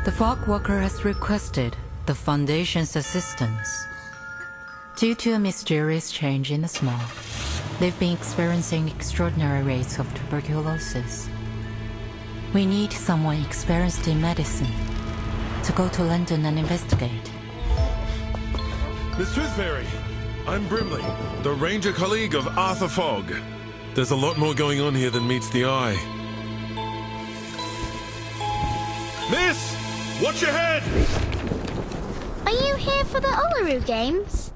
The fog walker has requested the Foundation's assistance. Due to a mysterious change in the smog, they've been experiencing extraordinary rates of tuberculosis. We need someone experienced in medicine to go to London and investigate. Miss Toothfairy, I'm Brimley, the ranger colleague of Arthur Fogg. There's a lot more going on here than meets the eye. Miss! Watch your head! Are you here for the Uluru Games?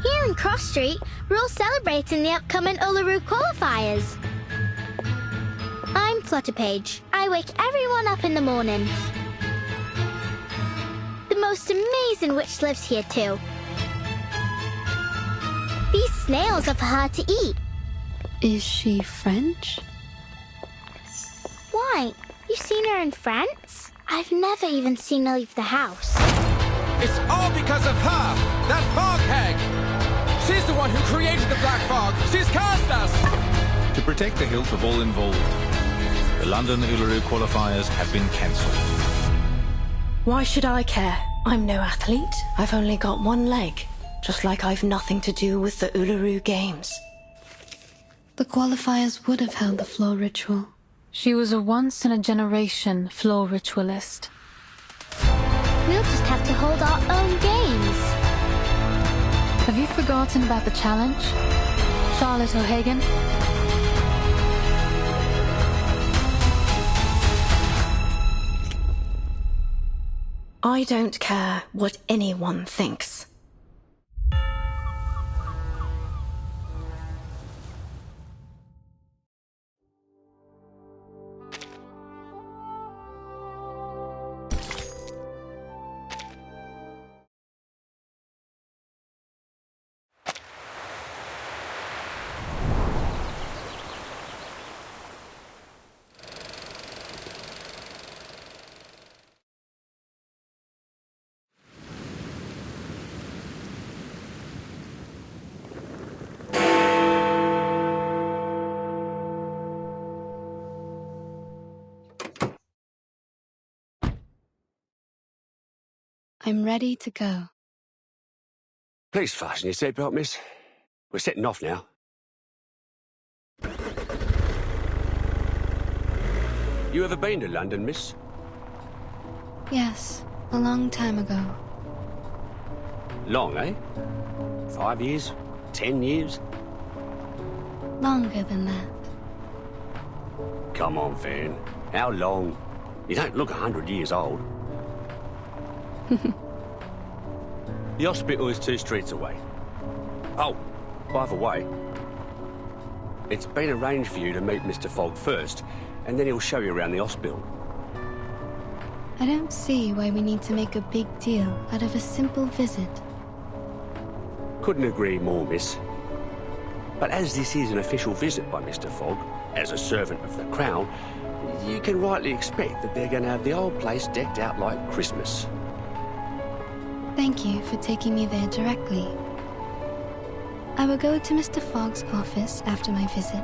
Here in Cross Street, we're all celebrating the upcoming Uluru qualifiers. I'm Flutterpage. I wake everyone up in the morning. The most amazing witch lives here too. These snails are for her to eat. Is she French? Why? You've seen her in France? I've never even seen her leave the house. It's all because of her! That fog hag! She's the one who created the black fog! She's cursed us! To protect the health of all involved, the London Uluru qualifiers have been cancelled. Why should I care? I'm no athlete. I've only got one leg. Just like I've nothing to do with the Uluru Games. The qualifiers would have held the floor ritual. She was a once-in-a-generation floor ritualist. We'll just have to hold our own games. Have you forgotten about the challenge? Charlotte O'Hagan? I don't care what anyone thinks. I'm ready to go. Please fasten your seatbelt, miss. We're setting off now. You ever been to London, miss? Yes, a long time ago. Long, eh? 5 years? 10 years? Longer than that. Come on, Fan. How long? You don't look 100 years old. The hospital is 2 streets away. Oh, by the way, it's been arranged for you to meet Mr. Fogg first, and then he'll show you around the hospital. I don't see why we need to make a big deal out of a simple visit. Couldn't agree more, miss. But as this is an official visit by Mr. Fogg, as a servant of the Crown, you can rightly expect that they're going to have the old place decked out like Christmas. Thank you for taking me there directly. I will go to Mr. Fogg's office after my visit.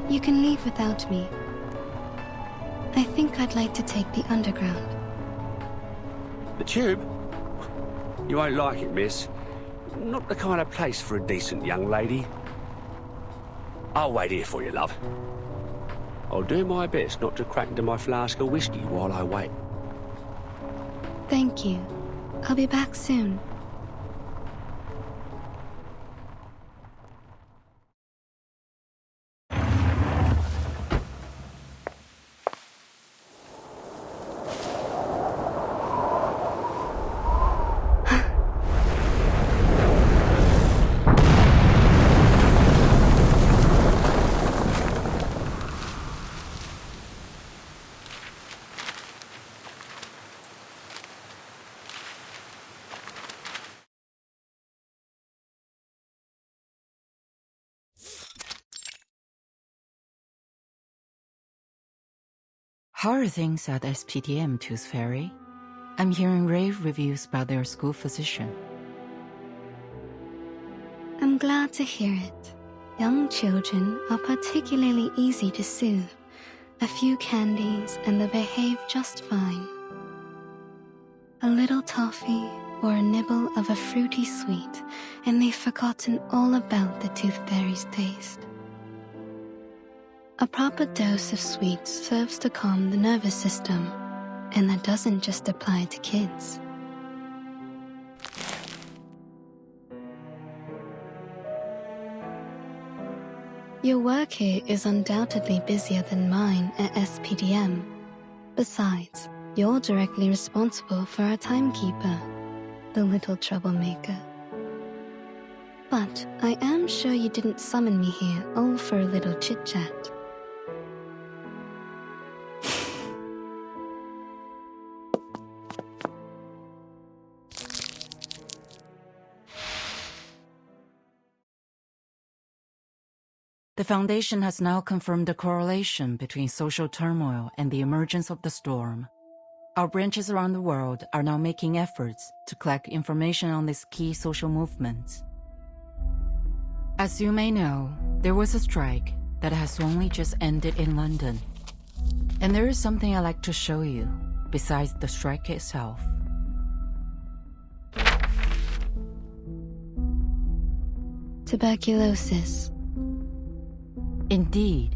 You can leave without me. I think I'd like to take the Underground. The Tube? You won't like it, miss. Not the kind of place for a decent young lady. I'll wait here for you, love. I'll do my best not to crack into my flask of whiskey while I wait. Thank you. I'll be back soon. How are things at SPDM, Tooth Fairy? I'm hearing rave reviews about their school physician. I'm glad to hear it. Young children are particularly easy to soothe, A few candies and they'll behave just fine. A little toffee or a nibble of a fruity sweet, and they've forgotten all about the tooth fairy's taste. A proper dose of sweets serves to calm the nervous system, and that doesn't just apply to kids. Your work here is undoubtedly busier than mine at SPDM. Besides, you're directly responsible for our timekeeper, the little troublemaker. But I am sure you didn't summon me here all for a little chit-chat. The Foundation has now confirmed the correlation between social turmoil and the emergence of the storm. Our branches around the world are now making efforts to collect information on these key social movements. As you may know, there was a strike that has only just ended in London. And there is something I'd like to show you, besides the strike itself. Tuberculosis. Indeed,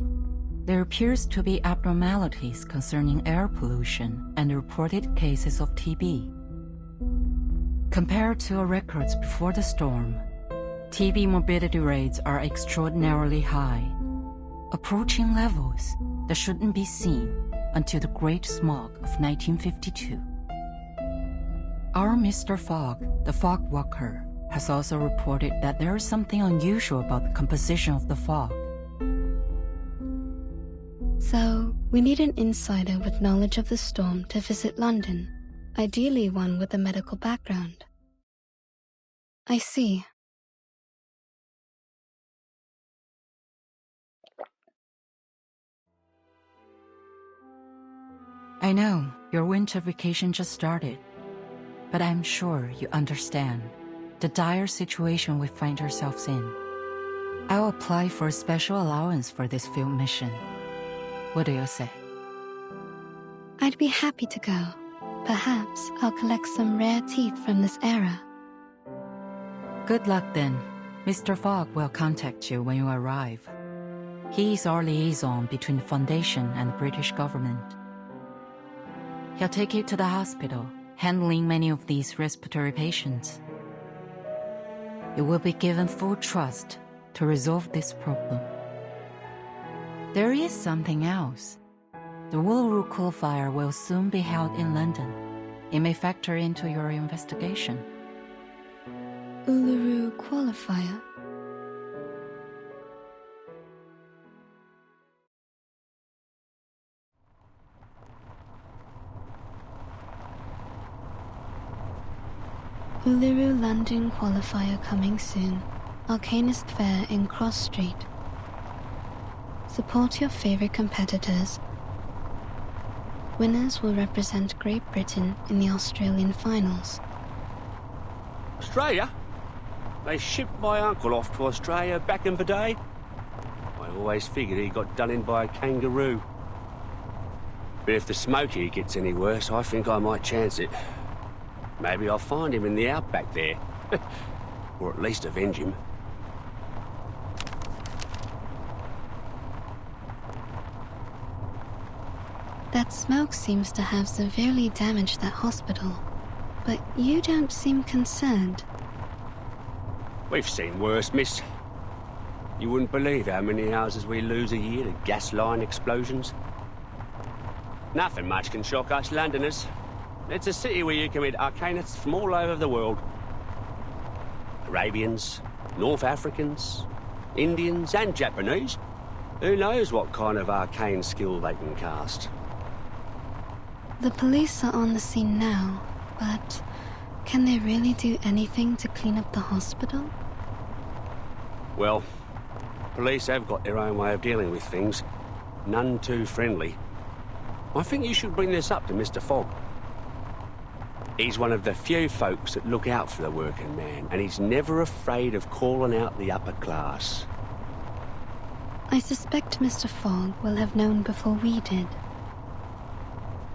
there appears to be abnormalities concerning air pollution and reported cases of TB. Compared to our records before the storm, TB morbidity rates are extraordinarily high, approaching levels that shouldn't be seen until the Great Smog of 1952. Our Mr. Fogg, the fog walker, has also reported that there is something unusual about the composition of the fog. So, we need an insider with knowledge of the storm to visit London, ideally one with a medical background. I see. I know your winter vacation just started, but I'm sure you understand the dire situation we find ourselves in. I'll apply for a special allowance for this field mission. What do you say? I'd be happy to go. Perhaps I'll collect some rare teeth from this era. Good luck then. Mr. Fogg will contact you when you arrive. He is our liaison between the Foundation and the British government. He'll take you to the hospital, handling many of these respiratory patients. You will be given full trust to resolve this problem. There is something else. The Uluru Qualifier will soon be held in London. It may factor into your investigation. Uluru Qualifier? Uluru London Qualifier coming soon. Arcanist Fair in Cross Street. Support your favorite competitors. Winners will represent Great Britain in the Australian finals. Australia? They shipped my uncle off to Australia back in the day. I always figured he got done in by a kangaroo. But if the Smoky gets any worse, I think I might chance it. Maybe I'll find him in the outback there. Or at least avenge him. That smoke seems to have severely damaged that hospital. But you don't seem concerned. We've seen worse, miss. You wouldn't believe how many houses we lose a year to gas line explosions. Nothing much can shock us Londoners. It's a city where you can meet arcanists from all over the world. Arabians, North Africans, Indians and Japanese. Who knows what kind of arcane skill they can cast. The police are on the scene now, but can they really do anything to clean up the hospital? Well, police have got their own way of dealing with things. None too friendly. I think you should bring this up to Mr. Fogg. He's one of the few folks that look out for the working man, and he's never afraid of calling out the upper class. I suspect suspect Mr. Fogg will have known before we did.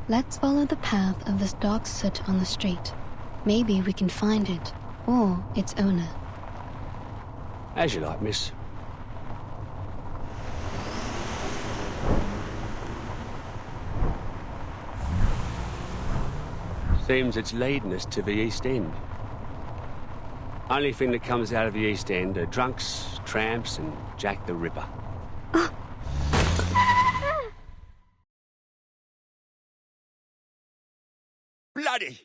Let's follow the path of this dark soot on the street. Maybe we can find it, or its owner. As you like, miss. Seems it's leading us to the East End. Only thing that comes out of the East End are drunks, tramps, and Jack the Ripper. Bloody!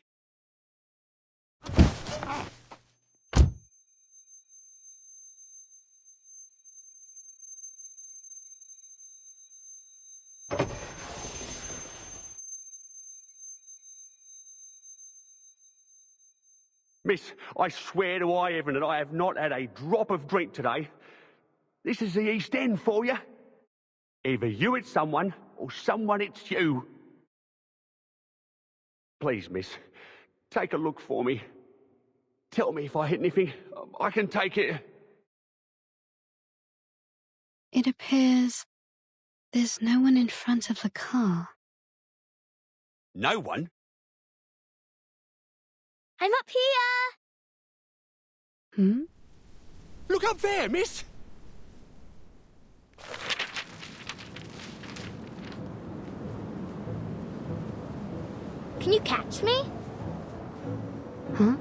Miss, I swear to high heaven that I have not had a drop of drink today. This is the East End for you. Either you hit someone, or someone hits you. Please, miss, take a look for me. Tell me if I hit anything. I can take it. It appears there's no one in front of the car. No one? I'm up here! Hmm? Look up there, miss! Can you catch me? Huh?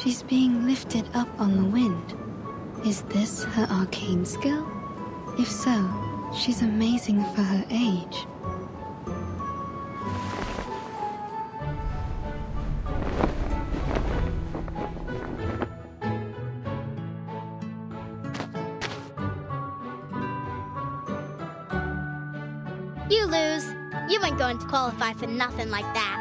She's being lifted up on the wind. Is this her arcane skill? If so, she's amazing for her age. You lose. You ain't going to qualify for nothing like that.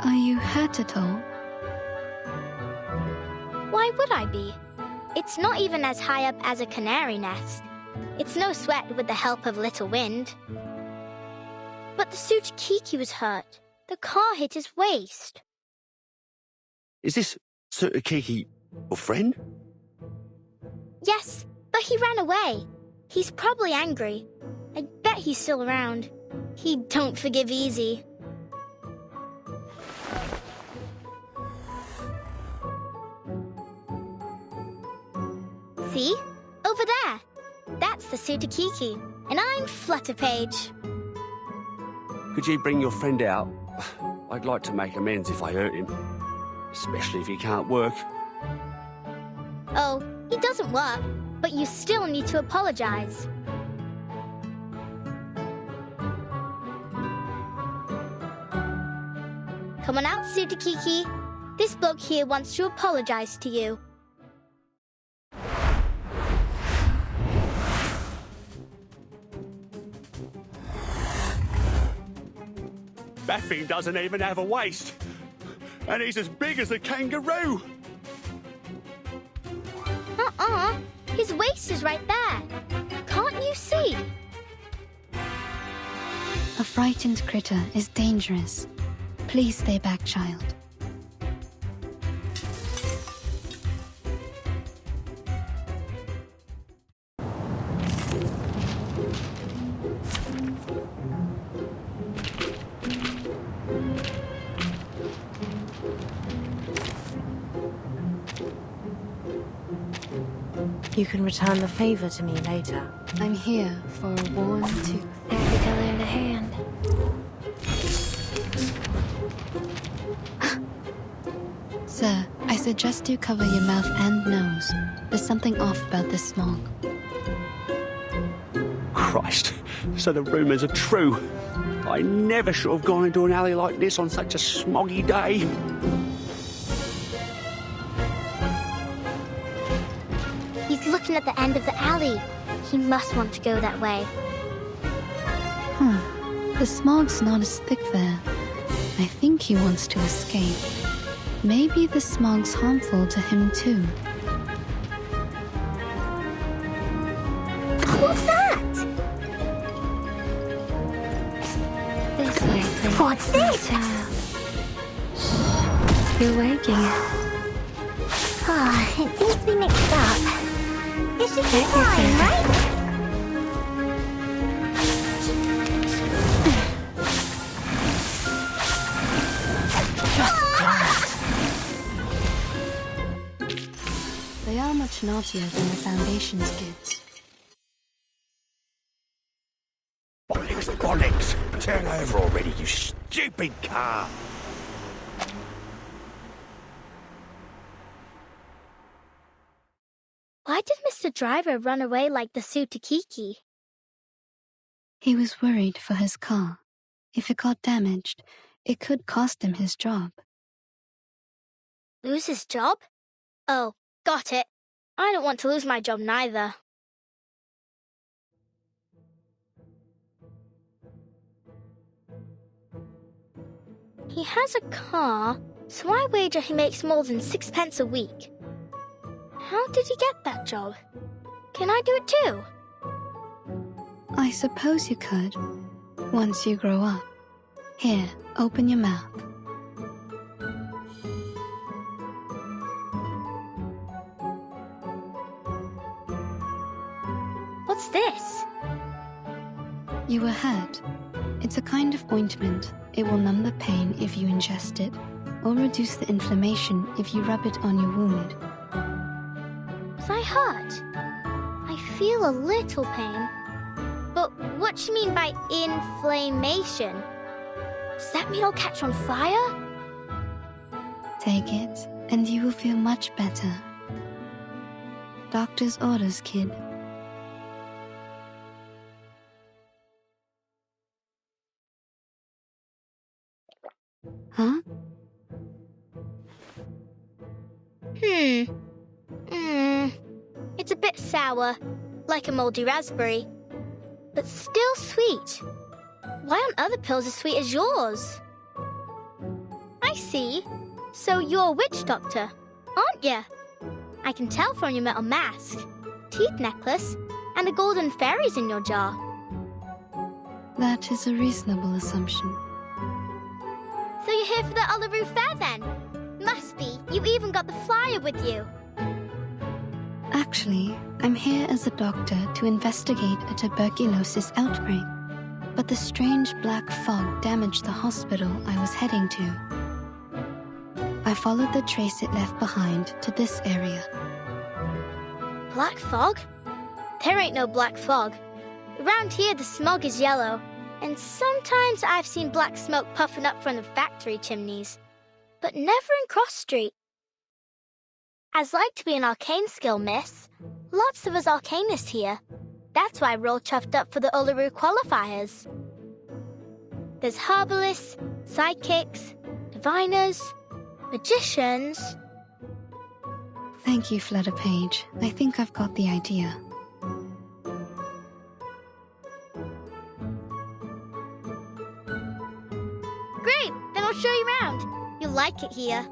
Are you hurt at all? Why would I be? It's not even as high up as a canary nest. It's no sweat with the help of little wind. But the Sutakiki was hurt. The car hit his waist. Is this Sutakiki your friend? Yes, but he ran away. He's probably angry. I bet he's still around. He don't forgive easy. See? Over there. That's the Sutakiki. And I'm Flutterpage. Could you bring your friend out? I'd like to make amends if I hurt him. Especially if he can't work. Oh, he doesn't work, but you still need to apologize. Come on out, Sutakiki. This bloke here wants to apologize to you. That thing doesn't even have a waist. And he's as big as a kangaroo. His waist is right there. Can't you see? A frightened critter is dangerous. Please stay back, child. You can return the favor to me later. I'm here for a worn tooth. Happy to lend a hand. Sir, I suggest you cover your mouth and nose. There's something off about this smog. Christ, so the rumours are true. I never should have gone into an alley like this on such a smoggy day. He's looking at the end of the alley. He must want to go that way. The smog's not as thick there. I think he wants to escape. Maybe the smog's harmful to him too. What's that? This way. What's this? You're waking. Ah, it seems to be mixed up. It should be fine, right? They are much naughtier than the Foundation's kids. Bollocks, bollocks! Turn over already, you stupid car! Why did Mr. Driver run away like the Sutakiki? He was worried for his car. If it got damaged, it could cost him his job. Lose his job? Oh, got it. I don't want to lose my job neither. He has a car, so I wager he makes more than 6 pence a week. How did he get that job? Can I do it too? I suppose you could, once you grow up. Here, open your mouth. What's this? You were hurt. It's a kind of ointment. It will numb the pain if you ingest it, or reduce the inflammation if you rub it on your wound. Was I hurt? I feel a little pain. But what do you mean by inflammation? Does that mean I'll catch on fire? Take it, and you will feel much better. Doctor's orders, kid. Huh? It's a bit sour, like a moldy raspberry, but still sweet. Why aren't other pills as sweet as yours? I see. So you're a witch doctor, aren't you? I can tell from your metal mask, teeth necklace, and the golden fairies in your jar. That is a reasonable assumption. So you're here for the Uluru Fair then? Must be. You even got the flyer with you. Actually, I'm here as a doctor to investigate a tuberculosis outbreak. But the strange black fog damaged the hospital I was heading to. I followed the trace it left behind to this area. Black fog? There ain't no black fog. Around here the smog is yellow, and sometimes I've seen black smoke puffing up from the factory chimneys, but never in Cross Street. I'd like to be an arcane skill, miss. Lots of us arcanists here. That's why we're all chuffed up for the Uluru qualifiers. There's herbalists, psychics, diviners, magicians. Thank you, Flutter Page. I think I've got the idea. Great! Then I'll show you around. You'll like it here.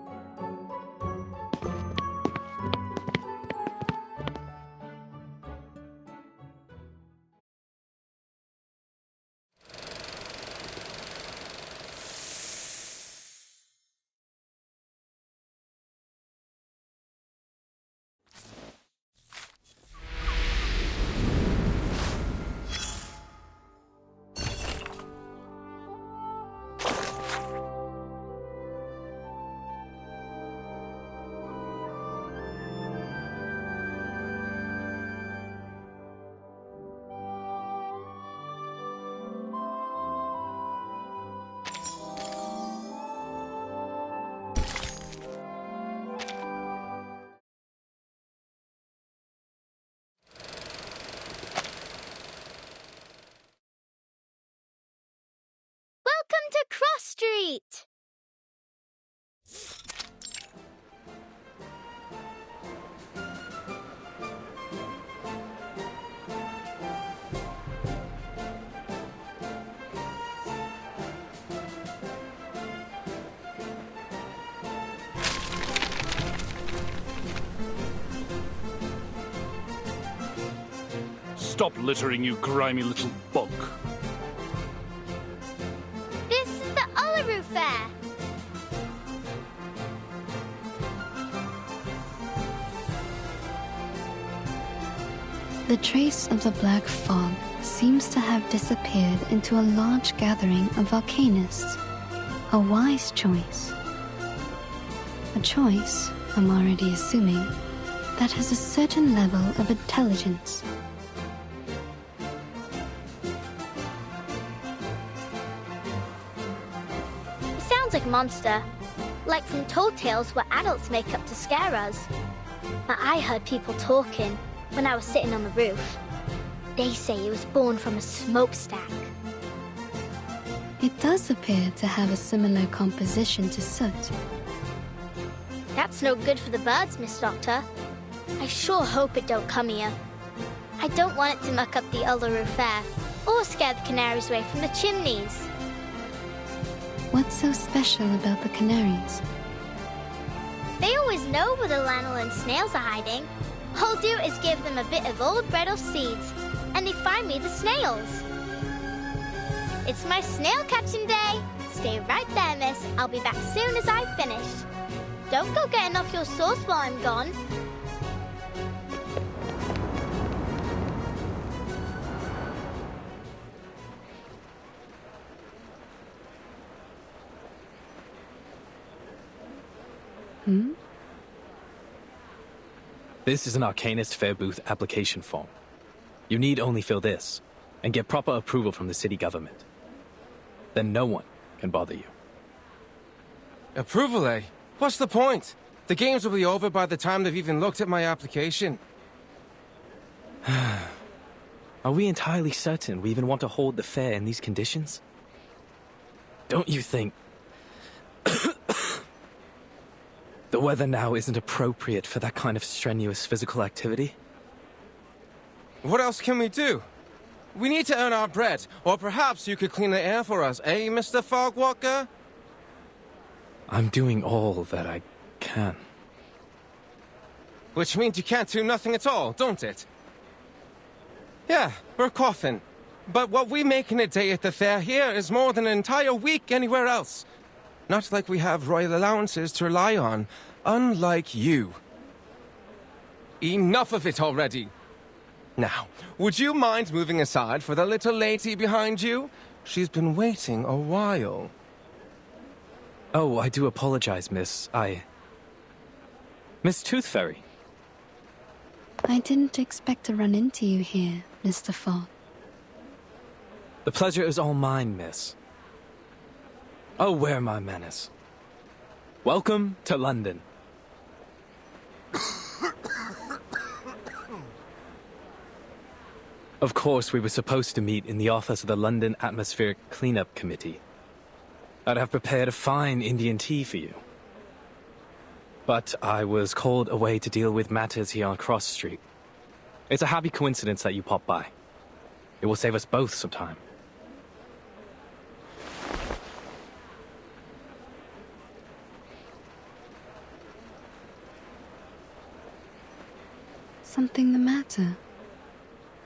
Welcome to Cross Street! Stop littering, you grimy little bug. This is the The trace of the black fog seems to have disappeared into a large gathering of volcanists. A wise choice. A choice, I'm already assuming, that has a certain level of intelligence. It sounds like a monster, like from Told Tales where adults make up to scare us. But I heard people talking when I was sitting on the roof. They say it was born from a smokestack. It does appear to have a similar composition to soot. That's no good for the birds, Miss Doctor. I sure hope it don't come here. I don't want it to muck up the Uluru Fair, or scare the canaries away from the chimneys. What's so special about the canaries? They always know where the lanolin snails are hiding. All I'll do is give them a bit of old bread or seeds, and they find me the snails. It's my snail catching day. Stay right there, miss. I'll be back soon as I've finished. Don't go getting off your sauce while I'm gone. This is an Arcanist Fair Booth application form. You need only fill this, and get proper approval from the city government. Then no one can bother you. Approval, eh? What's the point? The games will be over by the time they've even looked at my application. Are we entirely certain we even want to hold the fair in these conditions? Don't you think the weather now isn't appropriate for that kind of strenuous physical activity? What else can we do? We need to earn our bread, or perhaps you could clean the air for us, eh, Mr. Fogwalker? I'm doing all that I can. Which means you can't do nothing at all, don't it? Yeah, we're coughing. But what we make in a day at the fair here is more than an entire week anywhere else. Not like we have royal allowances to rely on, unlike you. Enough of it already. Now, would you mind moving aside for the little lady behind you? She's been waiting a while. Oh, I do apologize, miss. Miss Tooth Fairy. I didn't expect to run into you here, Mr. Fogg. The pleasure is all mine, miss. Oh, where my manners. Welcome to London. Of course, we were supposed to meet in the office of the London Atmospheric Cleanup Committee. I'd have prepared a fine Indian tea for you. But I was called away to deal with matters here on Cross Street. It's a happy coincidence that you popped by. It will save us both some time. Something the matter?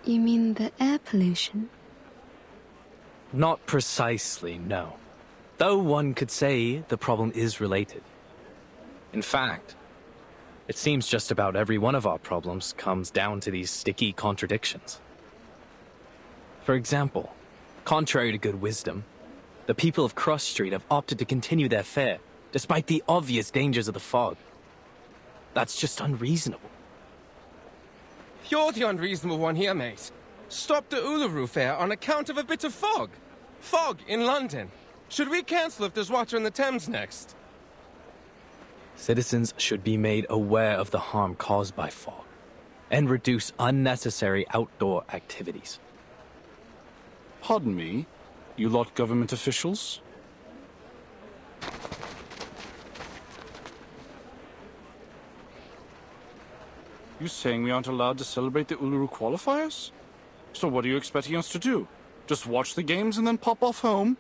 You mean the air pollution? Not precisely, no. Though one could say the problem is related. In fact, it seems just about every one of our problems comes down to these sticky contradictions. For example, contrary to good wisdom, the people of Cross Street have opted to continue their fair, despite the obvious dangers of the fog. That's just unreasonable. You're the unreasonable one here, mate. Stop the Uluru Fair on account of a bit of fog. Fog in London. Should we cancel if there's water in the Thames next? Citizens should be made aware of the harm caused by fog, and reduce unnecessary outdoor activities. Pardon me, you lot government officials? You saying we aren't allowed to celebrate the Uluru qualifiers? So what are you expecting us to do? Just watch the games and then pop off home?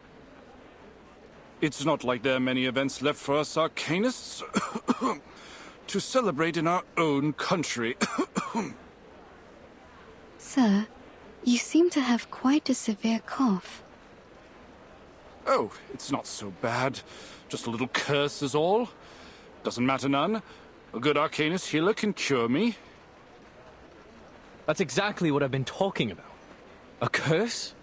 It's not like there are many events left for us Arcanists to celebrate in our own country. Sir, you seem to have quite a severe cough. Oh, it's not so bad. Just a little curse is all. Doesn't matter none. A good Arcanist healer can cure me. That's exactly what I've been talking about. A curse?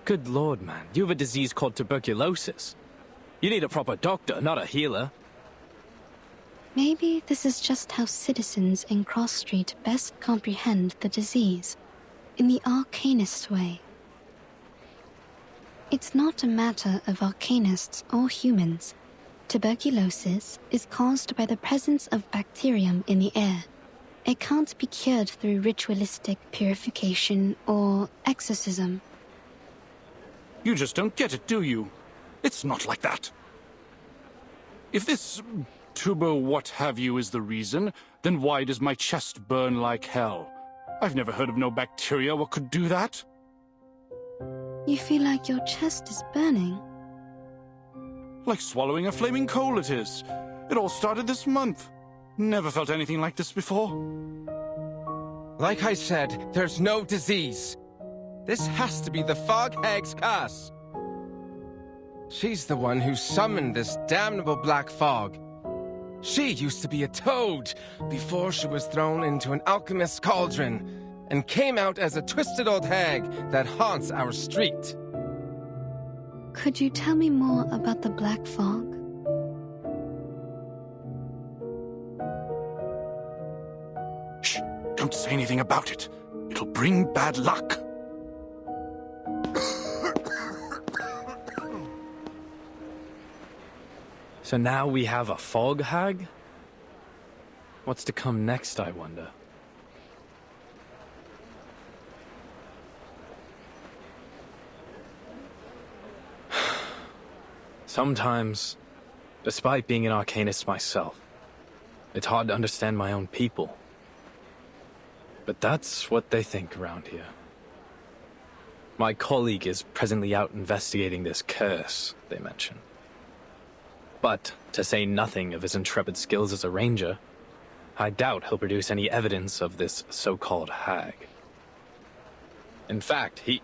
Good lord, man. You have a disease called tuberculosis. You need a proper doctor, not a healer. Maybe this is just how citizens in Cross Street best comprehend the disease, in the arcanist way. It's not a matter of arcanists or humans. Tuberculosis is caused by the presence of bacterium in the air. It can't be cured through ritualistic purification or exorcism. You just don't get it, do you? It's not like that. If this tuber what have you is the reason, then why does my chest burn like hell? I've never heard of no bacteria what could do that. You feel like your chest is burning? Like swallowing a flaming coal it is. It all started this month. Never felt anything like this before. Like I said, there's no disease. This has to be the Fog Hag's curse. She's the one who summoned this damnable black fog. She used to be a toad before she was thrown into an alchemist's cauldron and came out as a twisted old hag that haunts our street. Could you tell me more about the black fog? Shh! Don't say anything about it. It'll bring bad luck. So now we have a fog hag? What's to come next, I wonder? Sometimes, despite being an arcanist myself, it's hard to understand my own people. But that's what they think around here. My colleague is presently out investigating this curse they mention. But, to say nothing of his intrepid skills as a ranger, I doubt he'll produce any evidence of this so-called hag. In fact, he...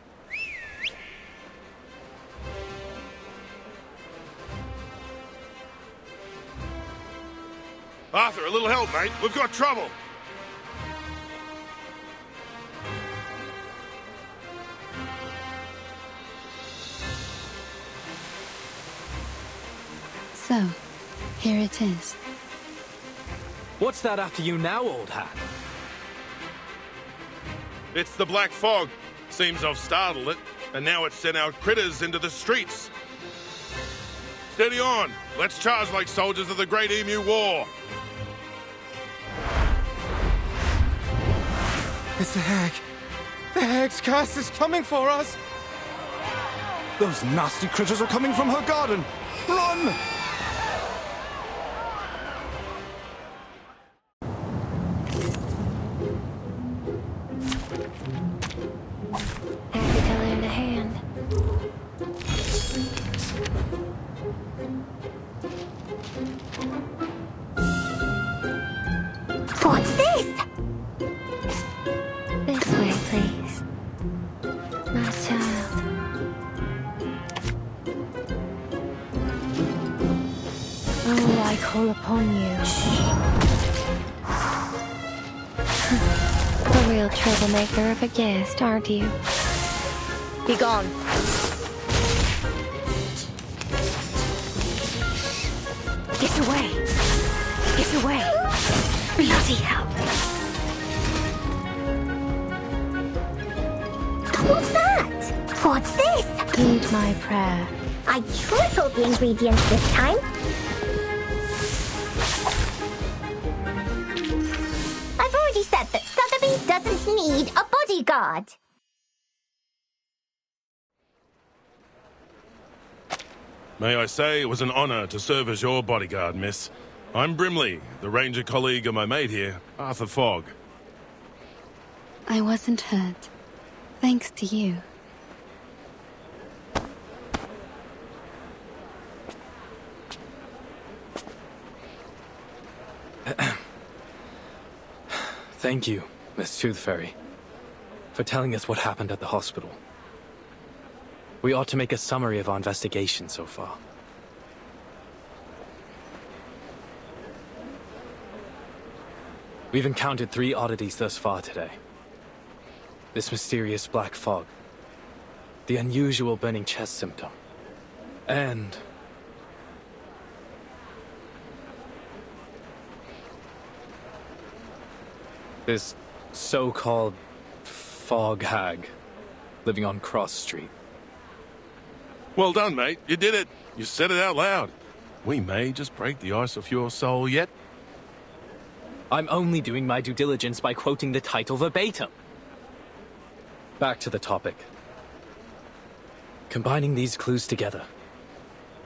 Arthur, a little help, mate. We've got trouble. So, here it is. What's that after you now, old hat? It's the Black Fog. Seems I've startled it, and now it's sent out critters into the streets. Steady on. Let's charge like soldiers of the Great Emu War. It's the hag. The hag's curse is coming for us. Those nasty critters are coming from her garden. Run! Happy to lend a hand. What's this? This way, please. My child. Oh, I call upon you. The real troublemaker of a guest, aren't you? Be gone. Get away. Get away. Bloody hell. What's that? What's this? Heed my prayer. I tripled the ingredients this time. I've already said that Sotheby doesn't need a bodyguard. May I say it was an honor to serve as your bodyguard, miss. I'm Brimley, the ranger colleague of my mate here, Arthur Fogg. I wasn't hurt. Thanks to you. Thank you, Miss Tooth Fairy, for telling us what happened at the hospital. We ought to make a summary of our investigation so far. We've encountered 3 oddities thus far today. This mysterious black fog. The unusual burning chest symptom. And... this so-called fog hag living on Cross Street. Well done, mate. You did it. You said it out loud. We may just break the ice of your soul yet. I'm only doing my due diligence by quoting the title verbatim. Back to the topic. Combining these clues together,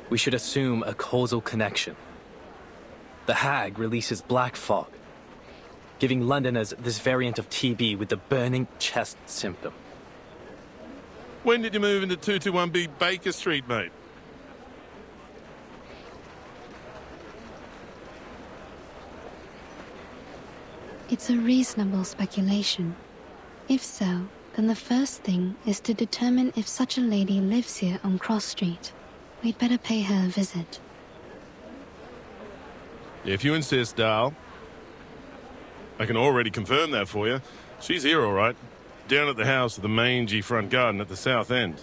we should assume a causal connection. The hag releases black fog, giving Londoners this variant of TB with the burning chest symptom. When did you move into 221B Baker Street, mate? It's a reasonable speculation. If so, then the first thing is to determine if such a lady lives here on Cross Street. We'd better pay her a visit. If you insist, Dal. I can already confirm that for you. She's here, all right. Down at the house with the mangy front garden at the south end.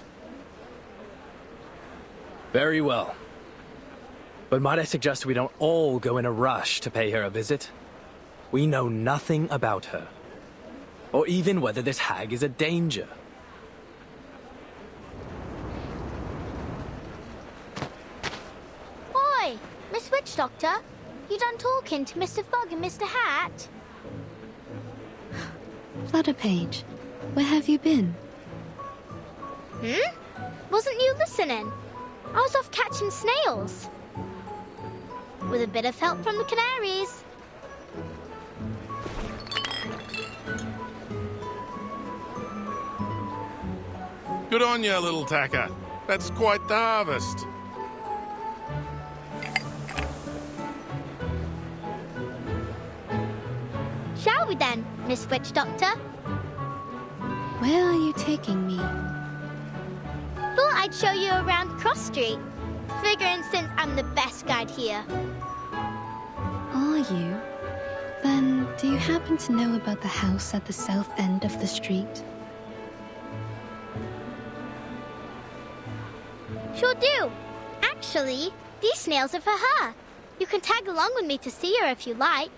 Very well. But might I suggest we don't all go in a rush to pay her a visit? We know nothing about her. Or even whether this hag is a danger. Oi, Miss Witch Doctor. You done talking to Mr. Fogg and Mr. Hat? Flutterpage, where have you been? Wasn't you listening? I was off catching snails. With a bit of help from the canaries. Good on you, little tacker. That's quite the harvest. Shall we then, Miss Witch Doctor? Where are you taking me? Thought I'd show you around Cross Street. Figuring since I'm the best guide here. Are you? Then, do you happen to know about the house at the south end of the street? Sure do. Actually, these snails are for her. You can tag along with me to see her if you like.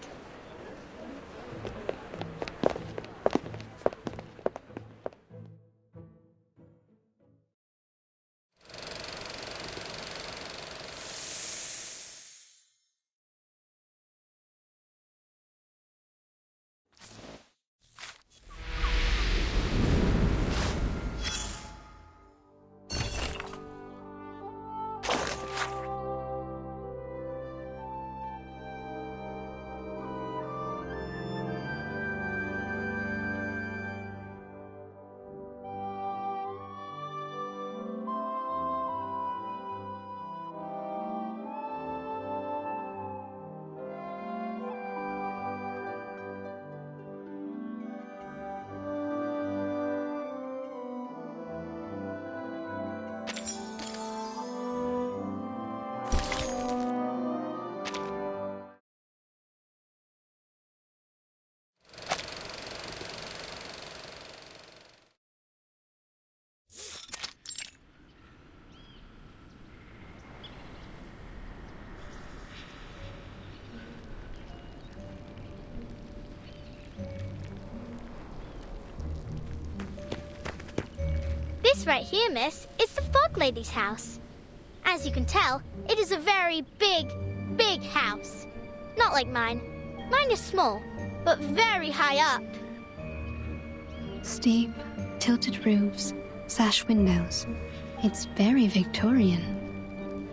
This right here, miss, is the Fog Lady's house. As you can tell, it is a very big, big house. Not like mine. Mine is small, but very high up. Steep, tilted roofs, sash windows. It's very Victorian.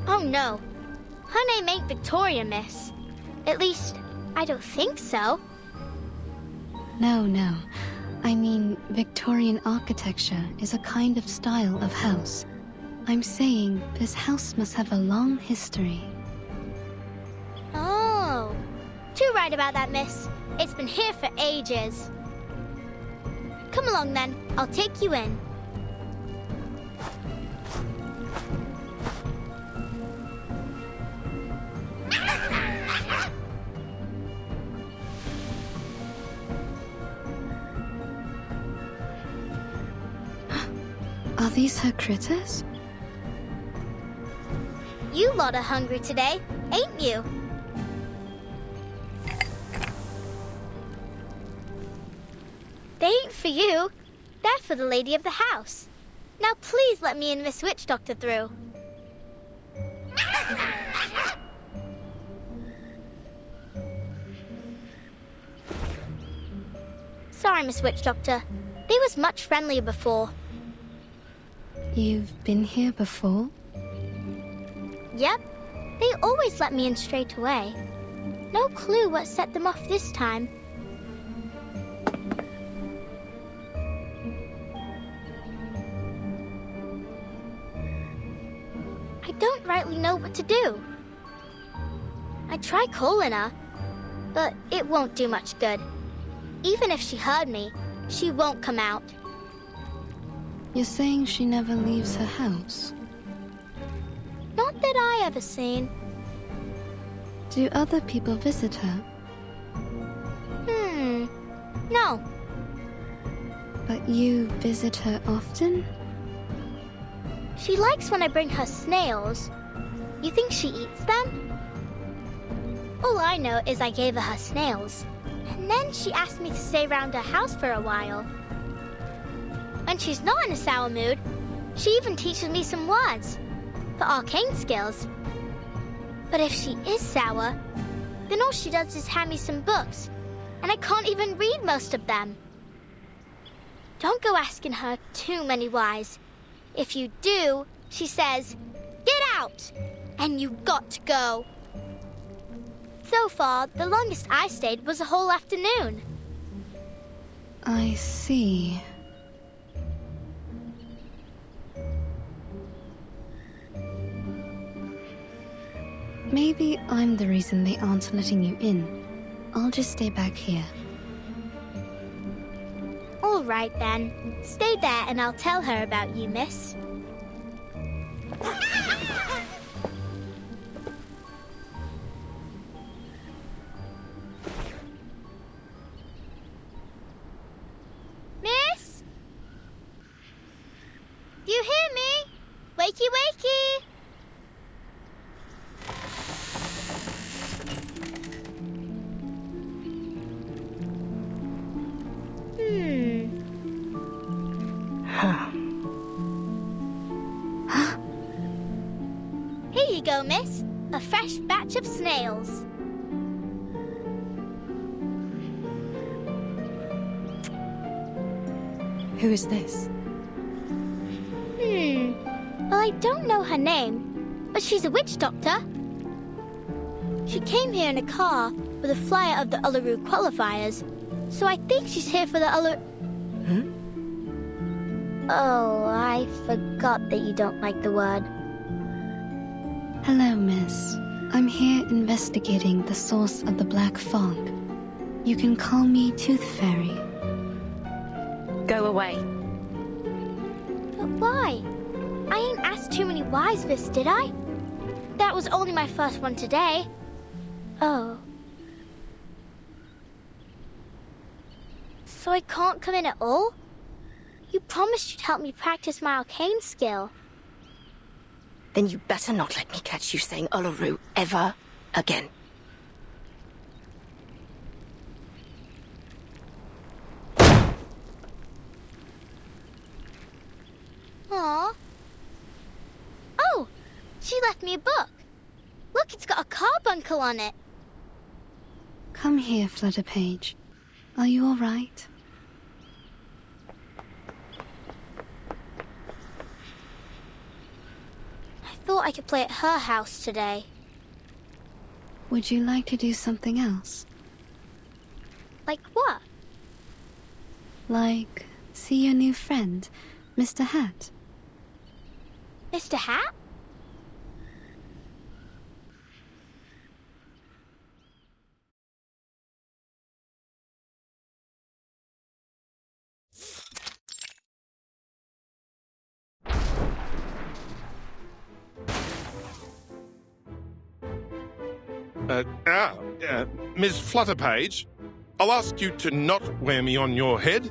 Oh no. Her name ain't Victoria, miss. At least, I don't think so. No. I mean, Victorian architecture is a kind of style of house. I'm saying this house must have a long history. Oh. Too right about that, miss. It's been here for ages. Come along then. I'll take you in. Are these her critters? You lot are hungry today, ain't you? They ain't for you. They're for the lady of the house. Now please let me and Miss Witch Doctor through. Sorry, Miss Witch Doctor. They was much friendlier before. You've been here before? Yep. They always let me in straight away. No clue what set them off this time. I don't rightly know what to do. I try calling her, but it won't do much good. Even if she heard me, she won't come out. You're saying she never leaves her house? Not that I ever seen. Do other people visit her? No. But you visit her often? She likes when I bring her snails. You think she eats them? All I know is I gave her snails. And then she asked me to stay around her house for a while. When she's not in a sour mood, she even teaches me some words for arcane skills. But if she is sour, then all she does is hand me some books, and I can't even read most of them. Don't go asking her too many whys. If you do, she says, "Get out!" And you got to go. So far, the longest I stayed was a whole afternoon. I see. Maybe I'm the reason they aren't letting you in. I'll just stay back here. All right, then. Stay there and I'll tell her about you, miss. Miss? You hear me? Wakey, wakey! Here you go, miss. A fresh batch of snails. Who is this? Well, I don't know her name, but she's a witch doctor. She came here in a car with a flyer of the Uluru qualifiers, so I think she's here for the Uluru... Oh, I forgot that you don't like the word. Hello, miss. I'm here investigating the source of the black fog. You can call me Tooth Fairy. Go away. But why? I ain't asked too many whys, Vis, did I? That was only my first one today. Oh. So I can't come in at all? You promised you'd help me practice my arcane skill. Then you better not let me catch you saying Uluru ever again. Aw. Oh, she left me a book. Look, it's got a carbuncle on it. Come here, Flutterpage. Are you all right? I thought I could play at her house today. Would you like to do something else? Like what? Like, see your new friend, Mr. Hat? Mr. Hat? Miss Flutterpage, I'll ask you to not wear me on your head.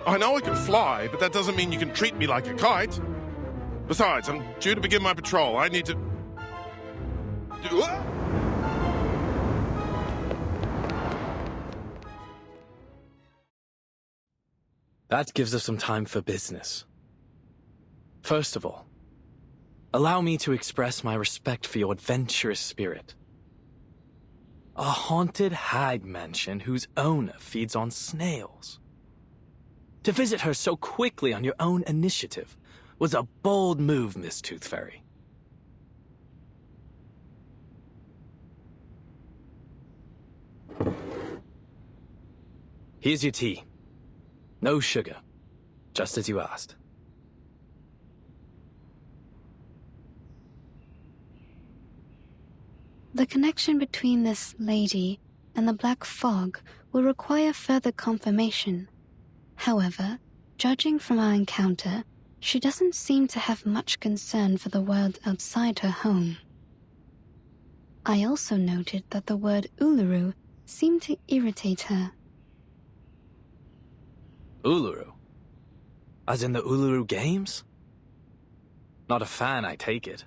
I know I can fly, but that doesn't mean you can treat me like a kite. Besides, I'm due to begin my patrol. I need to... That gives us some time for business. First of all, allow me to express my respect for your adventurous spirit. A haunted hag mansion whose owner feeds on snails. To visit her so quickly on your own initiative was a bold move, Miss Tooth Fairy. Here's your tea. No sugar, just as you asked. The connection between this lady and the Black Fog will require further confirmation. However, judging from our encounter, she doesn't seem to have much concern for the world outside her home. I also noted that the word Uluru seemed to irritate her. Uluru? As in the Uluru Games? Not a fan, I take it.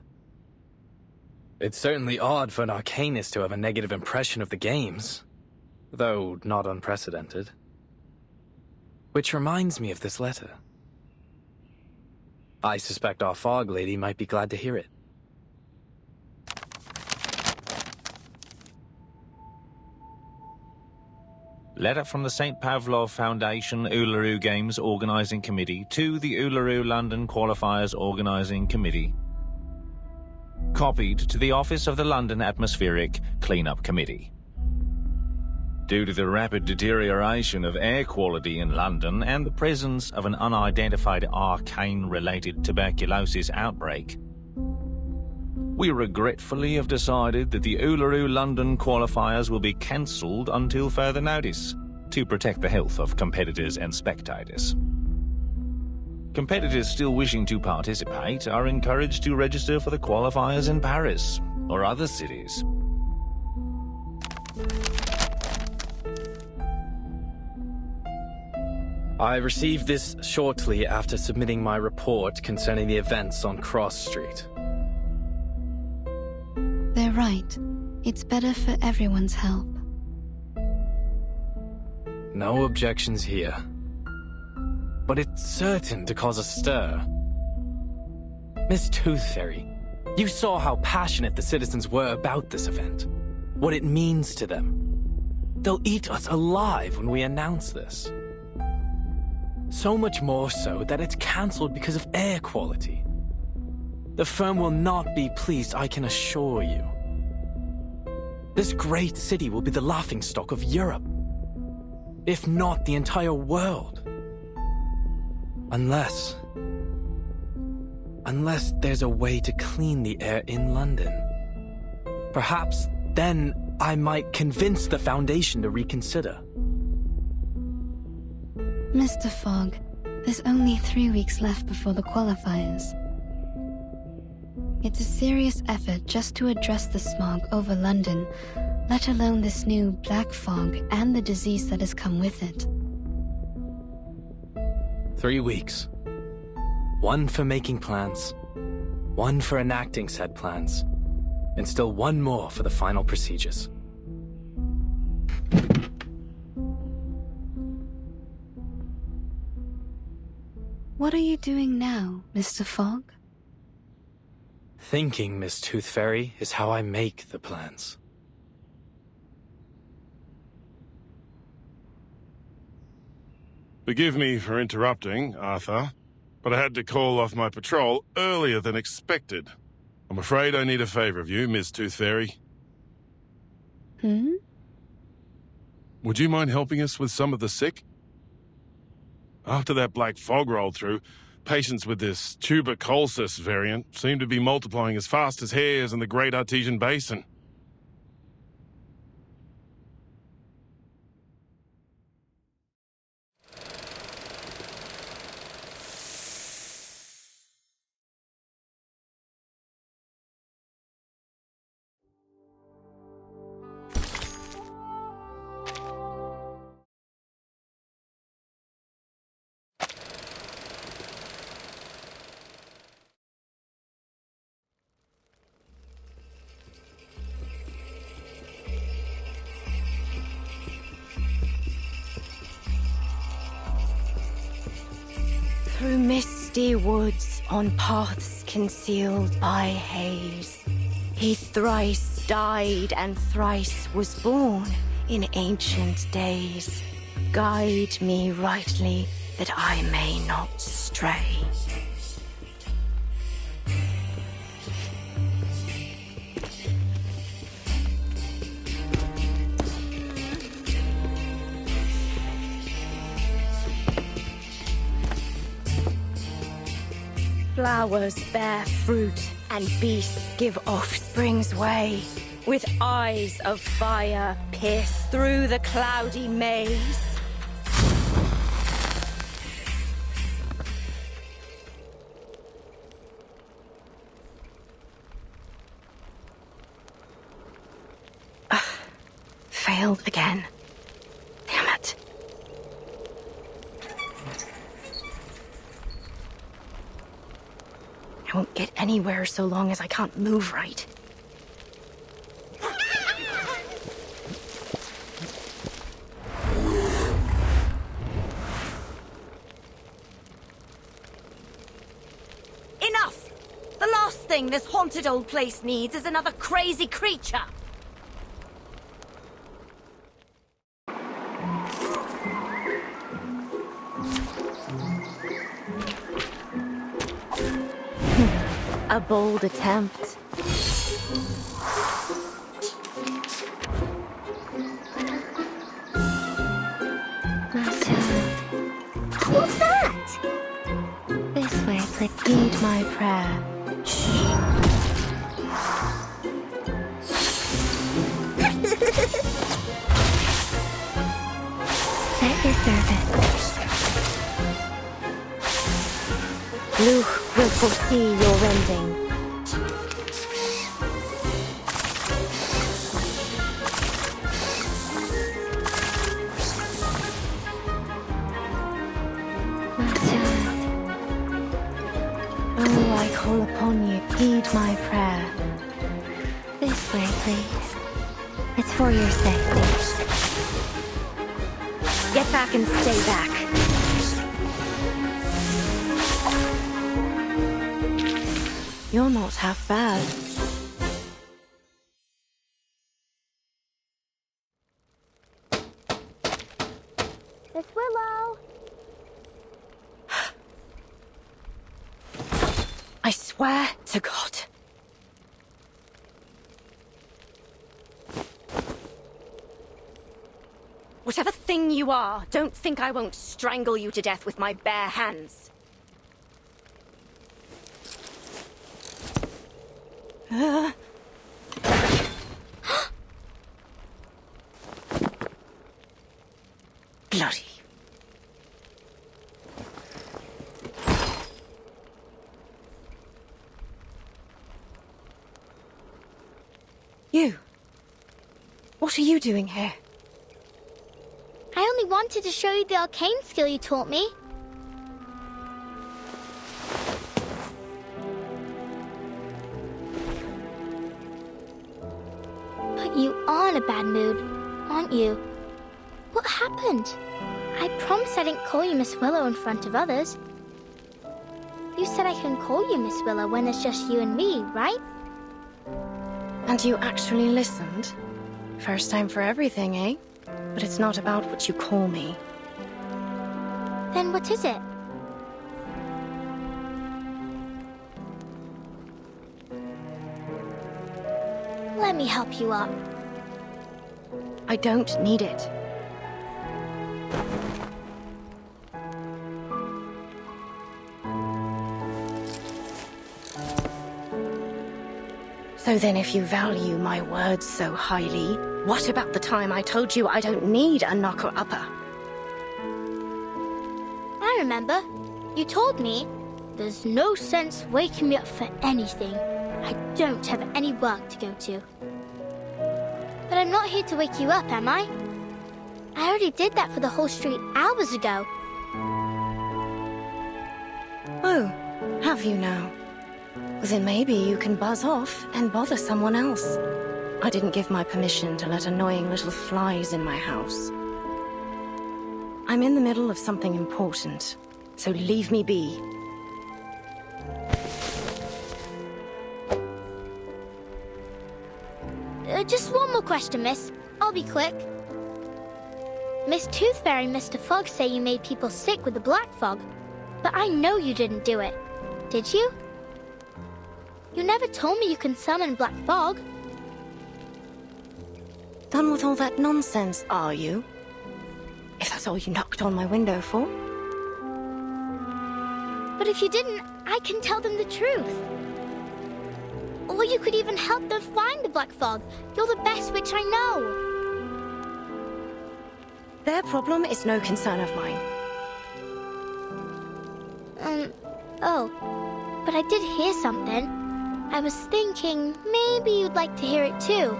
It's certainly odd for an arcanist to have a negative impression of the games, though not unprecedented. Which reminds me of this letter. I suspect our Fog Lady might be glad to hear it. Letter from the St. Pavlov Foundation Uluru Games Organising Committee to the Uluru London Qualifiers Organising Committee. Copied to the Office of the London Atmospheric Cleanup Committee. Due to the rapid deterioration of air quality in London and the presence of an unidentified arcane-related tuberculosis outbreak, we regretfully have decided that the Uluru London qualifiers will be cancelled until further notice, to protect the health of competitors and spectators. Competitors still wishing to participate are encouraged to register for the qualifiers in Paris or other cities. I received this shortly after submitting my report concerning the events on Cross Street. They're right. It's better for everyone's health. No objections here. But it's certain to cause a stir. Miss Tooth Fairy, you saw how passionate the citizens were about this event. What it means to them. They'll eat us alive when we announce this. So much more so that it's cancelled because of air quality. The firm will not be pleased, I can assure you. This great city will be the laughingstock of Europe, if not the entire world. Unless there's a way to clean the air in London. Perhaps then I might convince the Foundation to reconsider. Mr. Fogg, there's only 3 weeks left before the qualifiers. It's a serious effort just to address the smog over London, let alone this new black fog and the disease that has come with it. 3 weeks. 1 for making plans, 1 for enacting said plans, and still 1 more for the final procedures. What are you doing now, Mr. Fogg? Thinking, Miss Tooth Fairy, is how I make the plans. Forgive me for interrupting, Arthur, but I had to call off my patrol earlier than expected. I'm afraid I need a favor of you, Miss Tooth Fairy. Would you mind helping us with some of the sick? After that black fog rolled through, patients with this tuberculosis variant seem to be multiplying as fast as hares in the Great Artesian Basin. misty woods on paths concealed by haze. He thrice died and thrice was born in ancient days. Guide me rightly that I may not stray. Flowers bear fruit, and beasts give offspring's way. With eyes of fire pierce through the cloudy maze. Failed again. Damn it. I won't get anywhere so long as I can't move right. Enough! The last thing this haunted old place needs is another crazy creature! A bold attempt. What's that? This way, please. Heed my prayer. At your service. Luke will foresee your rending. Oh, I call upon you. Heed my prayer. This way, please. It's for your safety. Get back and stay back. You're not half bad. Miss Willow! I swear to God. Whatever thing you are, don't think I won't strangle you to death with my bare hands. Bloody. You. What are you doing here? I only wanted to show you the arcane skill you taught me. But you are in a bad mood, aren't you? What happened? I promised I didn't call you Miss Willow in front of others. You said I can call you Miss Willow when it's just you and me, right? And you actually listened? First time for everything, eh? But it's not about what you call me. Then what is it? Let me help you up. I don't need it. So then if you value my words so highly, what about the time I told you I don't need a knocker-upper? I remember. You told me there's no sense waking me up for anything. I don't have any work to go to. But I'm not here to wake you up, am I? I already did that for the whole street hours ago. Oh, have you now? Well, then maybe you can buzz off and bother someone else. I didn't give my permission to let annoying little flies in my house. I'm in the middle of something important, so leave me be. Just one more question, miss. I'll be quick. Miss Tooth Fairy and Mr. Fog say you made people sick with the black fog, but I know you didn't do it. Did you? You never told me you can summon black fog. Done with all that nonsense, are you? If that's all you knocked on my window for. But if you didn't, I can tell them the truth. Or you could even help them find the black fog. You're the best witch I know. Their problem is no concern of mine. Oh. But I did hear something. I was thinking maybe you'd like to hear it too.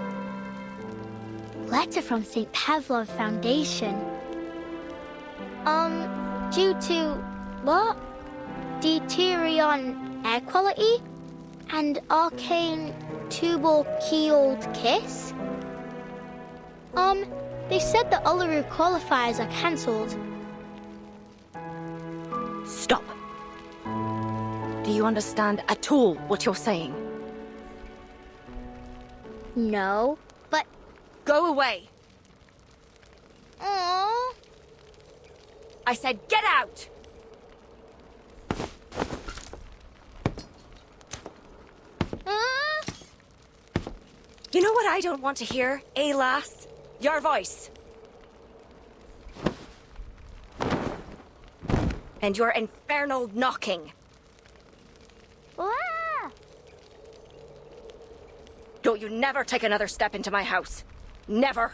Letter from St. Pavlov Foundation. Due to, what? Deuterion air quality? And arcane tubal-keeled kiss? They said the Uluru qualifiers are cancelled. Stop. Do you understand at all what you're saying? No, but... Go away. Aww. I said get out! You know what I don't want to hear, eh, lass? Your voice. And your infernal knocking. Ah! Don't you never take another step into my house. Never.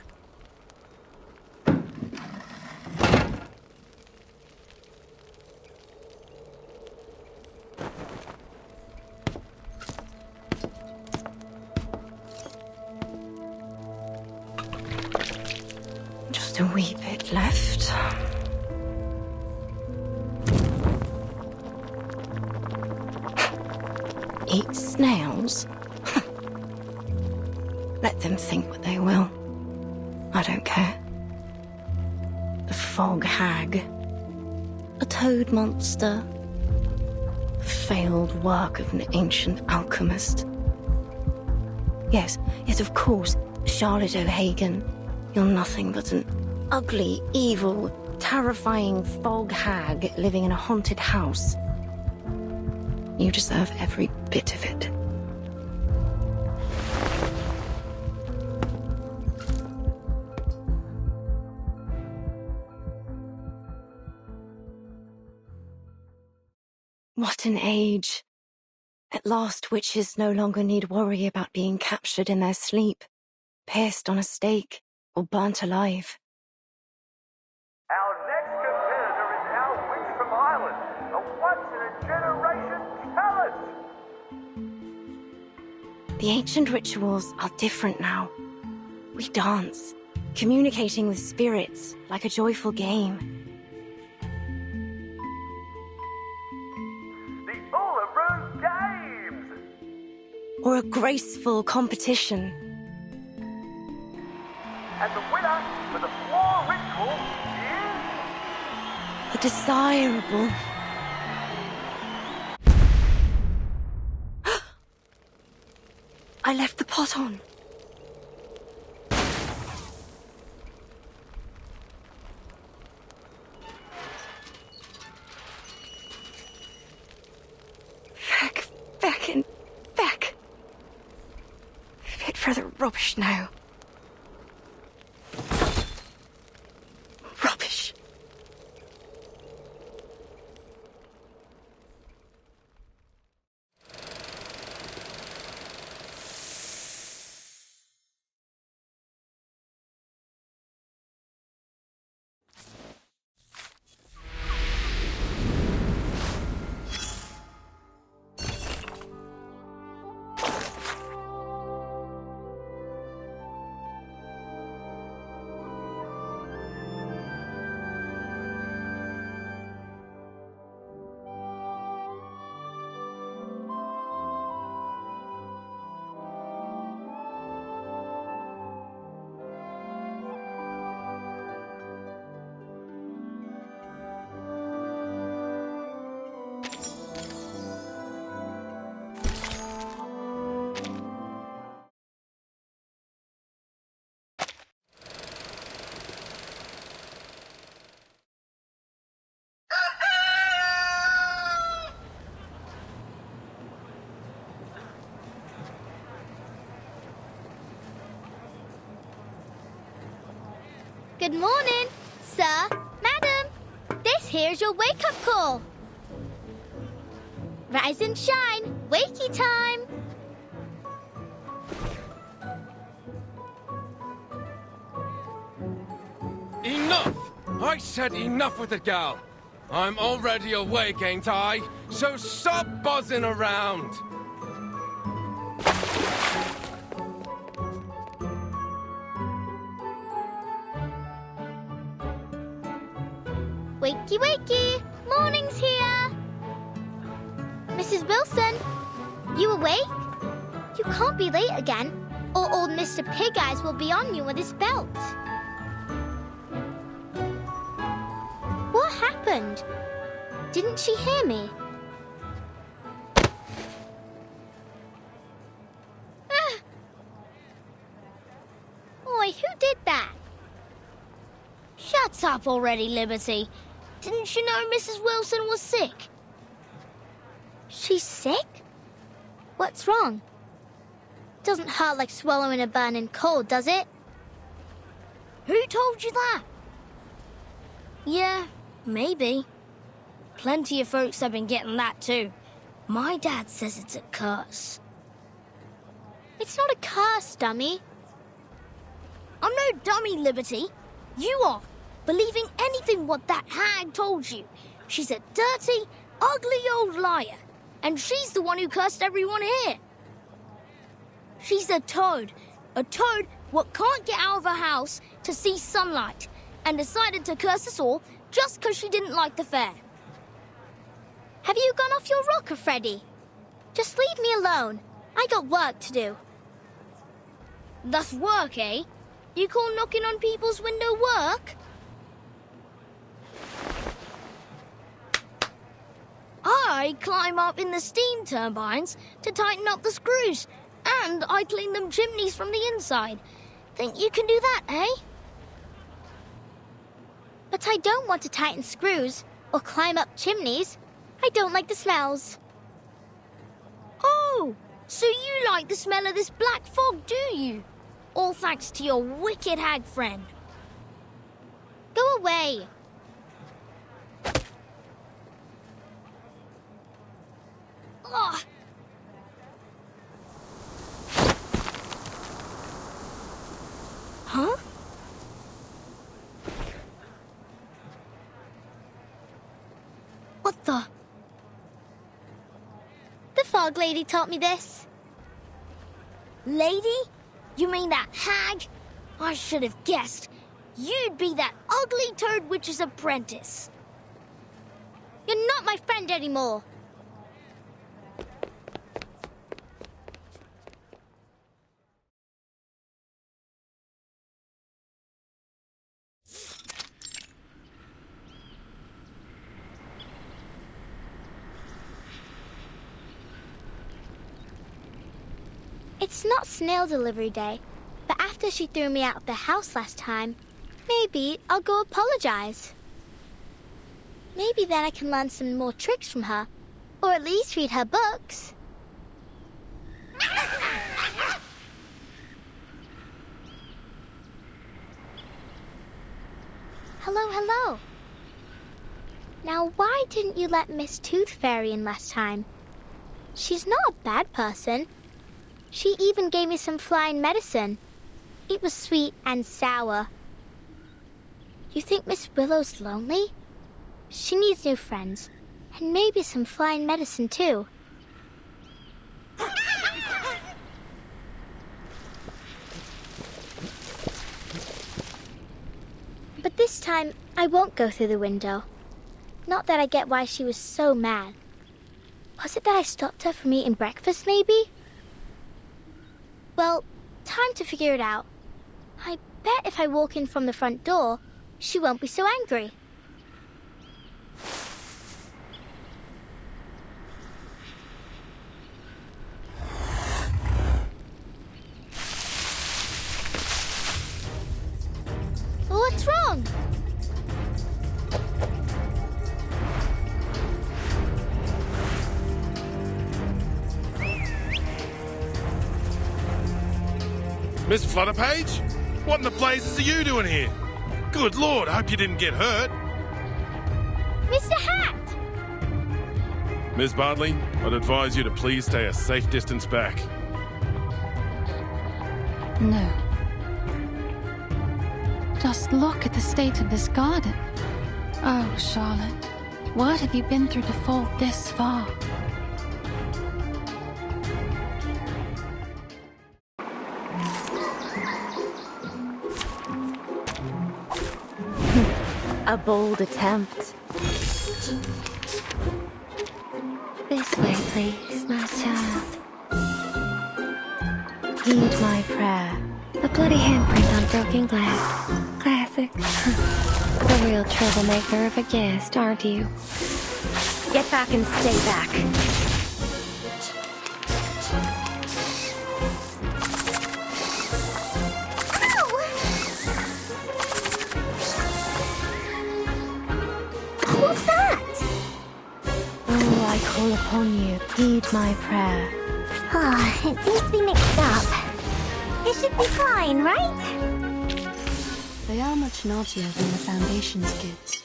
Just a wee bit left. Eat snails? Let them think what they will. I don't care. The fog hag. A toad monster. Failed work of an ancient alchemist. Yes, of course, Charlotte O'Hagan. You're nothing but an ugly, evil, terrifying fog hag living in a haunted house. You deserve every bit of it. What an age. At last, witches no longer need worry about being captured in their sleep, pierced on a stake, or burnt alive. Our next competitor is our witch from Ireland, a once-in-a-generation talent! The ancient rituals are different now. We dance, communicating with spirits like a joyful game. The Uluru Games! Or a graceful competition. And the winner for the floor ritual is... A desirable... I left the pot on. Back. Fit for the rubbish now. Rubbish. Good morning, sir, madam. This here's your wake-up call. Rise and shine, wakey time. Enough! I said enough with it, gal. I'm already awake, ain't I? So stop buzzing around. Wakey, wakey! Morning's here! Mrs. Wilson, you awake? You can't be late again, or old Mr. Pig Eyes will be on you with his belt. What happened? Didn't she hear me? Oi, who did that? Shut up already, Liberty. Didn't you know Mrs. Wilson was sick? She's sick? What's wrong? Doesn't hurt like swallowing a burning coal, does it? Who told you that? Yeah, maybe. Plenty of folks have been getting that too. My dad says it's a curse. It's not a curse, dummy. I'm no dummy, Liberty. You are, believing anything what that hag told you. She's a dirty, ugly old liar, and she's the one who cursed everyone here. She's a toad what can't get out of her house to see sunlight, and decided to curse us all just 'cause she didn't like the fair. Have you gone off your rocker, Freddy? Just leave me alone. I got work to do. That's work, eh? You call knocking on people's window work? I climb up in the steam turbines to tighten up the screws, and I clean them chimneys from the inside. Think you can do that, eh? But I don't want to tighten screws or climb up chimneys. I don't like the smells. Oh, so you like the smell of this black fog, do you? All thanks to your wicked hag friend. Go away. Ugh. Huh? What the? The fog lady taught me this. Lady? You mean that hag? I should have guessed. You'd be that ugly toad witch's apprentice. You're not my friend anymore. It's not snail delivery day, but after she threw me out of the house last time, maybe I'll go apologize. Maybe then I can learn some more tricks from her, or at least read her books. Hello, hello. Now, why didn't you let Miss Tooth Fairy in last time? She's not a bad person. She even gave me some flying medicine. It was sweet and sour. You think Miss Willow's lonely? She needs new friends, and maybe some flying medicine too. But this time, I won't go through the window. Not that I get why she was so mad. Was it that I stopped her from eating breakfast, maybe? Well, time to figure it out. I bet if I walk in from the front door, she won't be so angry. What's wrong? Miss Flutterpage? What in the blazes are you doing here? Good Lord, I hope you didn't get hurt. Mr. Hat! Ms. Bartley, I'd advise you to please stay a safe distance back. No. Just look at the state of this garden. Oh, Charlotte, what have you been through to fall this far? A bold attempt. This way, please, my child. Heed my prayer. A bloody handprint on broken glass. Classic. The real troublemaker of a guest, aren't you? Get back and stay back. What's that? Oh, I call upon you. Heed my prayer. Ah, it seems to be mixed up. It should be fine, right? They are much naughtier than the Foundation's kids.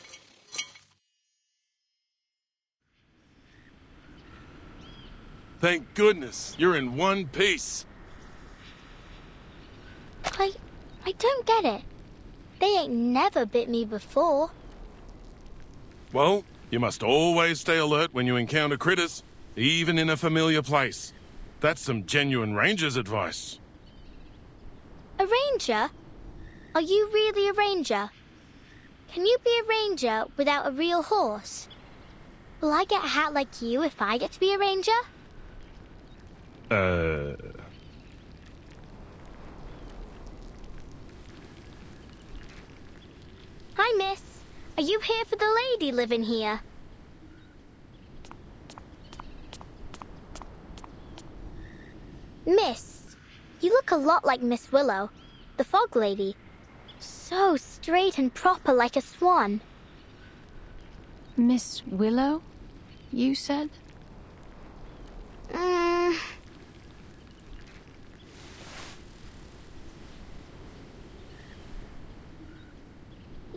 Thank goodness, you're in one piece. I don't get it. They ain't never bit me before. Well, you must always stay alert when you encounter critters, even in a familiar place. That's some genuine ranger's advice. A ranger? Are you really a ranger? Can you be a ranger without a real horse? Will I get a hat like you if I get to be a ranger? Hi, miss. Are you here for the lady living here? Miss, you look a lot like Miss Willow, the fog lady. So straight and proper like a swan. Miss Willow, you said?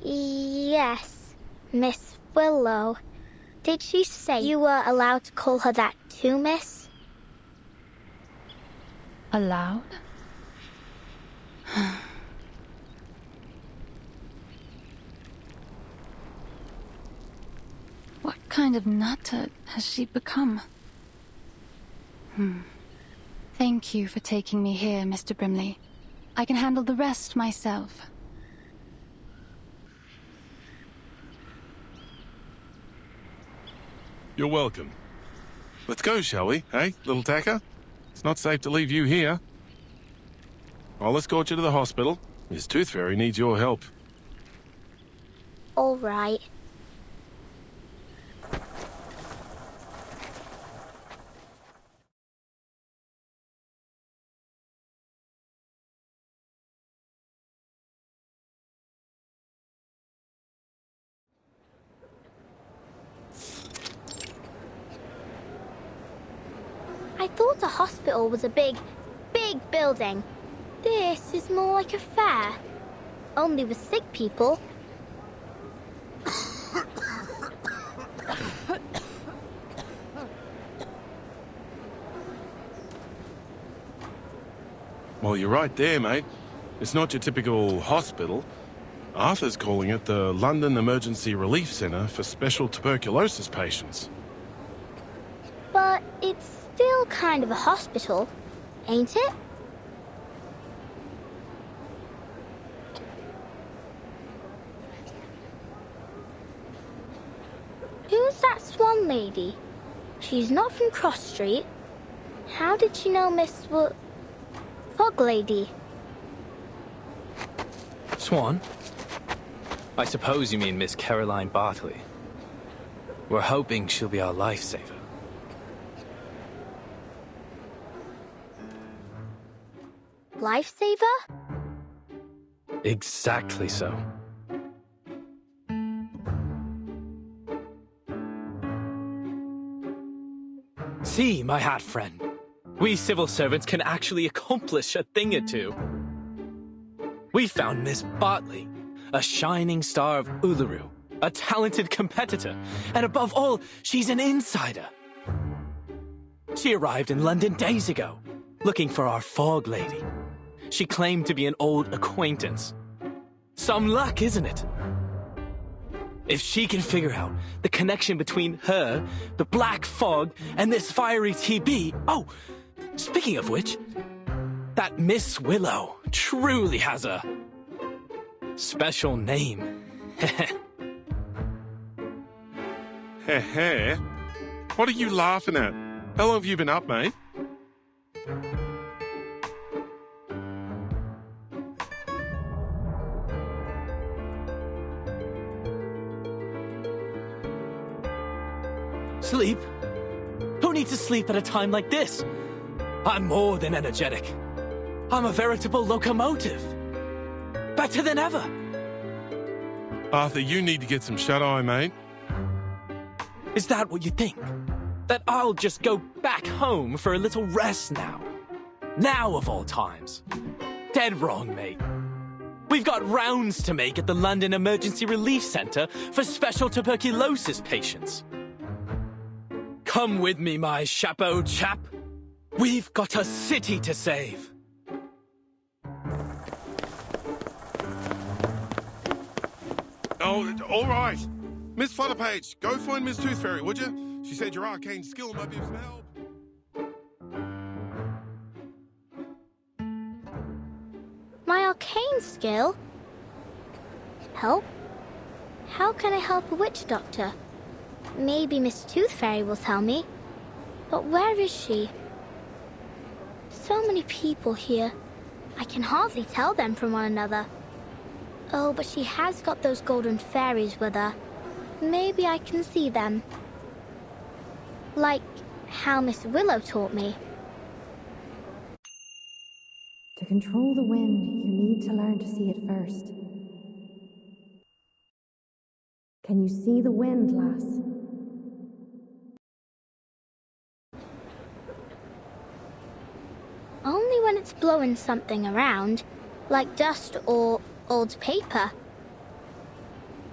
Yes, Miss Willow. Did she say you were allowed to call her that too, miss? Allowed? What kind of nutter has she become? Thank you for taking me here, Mr. Brimley. I can handle the rest myself. You're welcome. Let's go, shall we? Hey, little tacker? It's not safe to leave you here. I'll escort you to the hospital. His tooth fairy needs your help. All right. I thought a hospital was a big building. This is more like a fair. Only with sick people. Well, you're right there, mate. It's not your typical hospital. Arthur's calling it the London Emergency Relief Centre for Special Tuberculosis Patients. But it's still kind of a hospital, ain't it? Who's that swan lady? She's not from Cross Street. How did she know Miss Fog Lady? Swan? I suppose you mean Miss Caroline Bartley. We're hoping she'll be our lifesaver. Lifesaver? Exactly so. See, my hat friend. We civil servants can actually accomplish a thing or two. We found Miss Bartley, a shining star of Uluru, a talented competitor, and above all, she's an insider. She arrived in London days ago, looking for our Fog Lady. She claimed to be an old acquaintance. Some luck, isn't it? If she can figure out the connection between her, the Black Fog, and this fiery TB... Oh, speaking of which, that Miss Willow truly has a special name. Heh. What are you laughing at? How long have you been up, mate? Sleep? Who needs to sleep at a time like this? I'm more than energetic. I'm a veritable locomotive. Better than ever. Arthur, you need to get some shut-eye, mate. Is that what you think? That I'll just go back home for a little rest now? Now of all times? Dead wrong, mate. We've got rounds to make at the London Emergency Relief Centre for special tuberculosis patients. Come with me, my chapeau chap. We've got a city to save. Oh, all right. Miss Flutterpage, go find Miss Tooth Fairy, would you? She said your arcane skill might be of some help. My arcane skill? Help? How can I help a witch doctor? Maybe Miss Tooth Fairy will tell me. But where is she? So many people here. I can hardly tell them from one another. Oh, but she has got those golden fairies with her. Maybe I can see them. Like how Miss Willow taught me. To control the wind, you need to learn to see it first. Can you see the wind, lass? Only when it's blowing something around, like dust or old paper.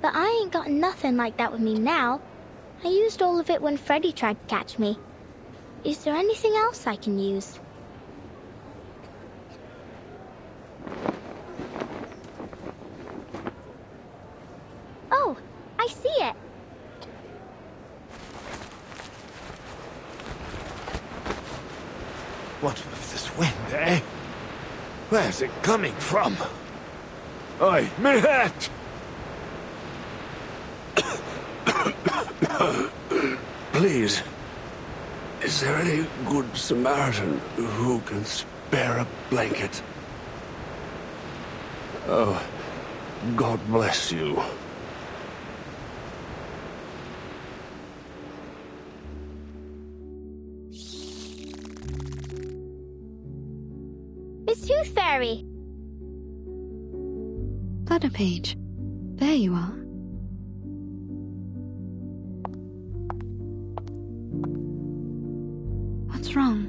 But I ain't got nothing like that with me now. I used all of it when Freddy tried to catch me. Is there anything else I can use? Oh, I see it. What with this wind, eh? Where's it coming from? Oi, me hat! Please, is there any good Samaritan who can spare a blanket? Oh, God bless you. Miss Tooth Fairy! Flutterpage, there you are. What's wrong?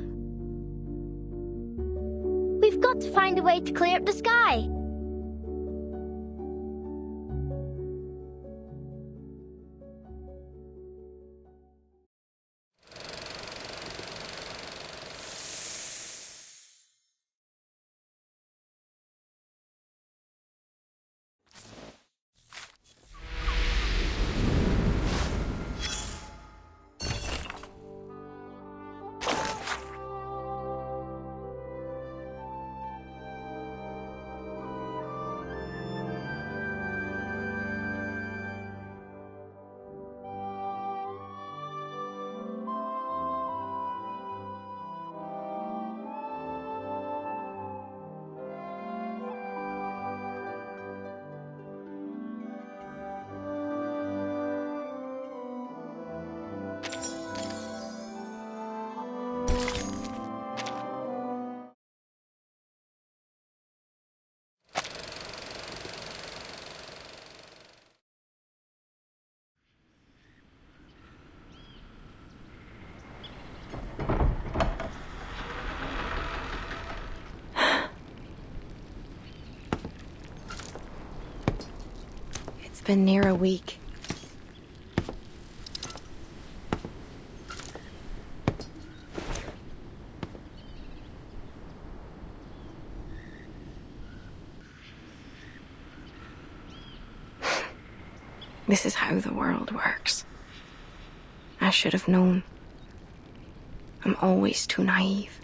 We've got to find a way to clear up the sky. been near a week. This is how the world works. I should have known. I'm always too naive.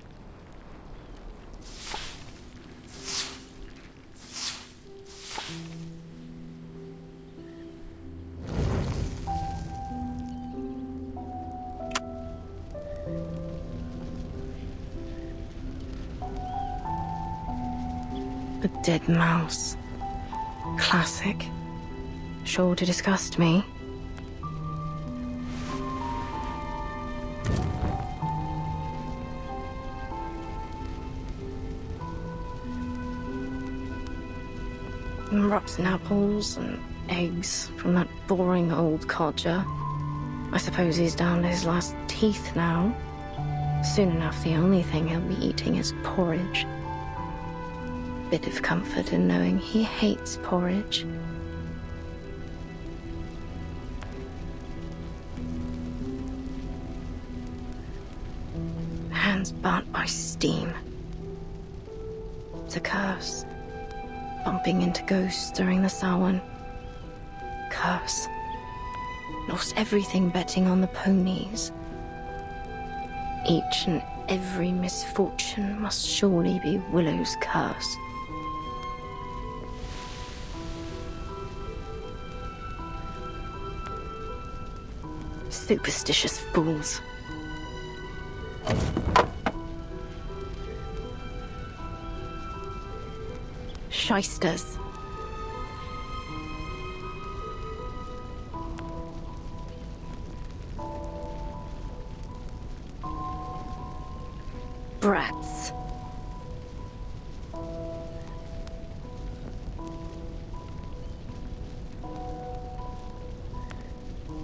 A dead mouse. Classic. Sure to disgust me. Rotten apples and eggs from that boring old codger. I suppose he's down to his last teeth now. Soon enough, the only thing he'll be eating is porridge. Bit of comfort in knowing he hates porridge. Hands burnt by steam. It's a curse. Bumping into ghosts during the Samhain. Curse. Lost everything betting on the ponies. Each and every misfortune must surely be Willow's curse. Superstitious fools. Shysters. Brats.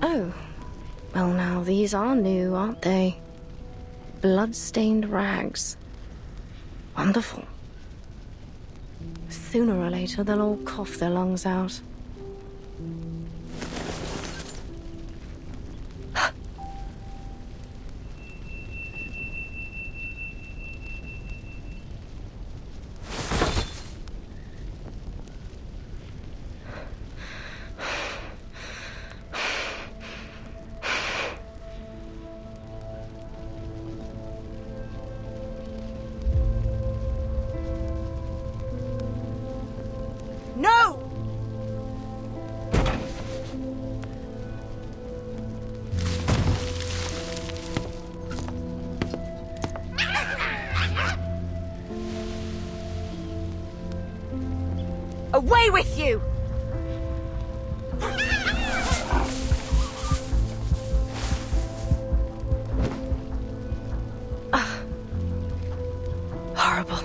Oh. Well, now these are new, aren't they? Blood-stained rags. Wonderful. Sooner or later, they'll all cough their lungs out. No! Away with you! Horrible.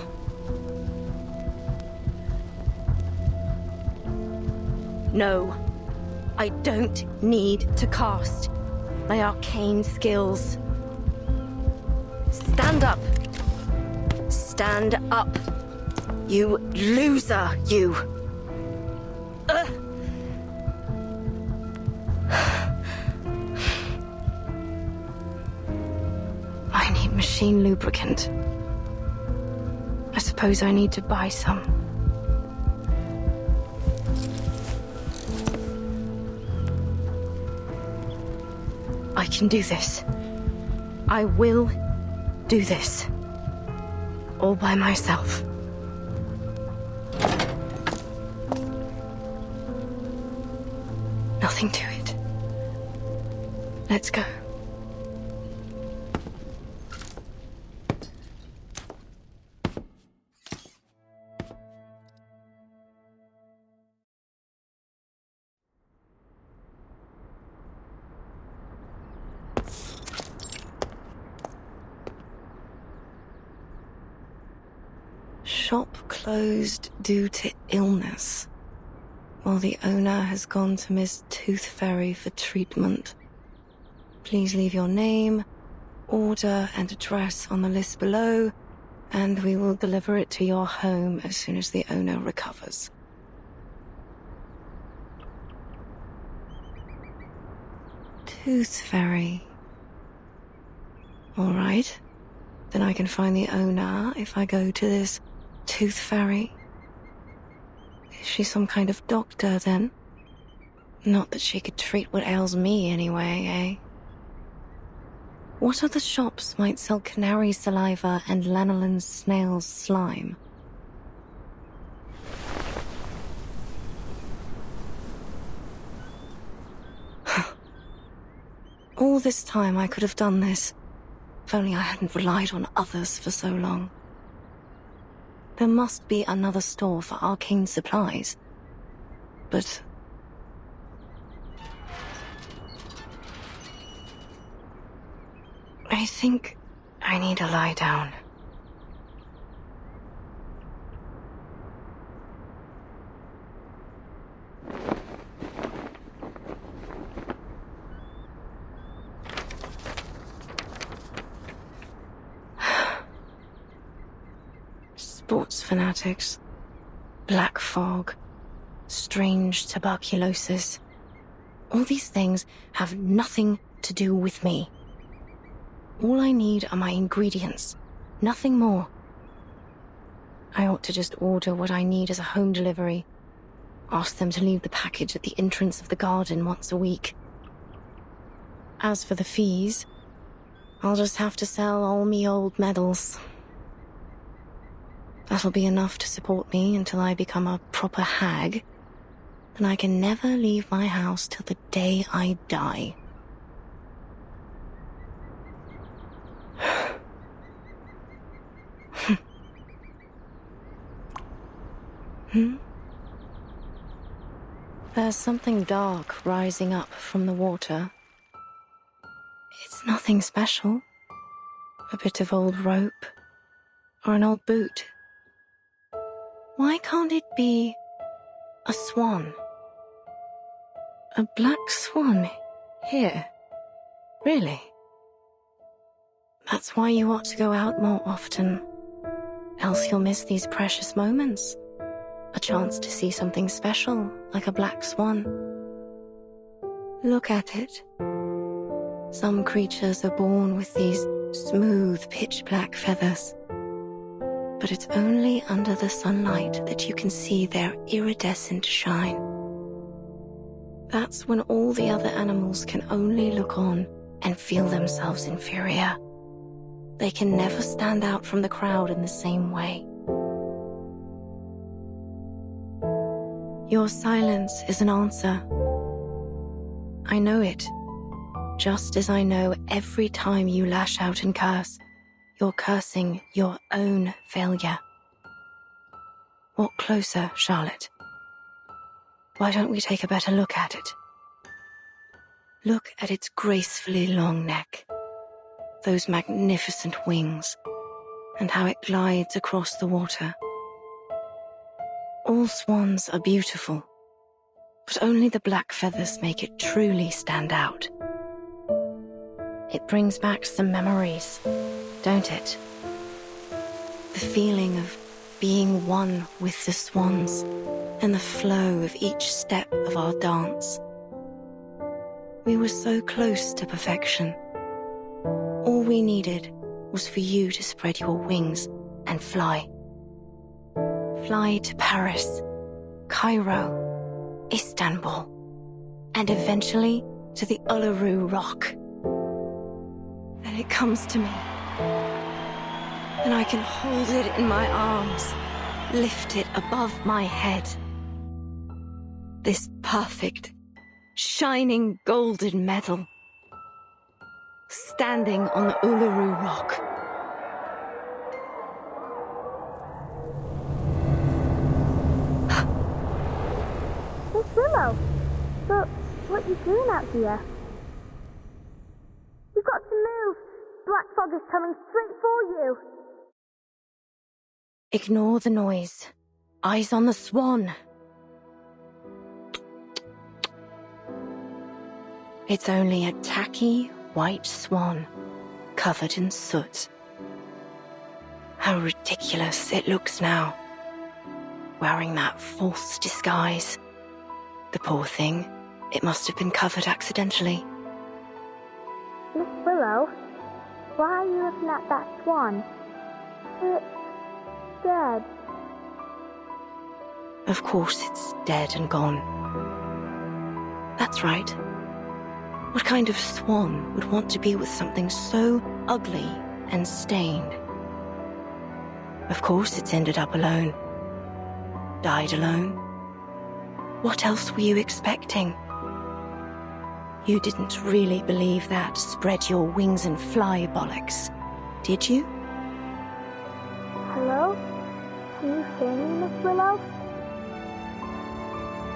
No, I don't need to cast my arcane skills. Stand up. Stand up. You loser, you. I need machine lubricant. I suppose I need to buy some. I can do this. I will do this. All by myself. Nothing to it. Let's go. Shop closed due to illness, while the owner has gone to Miss Tooth Fairy for treatment. Please leave your name, order, and address on the list below, and we will deliver it to your home as soon as the owner recovers. Tooth Fairy. All right. Then I can find the owner if I go to this Tooth Fairy. Is she some kind of doctor, then? Not that she could treat what ails me anyway, eh? What other shops might sell canary saliva and lanolin snail's slime? All this time I could have done this, if only I hadn't relied on others for so long. There must be another store for arcane supplies, but... I think I need to lie down. Sports fanatics, black fog, strange tuberculosis. All these things have nothing to do with me. All I need are my ingredients, nothing more. I ought to just order what I need as a home delivery. Ask them to leave the package at the entrance of the garden once a week. As for the fees, I'll just have to sell all me old medals. That'll be enough to support me until I become a proper hag. Then I can never leave my house till the day I die. There's something dark rising up from the water. It's nothing special. A bit of old rope, or an old boot. Why can't it be a swan? A black swan here? Really? That's why you ought to go out more often. Else you'll miss these precious moments. A chance to see something special, like a black swan. Look at it. Some creatures are born with these smooth, pitch-black feathers. But it's only under the sunlight that you can see their iridescent shine. That's when all the other animals can only look on and feel themselves inferior. They can never stand out from the crowd in the same way. Your silence is an answer. I know it. Just as I know every time you lash out and curse, you're cursing your own failure. Walk closer, Charlotte. Why don't we take a better look at it? Look at its gracefully long neck, those magnificent wings, and how it glides across the water. All swans are beautiful, but only the black feathers make it truly stand out. It brings back some memories, don't it? The feeling of being one with the swans and the flow of each step of our dance. We were so close to perfection. All we needed was for you to spread your wings and fly. Fly to Paris, Cairo, Istanbul, and eventually to the Uluru Rock. Then it comes to me, and I can hold it in my arms, lift it above my head. This perfect, shining golden medal, standing on the Uluru Rock. It's Willow. But what are you doing out here? You've got to move. Black fog is coming straight for you. Ignore the noise. Eyes on the swan. It's only a tacky white swan covered in soot. How ridiculous it looks now, wearing that false disguise. The poor thing, it must have been covered accidentally. Why are you looking at that swan? It's dead. Of course it's dead and gone. That's right. What kind of swan would want to be with something so ugly and stained? Of course it's ended up alone. Died alone. What else were you expecting? You didn't really believe that spread your wings and fly bollocks, did you? Hello? Can you hear me, Miss Willow?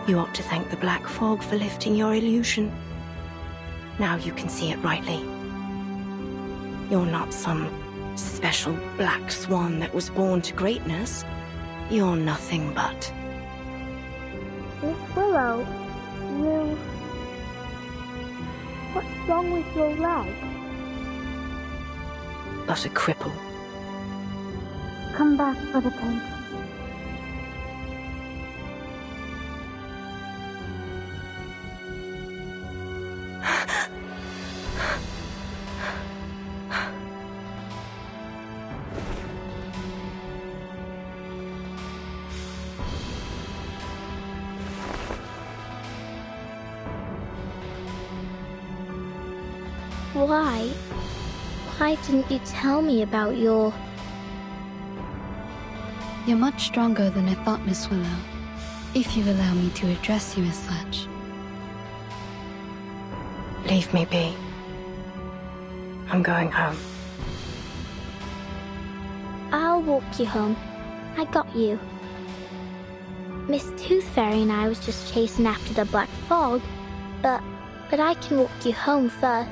You ought to thank the black fog for lifting your illusion. Now you can see it rightly. You're not some special black swan that was born to greatness. You're nothing but... Miss Willow, you... What's wrong with your leg? but a cripple. Come back for the paint. Why didn't you tell me about your... You're much stronger than I thought, Miss Willow, if you allow me to address you as such. Leave me be. I'm going home. I'll walk you home. I got you. Miss Tooth Fairy and I was just chasing after the black fog, but I can walk you home first.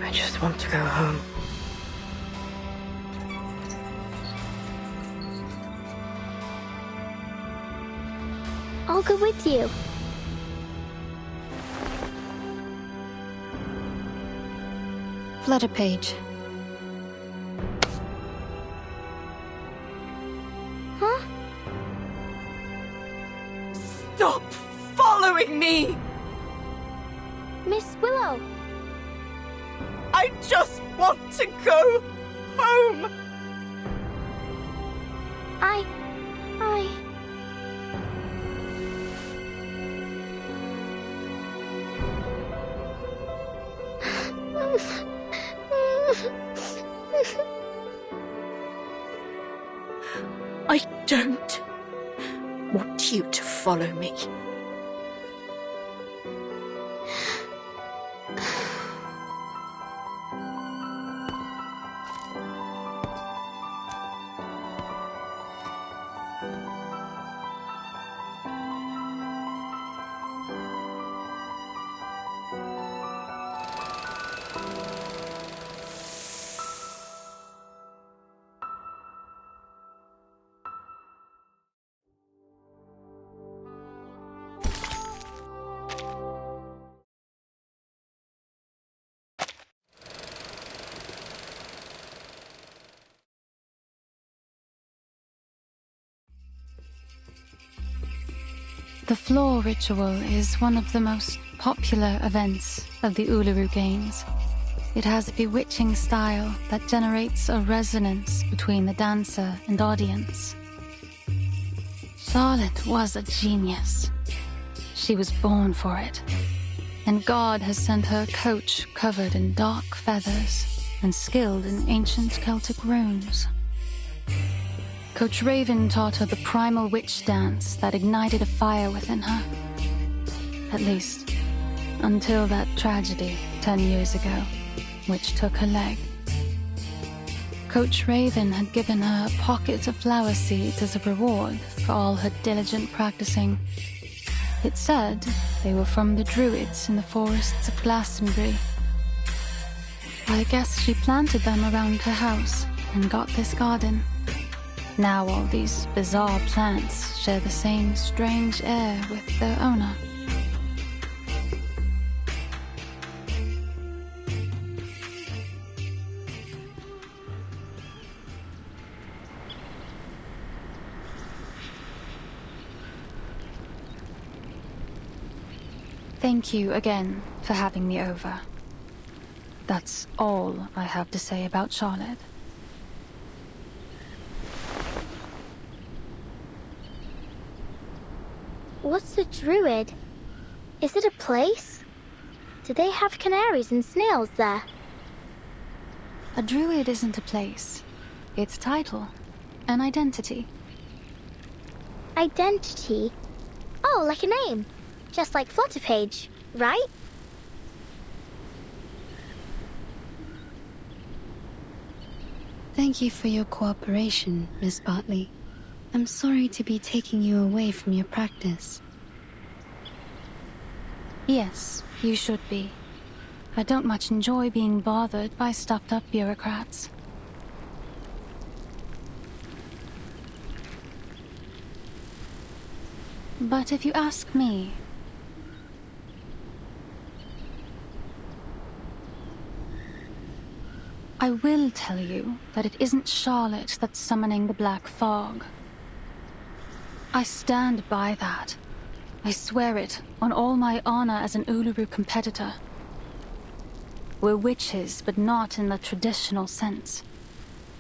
I just want to go home. I'll go with you. Flutter Page. Huh? Stop following me! Miss Willow! I just want to go home! I don't want you to follow me. The floor ritual is one of the most popular events of the Uluru Games. It has a bewitching style that generates a resonance between the dancer and audience. Charlotte was a genius. She was born for it, and God has sent her a coach covered in dark feathers and skilled in ancient Celtic runes. Coach Raven taught her the primal witch dance that ignited a fire within her. At least, until that tragedy 10 years ago, which took her leg. Coach Raven had given her a pocket of flower seeds as a reward for all her diligent practicing. It said they were from the druids in the forests of Glastonbury. I guess she planted them around her house and got this garden. Now all these bizarre plants share the same strange air with their owner. Thank you again for having me over. That's all I have to say about Charlotte. What's a druid? Is it a place? Do they have canaries and snails there? A druid isn't a place. It's a title. An identity. Identity? Oh, like a name. Just like Flutterpage, right? Thank you for your cooperation, Miss Bartley. I'm sorry to be taking you away from your practice. Yes, you should be. I don't much enjoy being bothered by stuffed-up bureaucrats. But if you ask me, I will tell you that it isn't Charlotte that's summoning the Black Fog. I stand by that. I swear it on all my honor as an Uluru competitor. We're witches, but not in the traditional sense.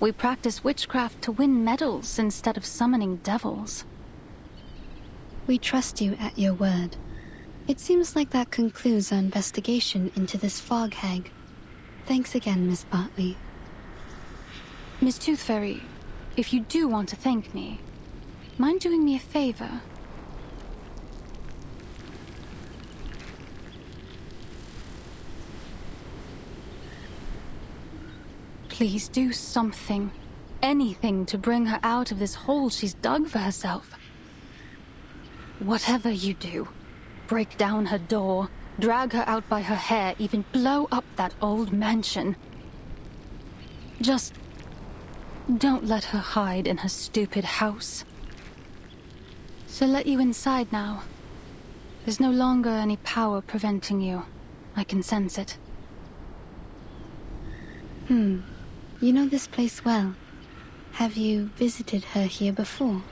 We practice witchcraft to win medals instead of summoning devils. We trust you at your word. It seems like that concludes our investigation into this fog hag. Thanks again, Miss Bartley. Miss Tooth Fairy, if you do want to thank me, mind doing me a favor? Please do something. Anything to bring her out of this hole she's dug for herself. Whatever you do, break down her door, drag her out by her hair, even blow up that old mansion. Just don't let her hide in her stupid house. She'll let you inside now. There's no longer any power preventing you. I can sense it. You know this place well. Have you visited her here before?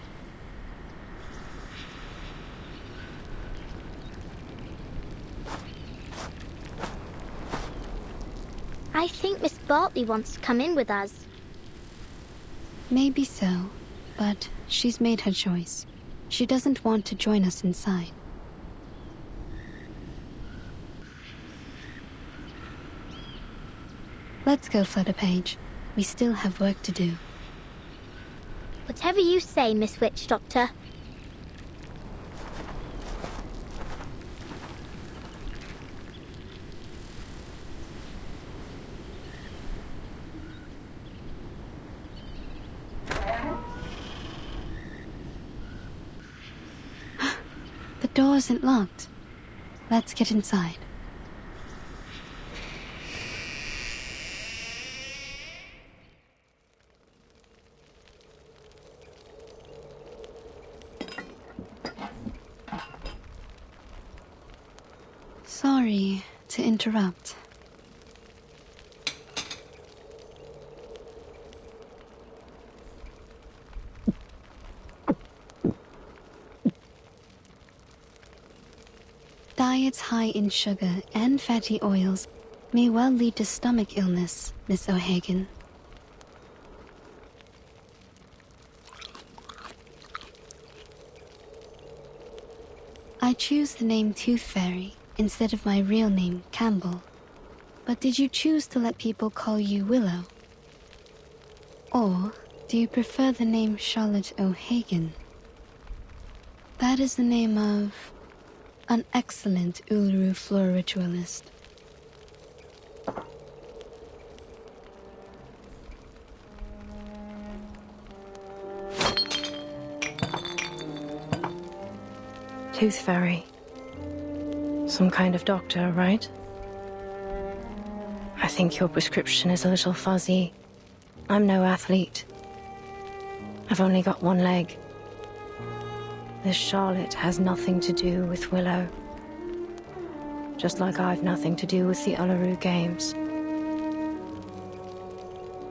I think Miss Bartley wants to come in with us. Maybe so, but she's made her choice. She doesn't want to join us inside. Let's go, Flutterpage. We still have work to do. Whatever you say, Miss Witch Doctor. The door isn't locked. Let's get inside. Sorry to interrupt. Diets high in sugar and fatty oils may well lead to stomach illness, Miss O'Hagan. I choose the name Tooth Fairy instead of my real name, Campbell. But did you choose to let people call you Willow? Or do you prefer the name Charlotte O'Hagan? That is the name of an excellent Uluru floor ritualist. Tooth Fairy. Some kind of doctor, right? I think your prescription is a little fuzzy. I'm no athlete. I've only got one leg. This Charlotte has nothing to do with Willow. Just like I've nothing to do with the Uluru Games.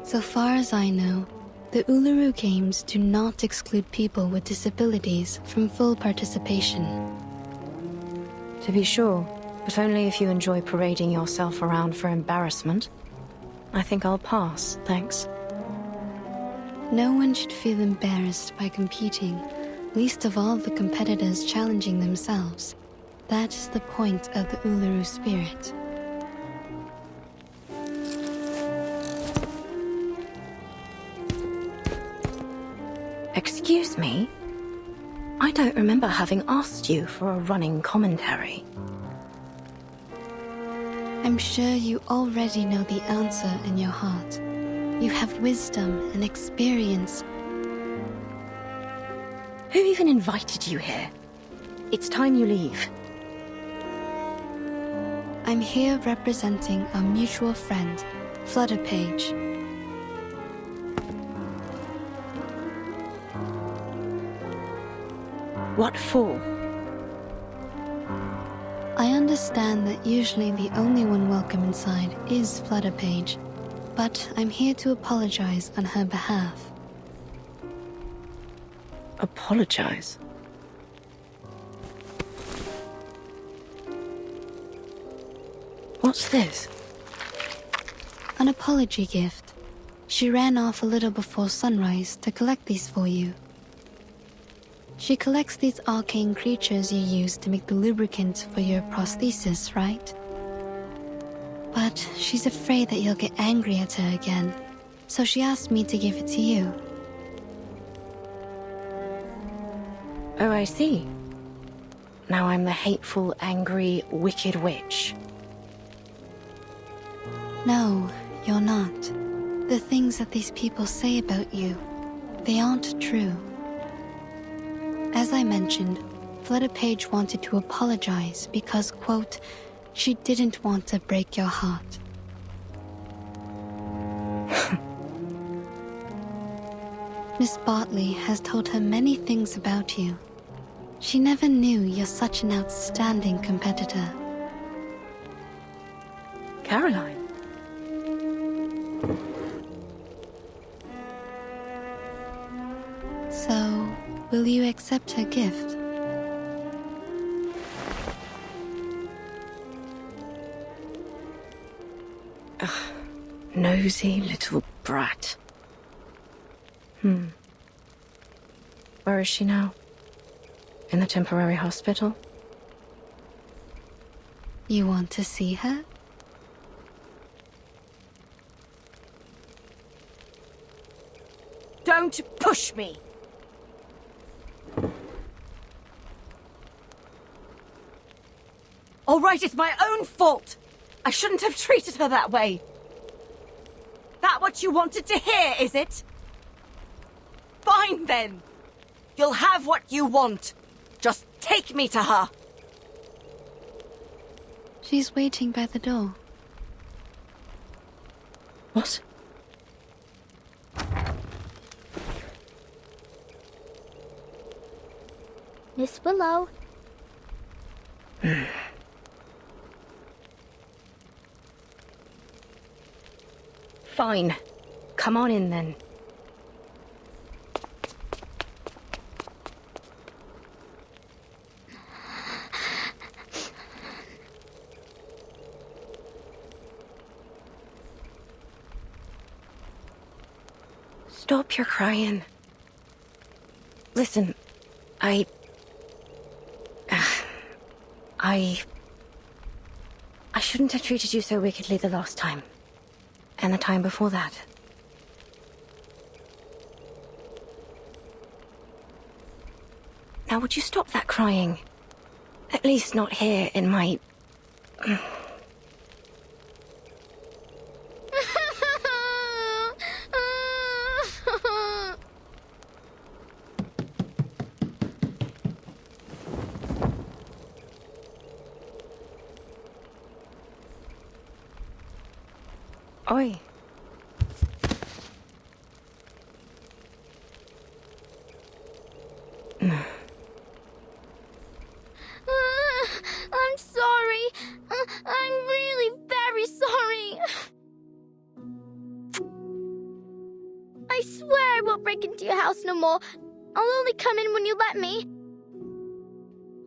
So far as I know, the Uluru Games do not exclude people with disabilities from full participation. To be sure, but only if you enjoy parading yourself around for embarrassment. I think I'll pass, thanks. No one should feel embarrassed by competing, least of all the competitors challenging themselves. That is the point of the Uluru spirit. Excuse me? I don't remember having asked you for a running commentary. I'm sure you already know the answer in your heart. You have wisdom and experience. Who even invited you here? It's time you leave. I'm here representing our mutual friend, Flutterpage. What for? I understand that usually the only one welcome inside is Flutterpage, but I'm here to apologize on her behalf. Apologize? What's this? An apology gift. She ran off a little before sunrise to collect these for you. She collects these arcane creatures you use to make the lubricant for your prosthesis, right? But she's afraid that you'll get angry at her again, so she asked me to give it to you. Oh, I see. Now I'm the hateful, angry, wicked witch. No, you're not. The things that these people say about you, they aren't true. As I mentioned, Flutterpage wanted to apologize because, quote, she didn't want to break your heart. Miss Bartley has told her many things about you. She never knew you're such an outstanding competitor. Caroline? So, will you accept her gift? Ugh, nosy little brat. Where is she now? In the temporary hospital? You want to see her? Don't push me! All right, it's my own fault. I shouldn't have treated her that way. That what you wanted to hear, is it? Fine, then. You'll have what you want. Just take me to her. She's waiting by the door. What? Miss Willow. Fine. Come on in, then. Stop your crying. Listen, I shouldn't have treated you so wickedly the last time. And the time before that. Now, would you stop that crying? At least not here in my... Oi. I'm sorry. I'm really very sorry. I swear I won't break into your house no more. I'll only come in when you let me.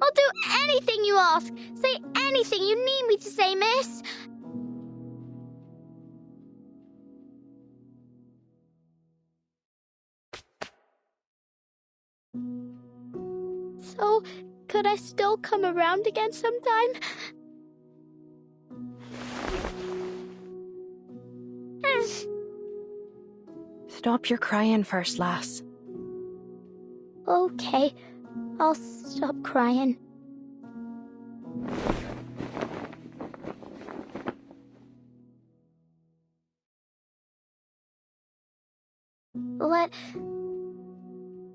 I'll do anything you ask. Say anything you need me to say, miss. So, could I still come around again sometime? Stop your crying first, lass. Okay, I'll stop crying.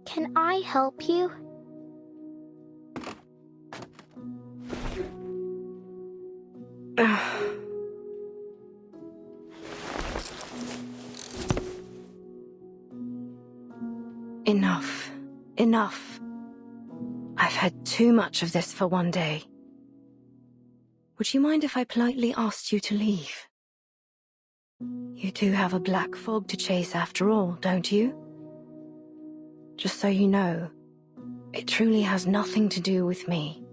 Can I help you? Enough. Enough. I've had too much of this for one day. Would you mind if I politely asked you to leave? You do have a black fog to chase after all, don't you? Just so you know, it truly has nothing to do with me.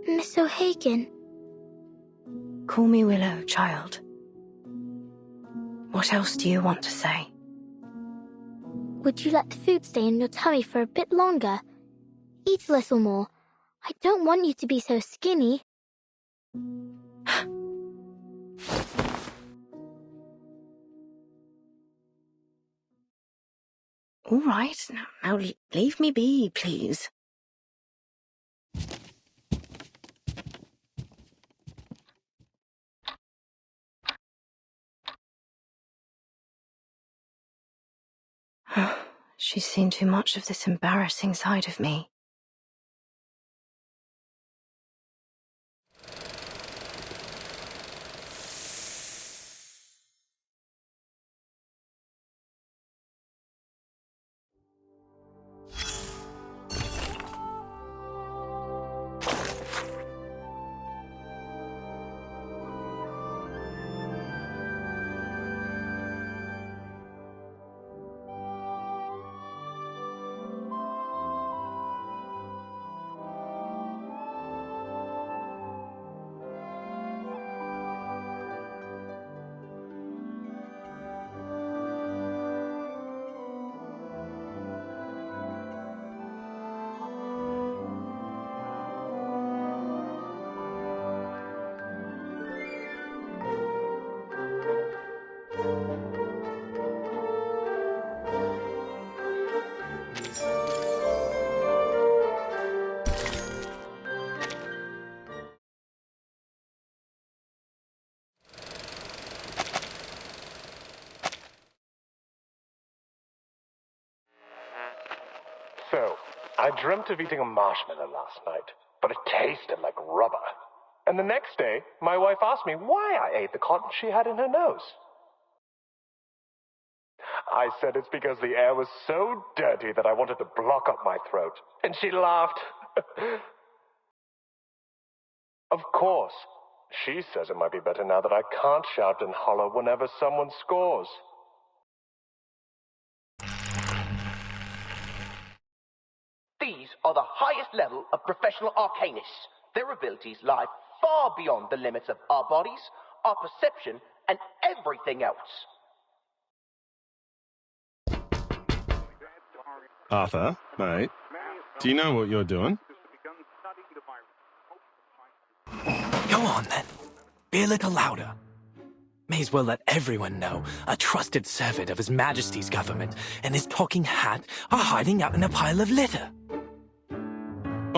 Miss O'Hagan. Call me Willow, child. What else do you want to say? Would you let the food stay in your tummy for a bit longer? Eat a little more. I don't want you to be so skinny. All right, now leave me be, please. She's seen too much of this embarrassing side of me. So, I dreamt of eating a marshmallow last night, but it tasted like rubber. And the next day, my wife asked me why I ate the cotton she had in her nose. I said it's because the air was so dirty that I wanted to block up my throat. And she laughed. Of course, she says it might be better now that I can't shout and holler whenever someone scores. These are the highest level of professional arcanists. Their abilities lie far beyond the limits of our bodies, our perception, and everything else. Arthur, mate, do you know what you're doing? Go on, then. Be a little louder. May as well let everyone know a trusted servant of His Majesty's government and his talking hat are hiding out in a pile of litter.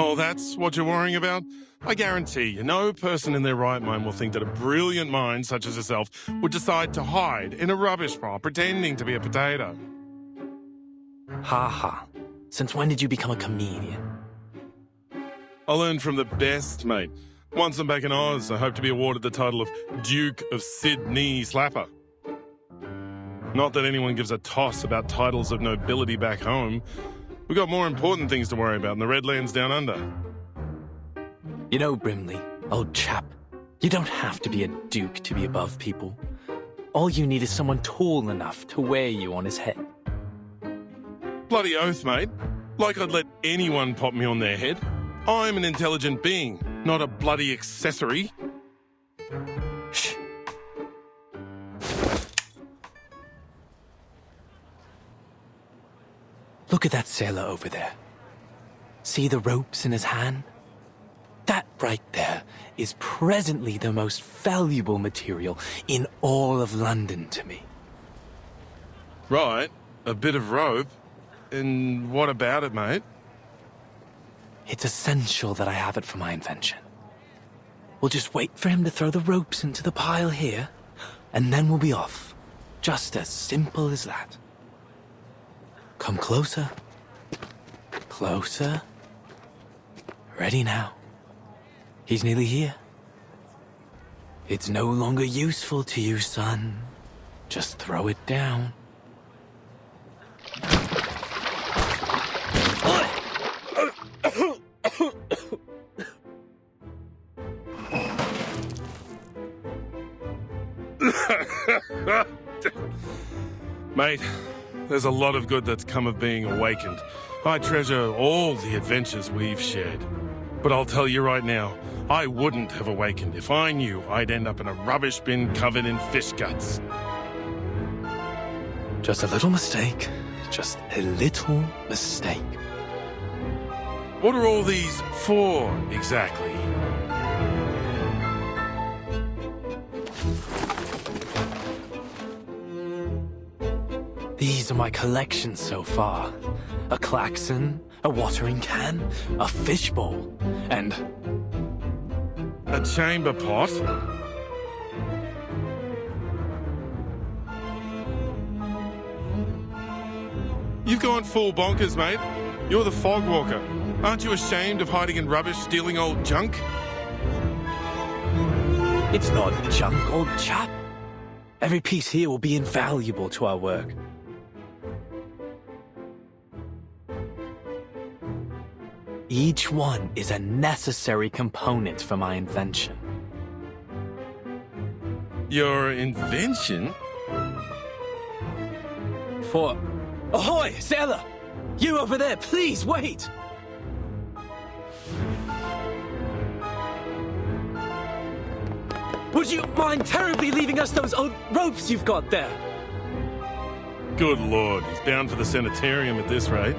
Oh, that's what you're worrying about? I guarantee you, no person in their right mind will think that a brilliant mind such as yourself would decide to hide in a rubbish pile pretending to be a potato. Ha ha. Since when did you become a comedian? I learned from the best, mate. Once I'm back in Oz, I hope to be awarded the title of Duke of Sydney Slapper. Not that anyone gives a toss about titles of nobility back home. We've got more important things to worry about in the Redlands down under. You know, Brimley, old chap, you don't have to be a duke to be above people. All you need is someone tall enough to wear you on his head. Bloody oath, mate. Like I'd let anyone pop me on their head. I'm an intelligent being, not a bloody accessory. Shh. Look at that sailor over there. See the ropes in his hand? That right there is presently the most valuable material in all of London to me. Right, a bit of rope. And what about it, mate? It's essential that I have it for my invention. We'll just wait for him to throw the ropes into the pile here, and then we'll be off. Just as simple as that. Come closer. Closer. Ready now. He's nearly here. It's no longer useful to you, son. Just throw it down. Mate, there's a lot of good that's come of being awakened. I treasure all the adventures we've shared. But I'll tell you right now, I wouldn't have awakened if I knew I'd end up in a rubbish bin covered in fish guts. Just a little mistake. Just a little mistake. What are all these for, exactly? These are my collections so far. A klaxon, a watering can, a fishbowl, and... a chamber pot? You've gone full bonkers, mate. You're the fog walker. Aren't you ashamed of hiding in rubbish, stealing old junk? It's not junk, old chap. Every piece here will be invaluable to our work. Each one is a necessary component for my invention. Your invention? For... Ahoy, sailor! You over there, please wait! Would you mind terribly leaving us those old ropes you've got there? Good lord, he's bound for the sanitarium at this rate.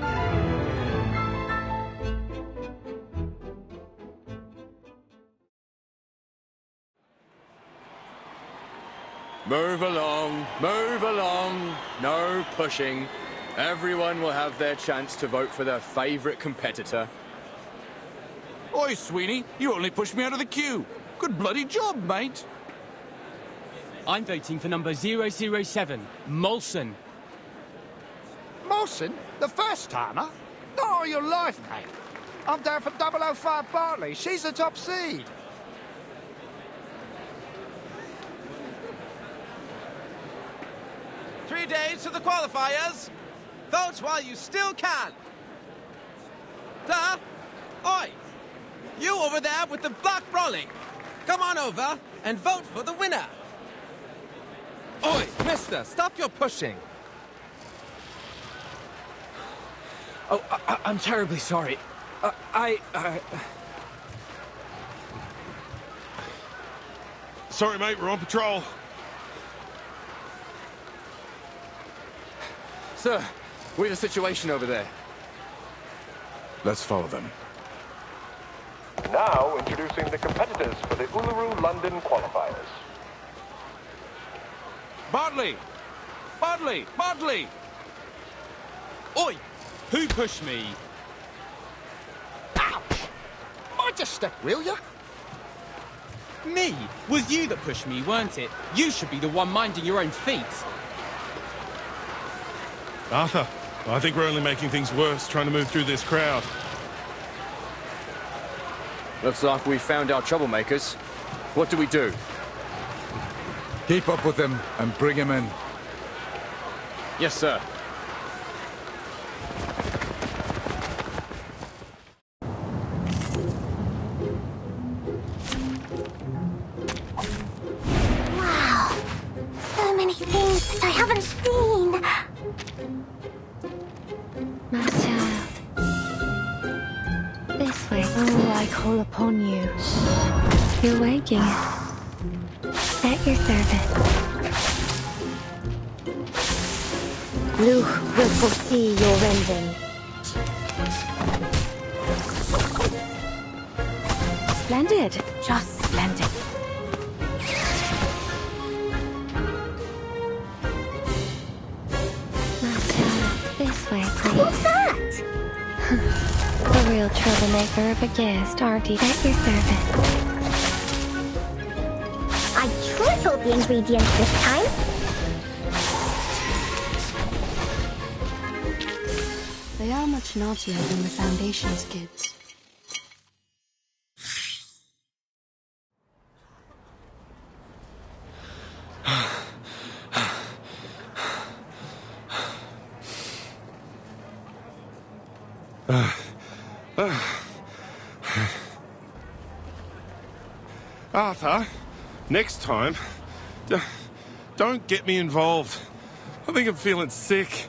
Move along, no pushing. Everyone will have their chance to vote for their favourite competitor. Oi, Sweeney, you only pushed me out of the queue. Good bloody job, mate. I'm voting for number 007, Molson. Molson? The first timer? Not all your life, mate. I'm down for 005 Bartley. She's the top seed. Three days to the qualifiers. Vote while you still can. Oi! You over there with the black brolly. Come on over and vote for the winner. Oi, mister, stop your pushing. Oh, I'm terribly sorry. Sorry, mate, we're on patrol. Sir, we have a situation over there. Let's follow them. Now introducing the competitors for the Uluru London qualifiers. Bartley! Bartley! Bartley! Oi! Who pushed me? Ouch! Mind your step, will ya? Me? Was you that pushed me, weren't it? You should be the one minding your own feet. Arthur, I think we're only making things worse trying to move through this crowd. Looks like we found our troublemakers. What do we do? Keep up with them and bring him in. Yes, sir. Wow. So many things that I haven't seen. My child. This way. Oh, I call upon you. You're waking. At your service. Luke will foresee your rending. Splendid. Just splendid. This way, please. What's that? A real troublemaker of a guest, aren't he? At your service. I tripled the ingredients this time. They are much naughtier than the Foundation's kids. Arthur, next time, don't get me involved. I think I'm feeling sick.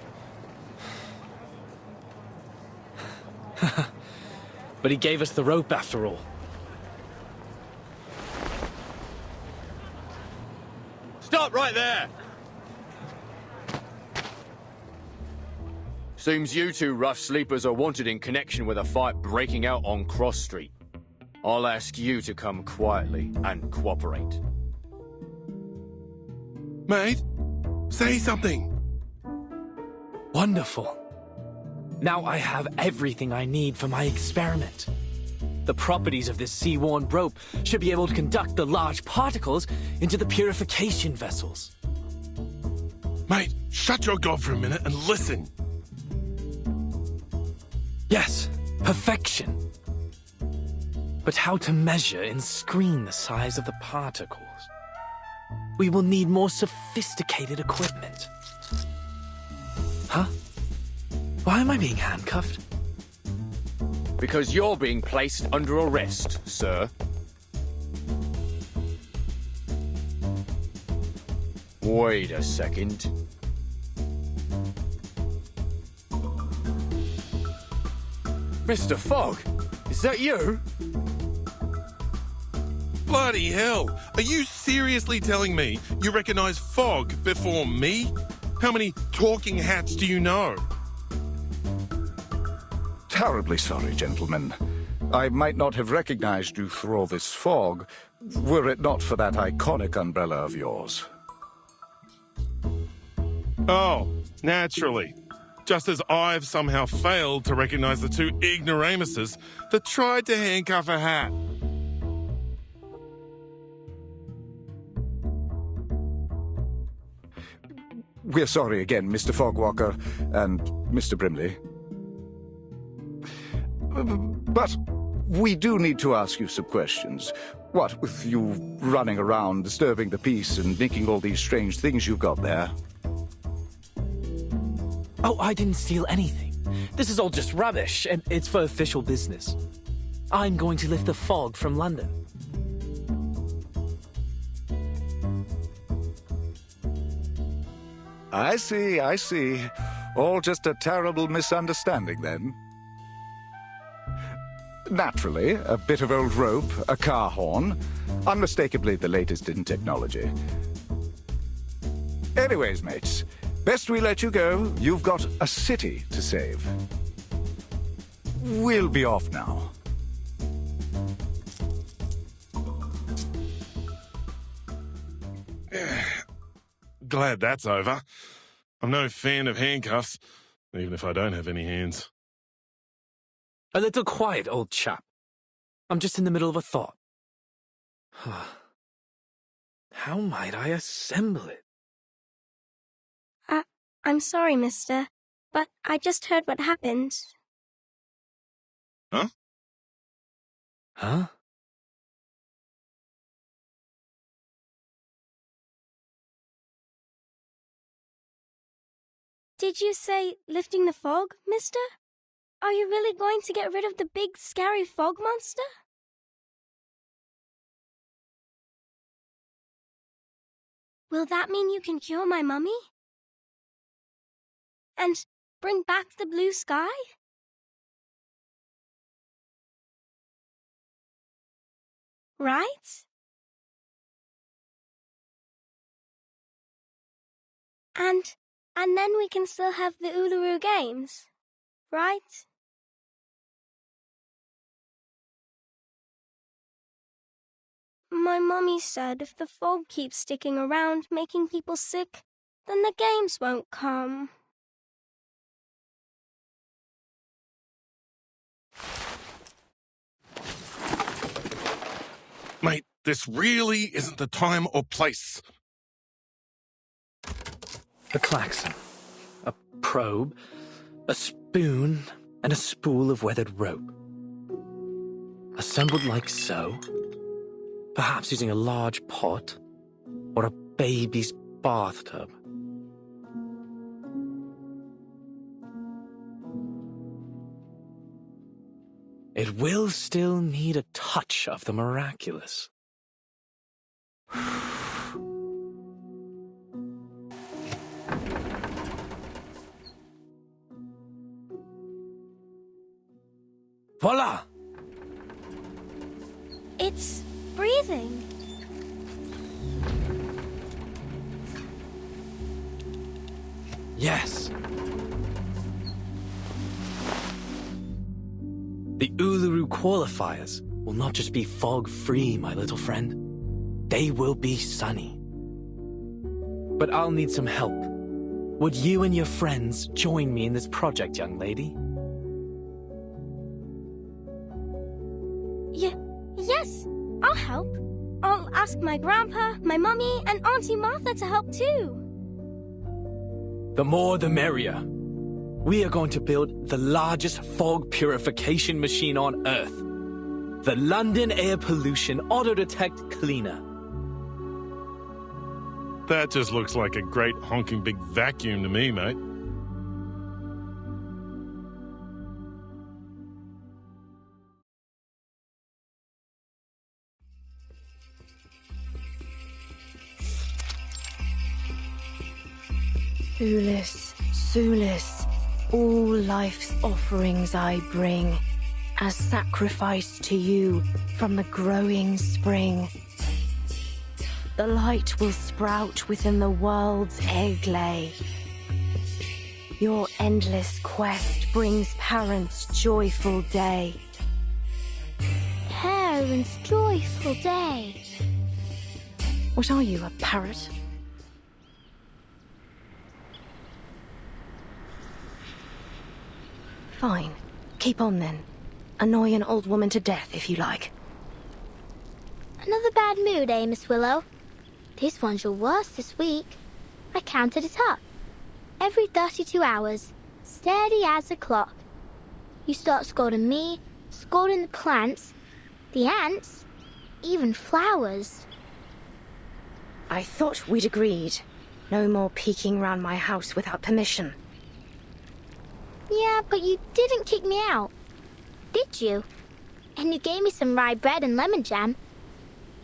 But he gave us the rope after all. Stop right there! Seems you two rough sleepers are wanted in connection with a fight breaking out on Cross Street. I'll ask you to come quietly and cooperate. Mate, say something. Wonderful. Now I have everything I need for my experiment. The properties of this sea-worn rope should be able to conduct the large particles into the purification vessels. Mate, shut your gob for a minute and listen. Yes, perfection. But how to measure and screen the size of the particles? We will need more sophisticated equipment. Huh? Why am I being handcuffed? Because you're being placed under arrest, sir. Wait a second. Mr. Fogg, is that you? Bloody hell! Are you seriously telling me you recognize Fogg before me? How many talking hats do you know? Terribly sorry, gentlemen. I might not have recognized you through all this fog, were it not for that iconic umbrella of yours. Oh, naturally. Just as I've somehow failed to recognize the two ignoramuses that tried to handcuff a hat. We're sorry again, Mr. Fogwalker and Mr. Brimley. But we do need to ask you some questions. What with you running around, disturbing the peace, and making all these strange things you've got there? Oh, I didn't steal anything. This is all just rubbish, and it's for official business. I'm going to lift the fog from London. I see, I see. All just a terrible misunderstanding, then. Naturally, a bit of old rope, a car horn. Unmistakably the latest in technology. Anyways, mates, best we let you go. You've got a city to save. We'll be off now. Glad that's over. I'm no fan of handcuffs, even if I don't have any hands. A little quiet, old chap. I'm just in the middle of a thought. How might I assemble it? I'm sorry, mister, but I just heard what happened. Huh? Huh? Did you say lifting the fog, mister? Are you really going to get rid of the big, scary fog monster? Will that mean you can cure my mummy? And bring back the blue sky? right? And then we can still have the Uluru Games, right? My mummy said if the fog keeps sticking around making people sick, then the games won't come. Mate, this really isn't the time or place. A klaxon, a probe, a spoon, and a spool of weathered rope. Assembled like so, perhaps using a large pot or a baby's bathtub. It will still need a touch of the miraculous. Voila! It's breathing. Yes. The Uluru qualifiers will not just be fog-free, my little friend. They will be sunny. But I'll need some help. Would you and your friends join me in this project, young lady? Yes, I'll help. I'll ask my grandpa, my mummy, and Auntie Martha to help too. The more the merrier. We are going to build the largest fog purification machine on Earth. The London Air Pollution Auto-Detect Cleaner. That just looks like a great honking big vacuum to me, mate. Sulis, Sulis, all life's offerings I bring, as sacrifice to you from the growing spring. The light will sprout within the world's egg lay. Your endless quest brings parents' joyful day. Parents' joyful day. What are you, a parrot? Fine. Keep on then. Annoy an old woman to death if you like. Another bad mood, eh, Miss Willow? This one's your worst this week. I counted it up. Every 32 hours, steady as a clock. You start scolding me, scolding the plants, the ants, even flowers. I thought we'd agreed. No more peeking round my house without permission. Yeah, but you didn't kick me out, did you? And you gave me some rye bread and lemon jam.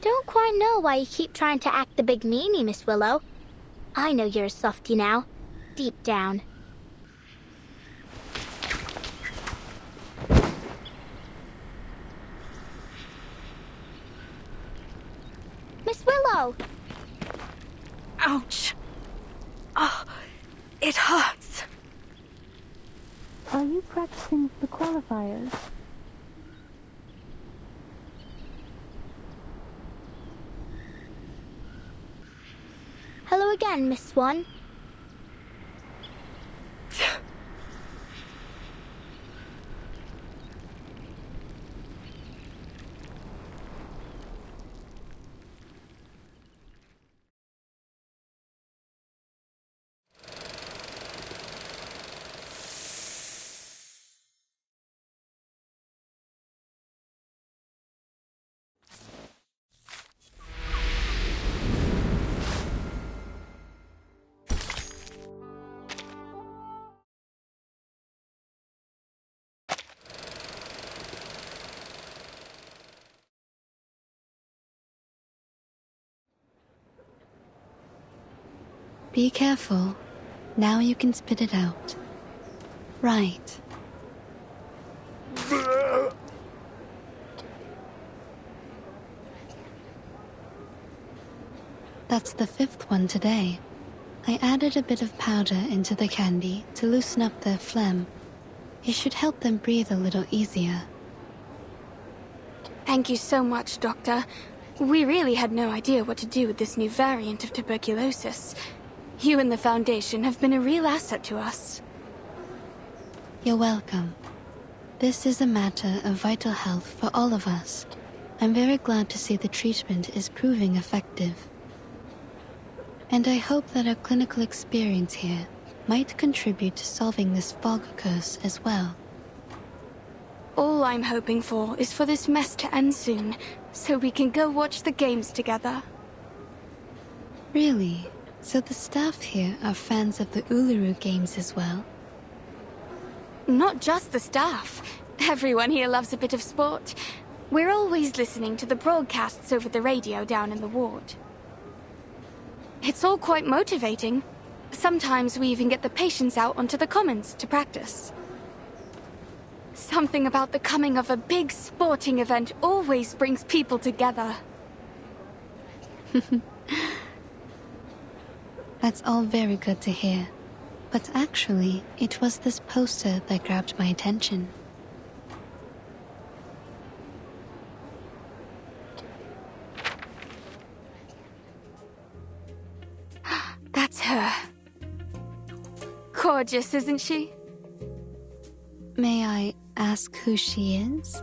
Don't quite know why you keep trying to act the big meanie, Miss Willow. I know you're a softie now, deep down. Miss Willow! Ouch! Oh, it hurts. Are you practicing the qualifiers? Hello again, Miss Swan. Be careful. Now you can spit it out. Right. That's the 5th one today. I added a bit of powder into the candy to loosen up their phlegm. It should help them breathe a little easier. Thank you so much, Doctor. We really had no idea what to do with this new variant of tuberculosis. You and the Foundation have been a real asset to us. You're welcome. This is a matter of vital health for all of us. I'm very glad to see the treatment is proving effective. And I hope that our clinical experience here might contribute to solving this fog curse as well. All I'm hoping for is for this mess to end soon, so we can go watch the games together. Really? So the staff here are fans of the Uluru Games as well? Not just the staff. Everyone here loves a bit of sport. We're always listening to the broadcasts over the radio down in the ward. It's all quite motivating. Sometimes we even get the patients out onto the commons to practice. Something about the coming of a big sporting event always brings people together. That's all very good to hear. But actually, it was this poster that grabbed my attention. That's her. Gorgeous, isn't she? May I ask who she is?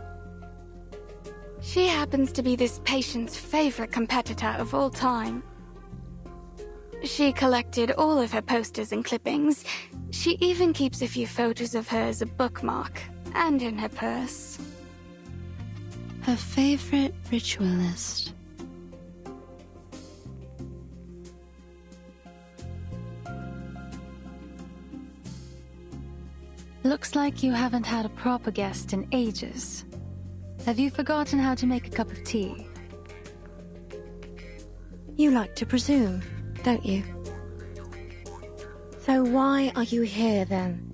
She happens to be this patient's favorite competitor of all time. She collected all of her posters and clippings. She even keeps a few photos of her as a bookmark, and in her purse. Her favorite ritualist. Looks like you haven't had a proper guest in ages. Have you forgotten how to make a cup of tea? You like to presume, don't you? So why are you here then?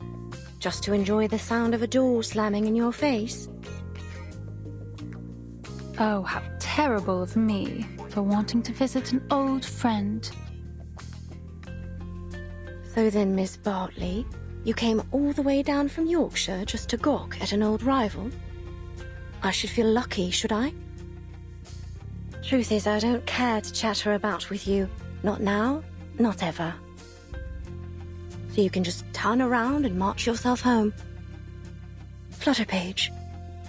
Just to enjoy the sound of a door slamming in your face? Oh, how terrible of me for wanting to visit an old friend. So then, Miss Bartley, you came all the way down from Yorkshire just to gawk at an old rival? I should feel lucky, should I? Truth is, I don't care to chatter about with you. Not now, not ever. So you can just turn around and march yourself home. Flutterpage,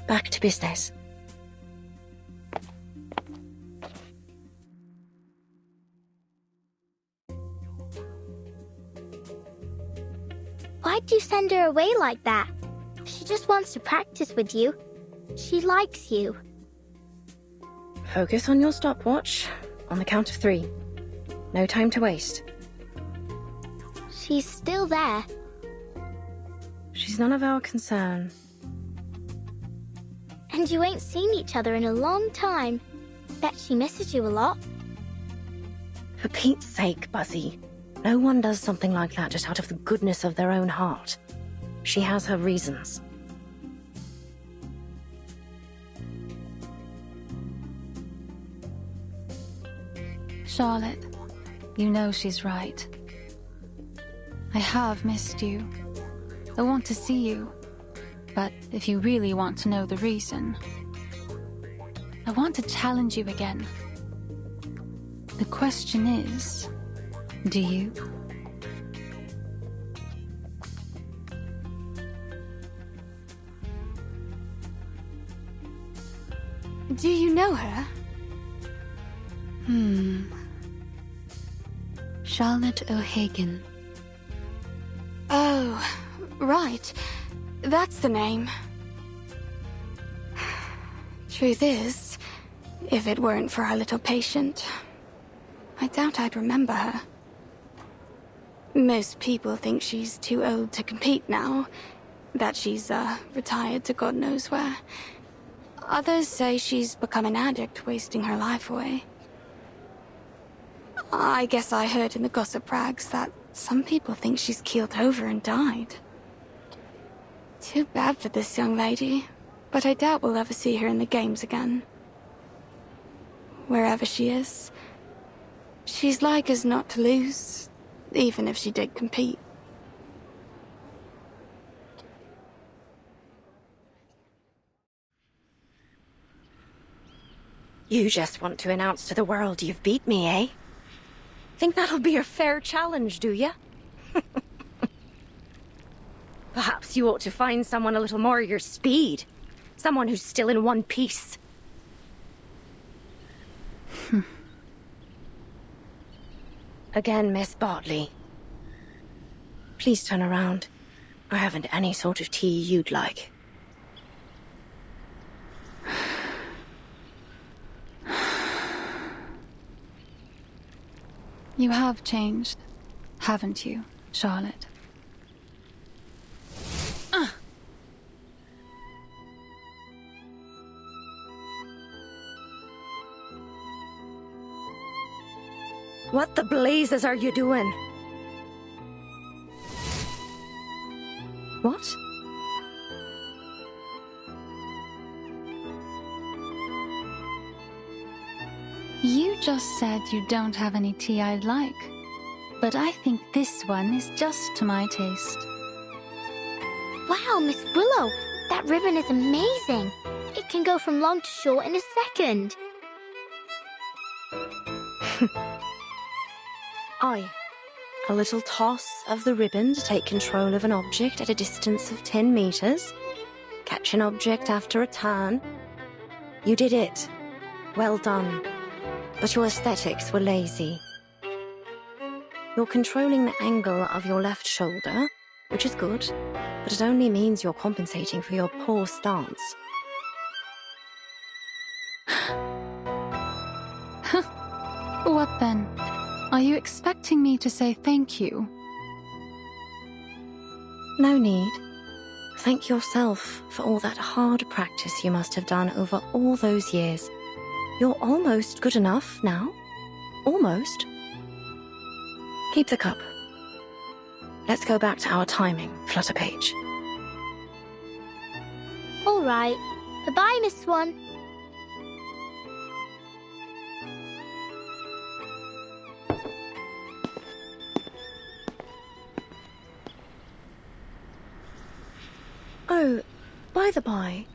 back to business. Why'd you send her away like that? She just wants to practice with you. She likes you. Focus on your stopwatch. On the count of 3. No time to waste. She's still there. She's none of our concern. And you ain't seen each other in a long time. Bet she misses you a lot. For Pete's sake, Buzzy. No one does something like that just out of the goodness of their own heart. She has her reasons. Charlotte, you know she's right. I have missed you. I want to see you. But if you really want to know the reason, I want to challenge you again. The question is, do you? Do you know her? Charlotte O'Hagan. Oh, right. That's the name. Truth is, if it weren't for our little patient, I doubt I'd remember her. Most people think she's too old to compete now, that she's, retired to God knows where. Others say she's become an addict, wasting her life away. I guess I heard in the gossip rags that some people think she's keeled over and died. Too bad for this young lady, but I doubt we'll ever see her in the games again. Wherever she is, She's like us not to lose, even if she did compete. You just want to announce to the world you've beat me, eh? Think that'll be a fair challenge, do ya? Perhaps you ought to find someone a little more your speed. Someone who's still in one piece. Again, Miss Bartley. Please turn around. I haven't any sort of tea you'd like. You have changed, haven't you, Charlotte? What the blazes are you doing? What? You just said you don't have any tea I'd like. But I think this one is just to my taste. Wow, Miss Willow, that ribbon is amazing. It can go from long to short in a second. Aye. A little toss of the ribbon to take control of an object at a distance of 10 meters. Catch an object after a turn. You did it. Well done. But your aesthetics were lazy. You're controlling the angle of your left shoulder, which is good, but it only means you're compensating for your poor stance. What then? Are you expecting me to say thank you? No need. Thank yourself for all that hard practice you must have done over all those years. You're almost good enough now. Almost. Keep the cup. Let's go back to our timing, Flutterpage. All right. Bye-bye, Miss Swan. Oh, by the by,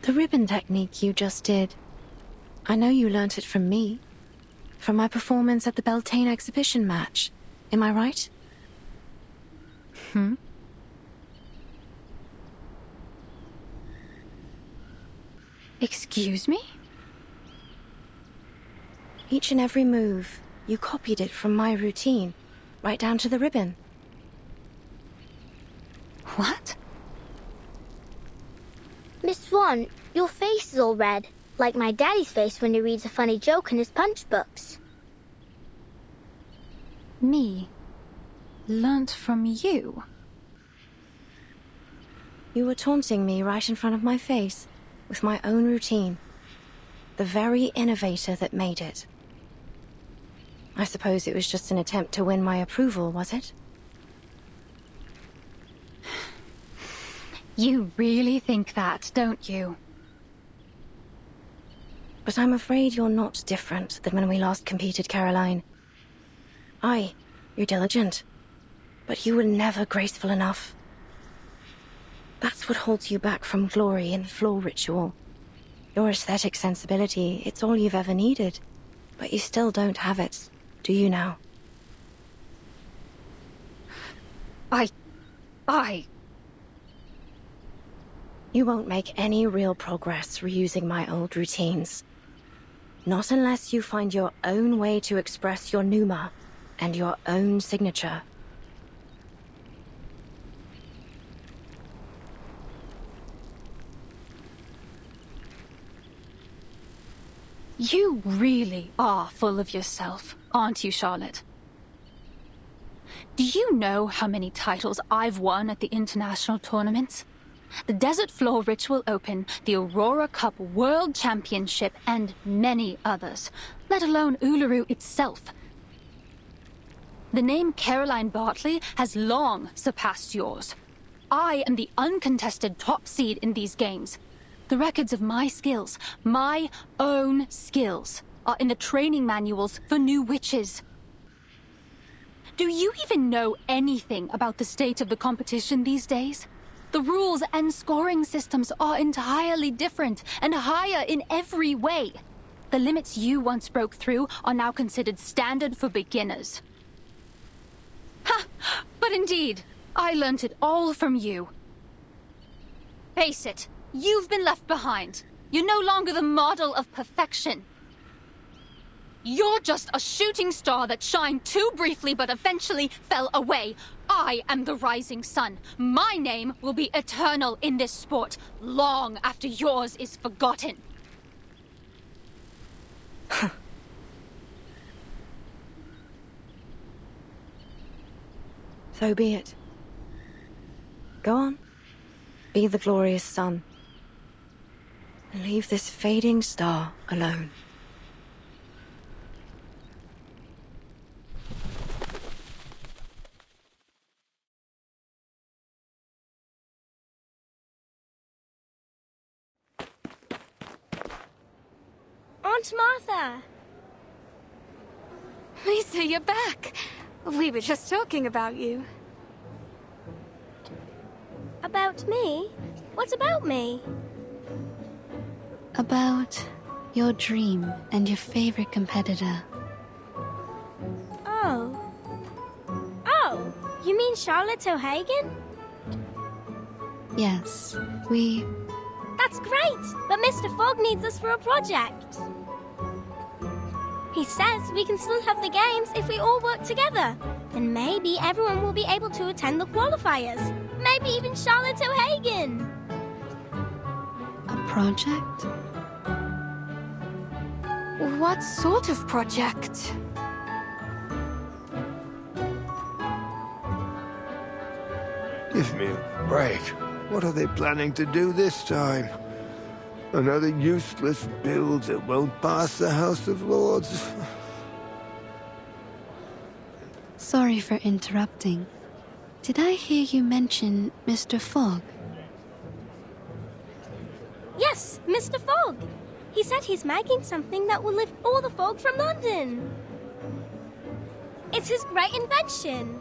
the ribbon technique you just did, I know you learnt it from me, from my performance at the Beltane exhibition match. Am I right? Excuse me? Each and every move, you copied it from my routine, right down to the ribbon. What? Miss Swan, your face is all red, like my daddy's face when he reads a funny joke in his punch books. Me? Learnt from you? You were taunting me right in front of my face, with my own routine. The very innovator that made it. I suppose it was just an attempt to win my approval, was it? You really think that, don't you? But I'm afraid you're not different than when we last competed, Caroline. Aye, you're diligent, but you were never graceful enough. That's what holds you back from glory in the floor ritual. Your aesthetic sensibility, it's all you've ever needed, but you still don't have it, do you now? You won't make any real progress reusing my old routines. Not unless you find your own way to express your pneuma and your own signature. You really are full of yourself, aren't you, Charlotte? Do you know how many titles I've won at the international tournaments? The Desert Floor Ritual Open, the Aurora Cup World Championship, and many others, let alone Uluru itself. The name Caroline Bartley has long surpassed yours. I am the uncontested top seed in these games. The records of my skills, my own skills, are in the training manuals for new witches. Do you even know anything about the state of the competition these days? The rules and scoring systems are entirely different and higher in every way. The limits you once broke through are now considered standard for beginners. Ha! But indeed, I learnt it all from you. Face it, you've been left behind. You're no longer the model of perfection. You're just a shooting star that shined too briefly but eventually fell away. I am the rising sun. My name will be eternal in this sport, long after yours is forgotten. So be it. Go on. Be the glorious sun. And leave this fading star alone. Aunt Martha! Lisa, you're back. We were just talking about you. About me? What about me? About your dream and your favorite competitor. Oh. Oh, you mean Charlotte O'Hagan? Yes, we... That's great! But Mr. Fogg needs us for a project. He says we can still have the games if we all work together. And maybe everyone will be able to attend the qualifiers. Maybe even Charlotte O'Hagan. a project? What sort of project? Give me a break. What are they planning to do this time? Another useless bill that won't pass the House of Lords? Sorry for interrupting. Did I hear you mention Mr. Fogg? Yes, Mr. Fogg. He said he's making something that will lift all the fog from London. It's his great invention.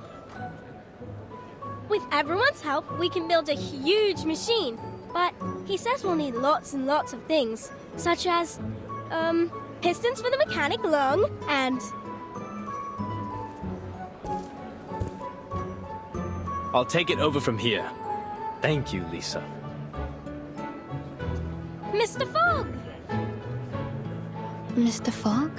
With everyone's help, we can build a huge machine. But he says we'll need lots and lots of things, such as, pistons for the mechanic lung, and... I'll take it over from here. Thank you, Lisa. Mr. Fogg! Mr. Fogg?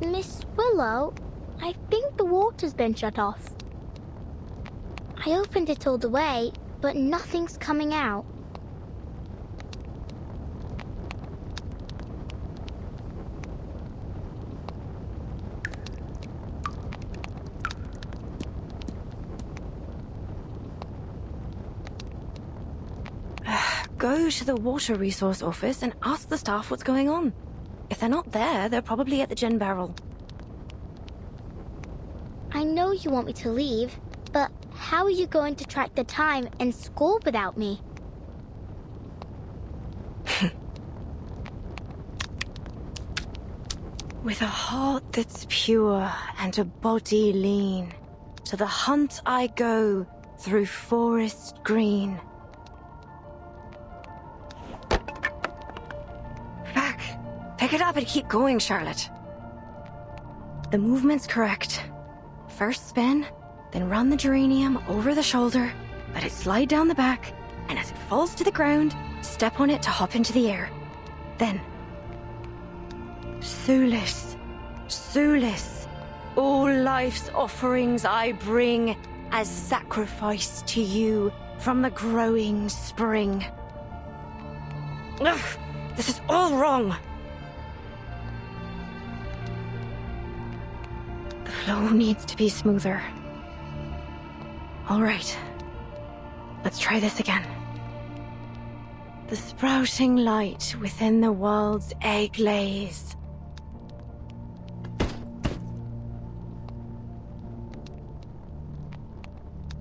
Miss Willow, I think the water's been shut off. I opened it all the way, but nothing's coming out. Go to the water resource office and ask the staff what's going on. If they're not there, they're probably at the gin barrel. I know you want me to leave, but how are you going to track the time and score without me? With a heart that's pure and a body lean, to the hunt I go, through forest green. Back! Pick it up and keep going, Charlotte. The movement's correct. First spin, then run the geranium over the shoulder, let it slide down the back, and as it falls to the ground, step on it to hop into the air. Then, Sulis, Sulis, all life's offerings I bring as sacrifice to you from the growing spring. Ugh, this is all wrong. The flow needs to be smoother. All right, let's try this again. The sprouting light within the world's egg lays.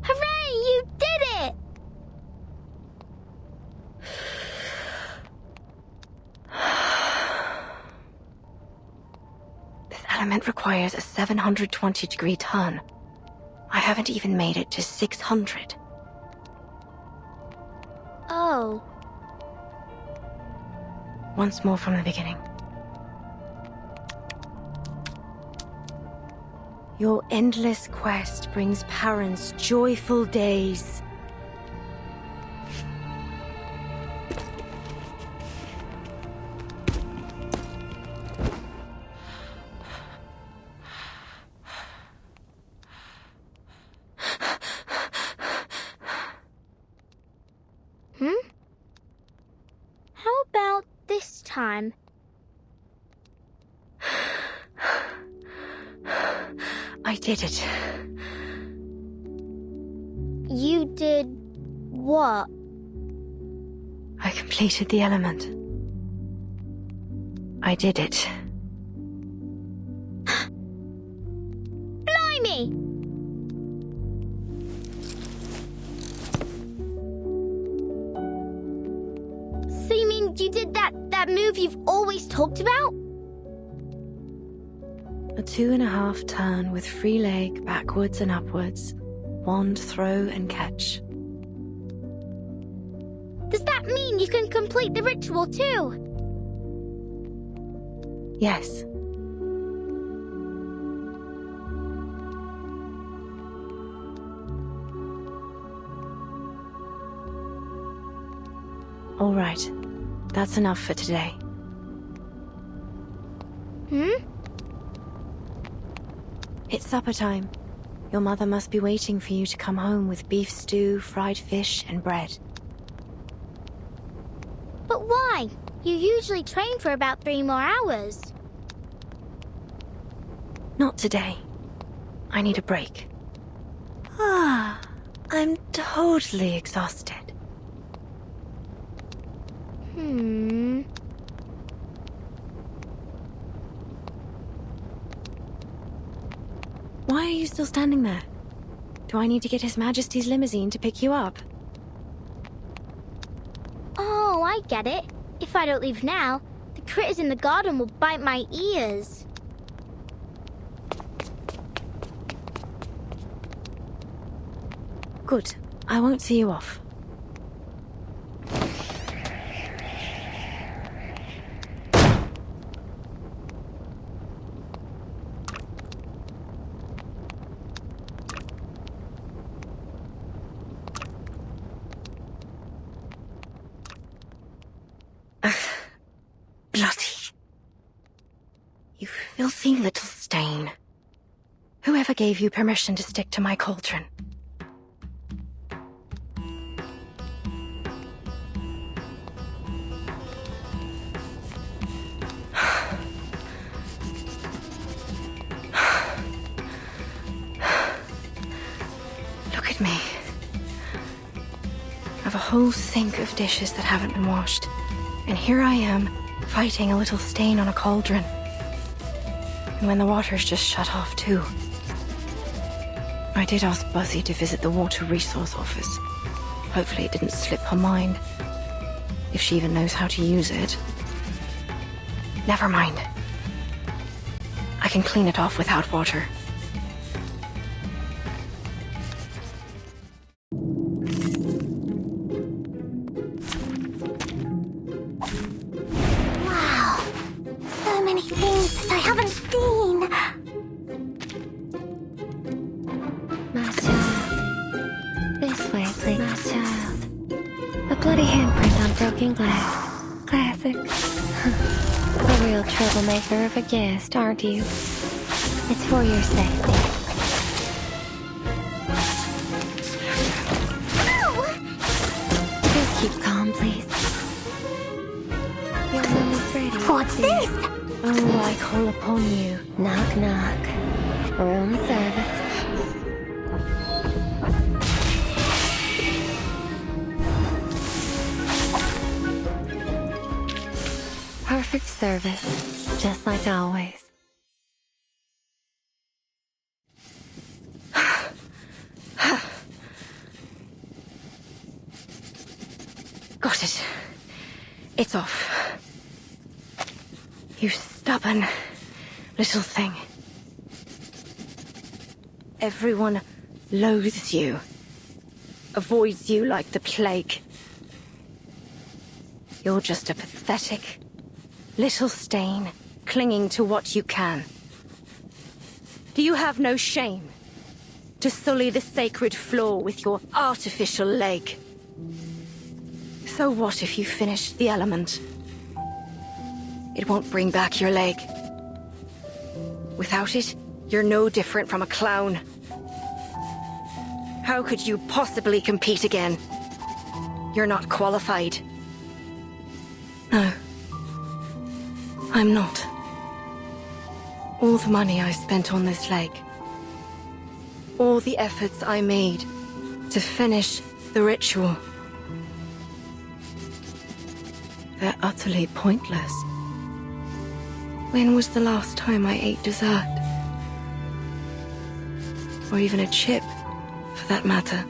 Hooray! You did it! This element requires a 720-degree turn. I haven't even made it to 600. Oh. Once more from the beginning. Your endless quest brings parents joyful days. How about this time? I did it. You did what? I completed the element. I did it. Blimey! So you mean you did that move you've always talked about? A 2.5 turn with free leg backwards and upwards. Wand throw and catch. Does that mean you can complete the ritual too? Yes. All right. That's enough for today. It's supper time. Your mother must be waiting for you to come home with beef stew, fried fish, and bread. But why? You usually train for about 3 more hours. Not today. I need a break. Ah, I'm totally exhausted. Why are you still standing there? Do I need to get His Majesty's limousine to pick you up? Oh, I get it. If I don't leave now, the critters in the garden will bite my ears. Good. I won't see you off. Bloody. You filthy little stain. Whoever gave you permission to stick to my cauldron? Look at me. I have a whole sink of dishes that haven't been washed. And here I am, fighting a little stain on a cauldron. And when the water's just shut off too. I did ask Buzzy to visit the Water Resource Office. Hopefully it didn't slip her mind. If she even knows how to use it. Never mind. I can clean it off without water. looking glass. Classic. A real troublemaker of a guest, aren't you? It's for your safety. Just keep calm, please. Your room is ready. What's this? Oh, I call upon you. Knock, knock. Room service. Perfect service, just like always. Got it. It's off. You stubborn little thing. Everyone loathes you. Avoids you like the plague. You're just a pathetic little stain, clinging to what you can. Do you have no shame to sully the sacred floor with your artificial leg? So what if you finish the element? It won't bring back your leg. Without it, you're no different from a clown. How could you possibly compete again? You're not qualified. No. I'm not. All the money I spent on this leg, all the efforts I made to finish the ritual, they're utterly pointless. When was the last time I ate dessert? Or even a chip, for that matter?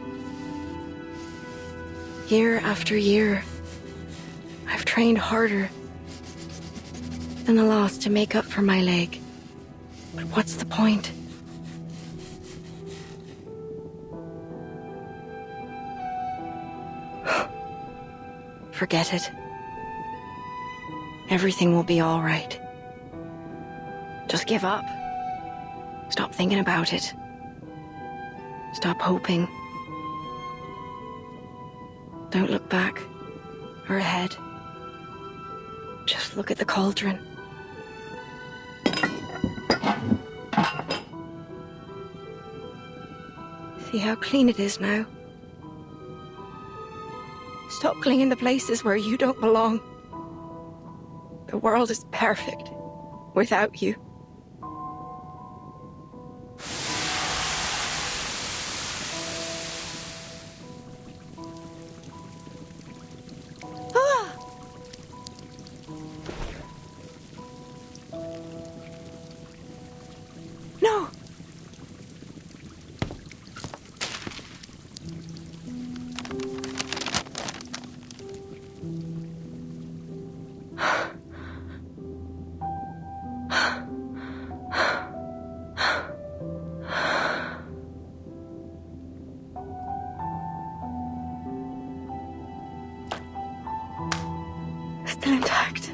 Year after year, I've trained harder than the last to make up for my leg. But what's the point? Forget it. Everything will be all right. Just give up. Stop thinking about it. Stop hoping. Don't look back or ahead. Just look at the cauldron. See how clean it is now? Stop clinging to places where you don't belong. The world is perfect without you. No! Still intact.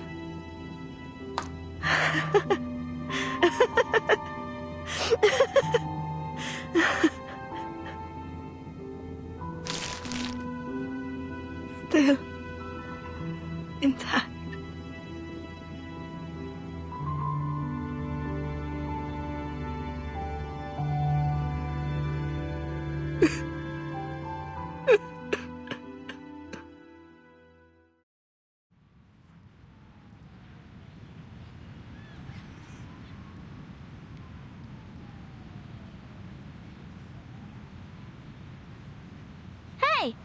Still intact. Hey!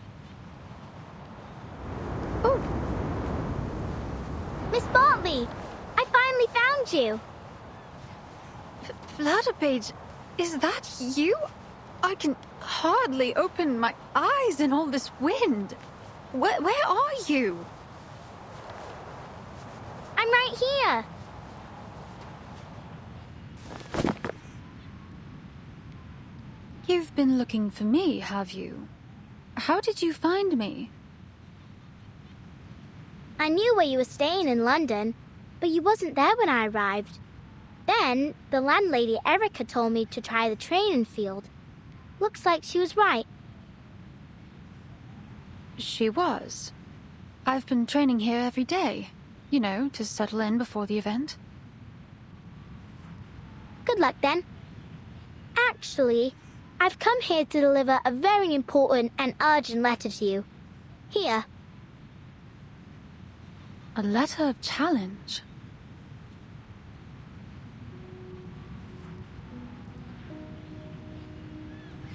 Oh! Miss Bartley! I finally found you! Flutterpage, is that you? I can hardly open my eyes in all this wind. Where are you? I'm right here! You've been looking for me, have you? How did you find me? I knew where you were staying in London, but you wasn't there when I arrived. Then, the landlady Erica told me to try the training field. Looks like she was right. She was. I've been training here every day. You know, to settle in before the event. Good luck then. Actually, I've come here to deliver a very important and urgent letter to you. Here. A letter of challenge?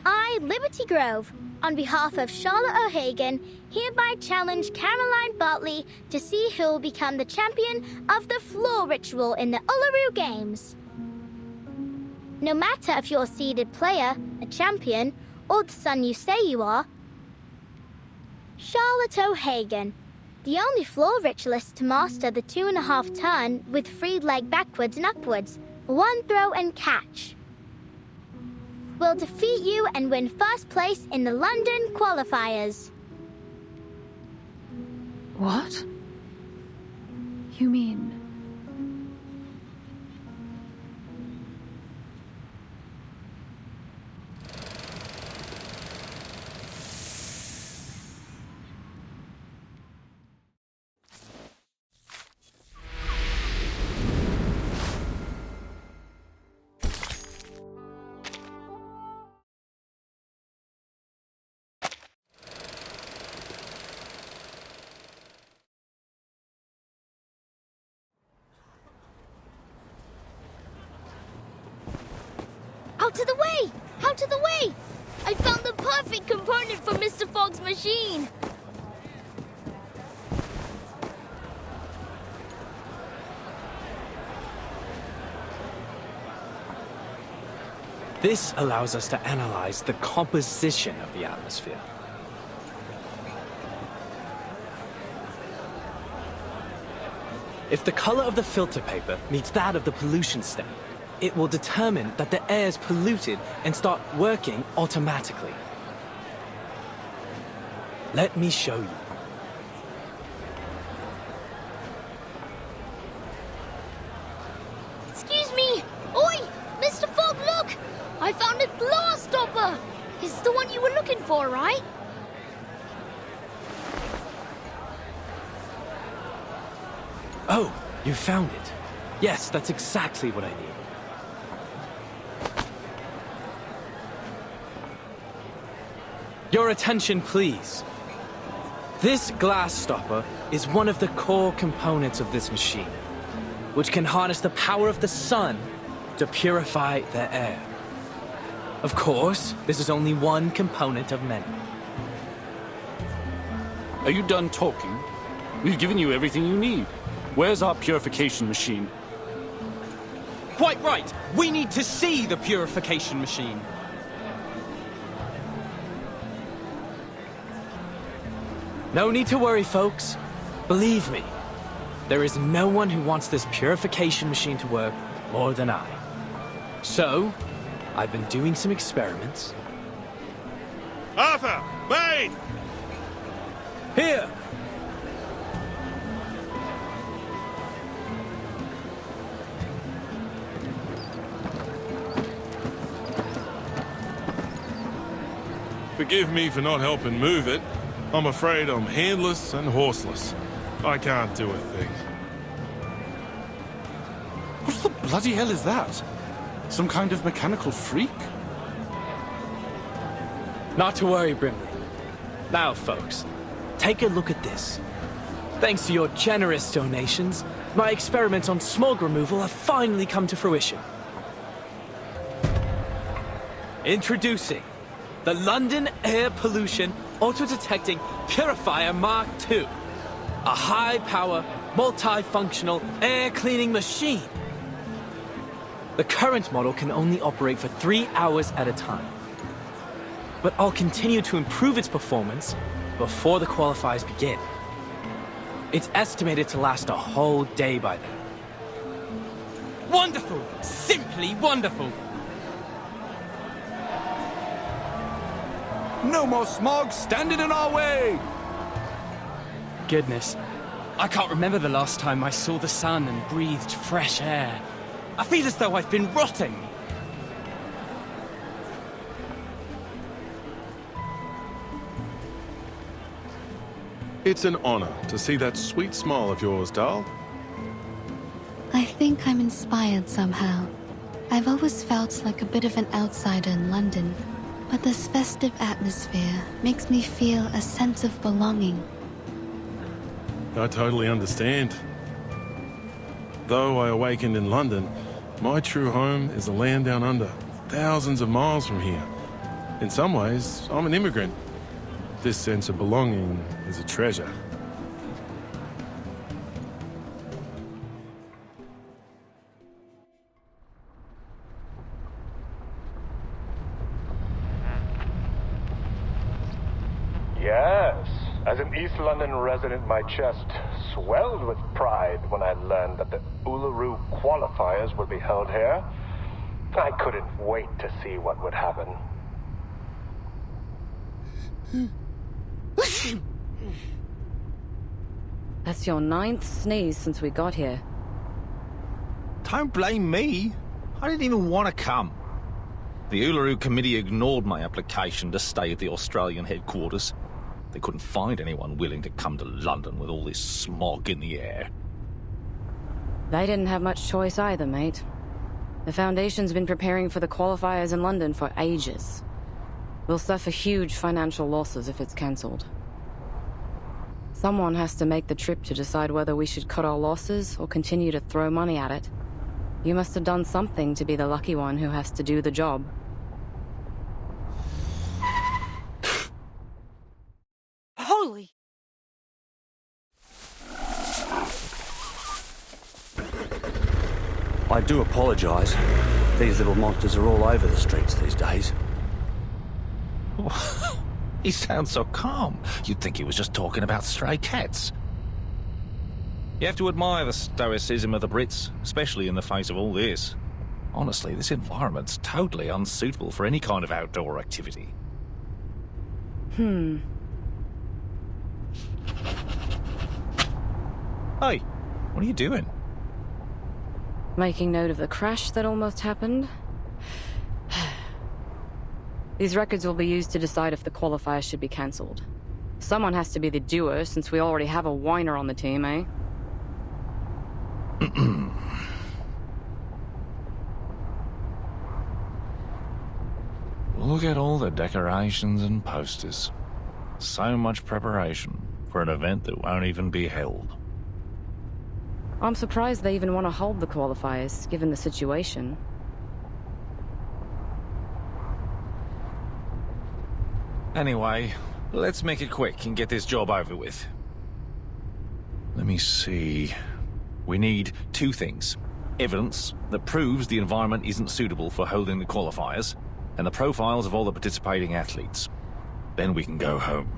I, Liberty Grove, on behalf of Charlotte O'Hagan, hereby challenge Caroline Bartley to see who will become the champion of the floor ritual in the Uluru Games. No matter if you're a seeded player, a champion, or the son you say you are, Charlotte O'Hagan, the only floor ritualist to master the 2.5 turn with free leg backwards and upwards, 1 throw and catch, will defeat you and win first place in the London qualifiers. What? You mean... Out of the way! Out of the way! I found the perfect component for Mr. Fogg's machine! This allows us to analyze the composition of the atmosphere. If the color of the filter paper meets that of the pollution standard, it will determine that the air is polluted and start working automatically. Let me show you. Excuse me! Oi! Mr. Fogg, look! I found a glass stopper! It's the one you were looking for, right? Oh, you found it. Yes, that's exactly what I need. Your attention, please. This glass stopper is one of the core components of this machine, which can harness the power of the sun to purify the air. Of course, this is only one component of many. Are you done talking? We've given you everything you need. Where's our purification machine? Quite right! We need to see the purification machine. No need to worry, folks. Believe me, there is no one who wants this purification machine to work more than I. So, I've been doing some experiments. Arthur! Maid! Here! Forgive me for not helping move it. I'm afraid I'm handless and horseless. I can't do a thing. What the bloody hell is that? Some kind of mechanical freak? Not to worry, Brimley. Now, folks, take a look at this. Thanks to your generous donations, my experiments on smog removal have finally come to fruition. Introducing the London Air Pollution Auto-Detecting Purifier Mark II. A high-power, multi-functional air-cleaning machine. The current model can only operate for 3 hours at a time. But I'll continue to improve its performance before the qualifiers begin. It's estimated to last a whole day by then. Wonderful! Simply wonderful! No more smog standing in our way! Goodness, I can't remember the last time I saw the sun and breathed fresh air. I feel as though I've been rotting. It's an honor to see that sweet smile of yours, Dal. I think I'm inspired somehow. I've always felt like a bit of an outsider in London, but this festive atmosphere makes me feel a sense of belonging. I totally understand. Though I awakened in London, my true home is a land down under, thousands of miles from here. In some ways, I'm an immigrant. This sense of belonging is a treasure. Yes, as an East London resident, my chest swelled with pride when I learned that the Uluru qualifiers would be held here. I couldn't wait to see what would happen. That's your 9th sneeze since we got here. Don't blame me. I didn't even want to come. The Uluru Committee ignored my application to stay at the Australian headquarters. They couldn't find anyone willing to come to London with all this smog in the air. They didn't have much choice either, mate. The Foundation's been preparing for the qualifiers in London for ages. We'll suffer huge financial losses if it's cancelled. Someone has to make the trip to decide whether we should cut our losses or continue to throw money at it. You must have done something to be the lucky one who has to do the job. Holy! I do apologise. These little monsters are all over the streets these days. He sounds so calm. You'd think he was just talking about stray cats. You have to admire the stoicism of the Brits, especially in the face of all this. Honestly, this environment's totally unsuitable for any kind of outdoor activity. Hey, what are you doing? Making note of the crash that almost happened. These records will be used to decide if the qualifier should be cancelled. Someone has to be the doer, since we already have a whiner on the team, eh? Look at all the decorations and posters. So much preparation for an event that won't even be held. I'm surprised they even want to hold the qualifiers, given the situation. Anyway, let's make it quick and get this job over with. Let me see. We need 2 things. Evidence that proves the environment isn't suitable for holding the qualifiers, and the profiles of all the participating athletes. Then we can go home.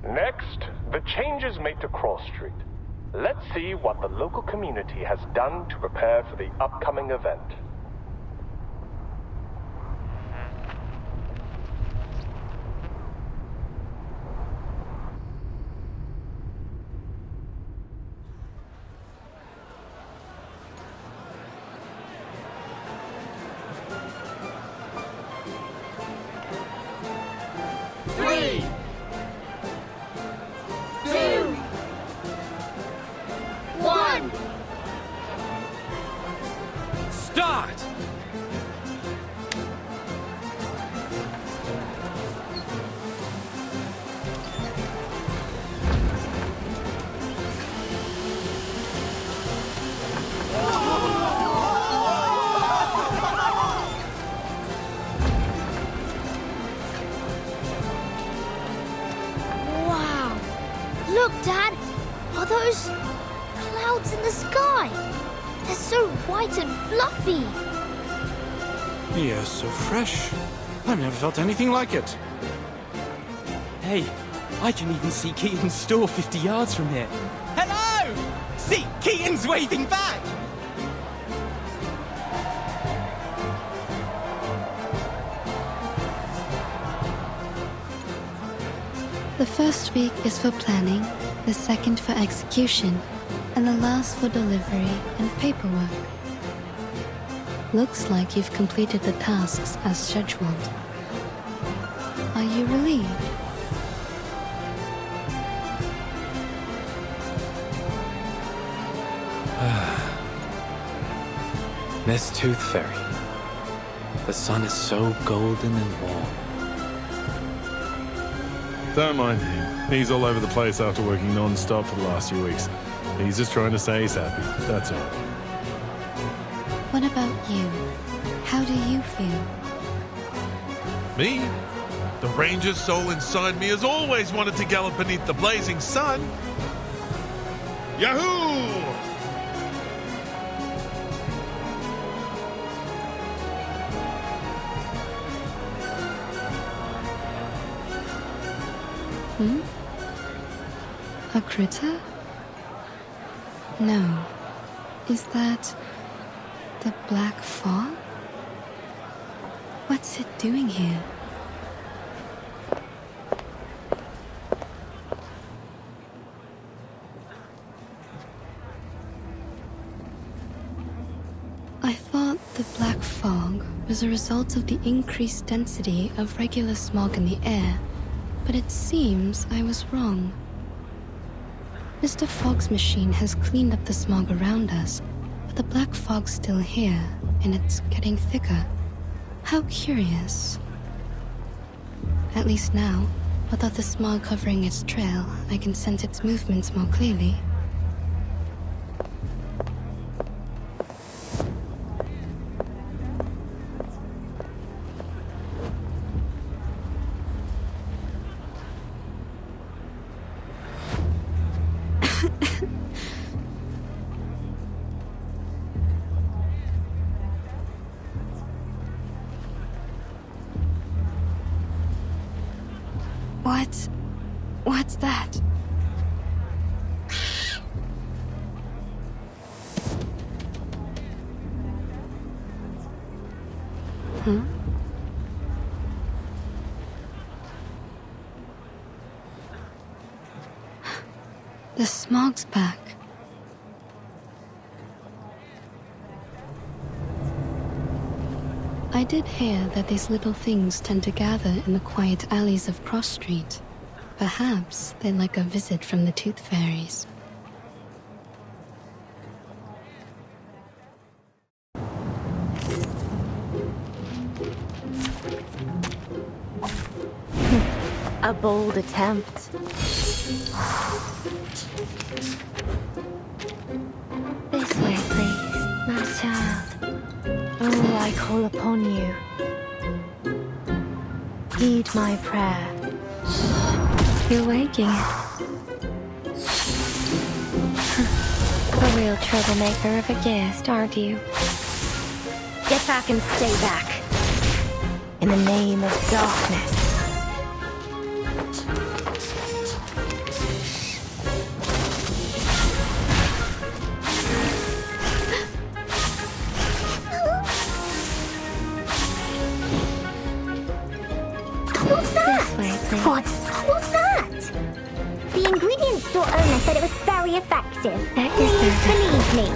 Next, the changes made to Cross Street. Let's see what the local community has done to prepare for the upcoming event. Yes, so fresh. I've never felt anything like it. Hey, I can even see Keaton's store 50 yards from here. Hello! See, Keaton's waving back! The first week is for planning, the second for execution, and the last for delivery and paperwork. Looks like you've completed the tasks as scheduled. Are you relieved? Miss Tooth Fairy. The sun is so golden and warm. Don't mind him. He's all over the place after working non-stop for the last few weeks. He's just trying to say he's happy, that's all. What about you? How do you feel? Me? The ranger's soul inside me has always wanted to gallop beneath the blazing sun. Yahoo! A critter? No. Is that the black fog? What's it doing here? I thought the black fog was a result of the increased density of regular smog in the air, but it seems I was wrong. Mr. Fogg's machine has cleaned up the smog around us, but the black fog's still here, and it's getting thicker. How curious. At least now, without the smog covering its trail, I can sense its movements more clearly. What's that? Huh? The smog's back. I did hear that these little things tend to gather in the quiet alleys of Cross Street. Perhaps they'd like a visit from the Tooth Fairies. A bold attempt. This way, please, my child. Oh, I call upon you. Heed my prayer. You're waking it. A real troublemaker of a guest, aren't you? Get back and stay back. In the name of darkness. What's that? What's that? The ingredient store owner said it was very effective. Please believe me.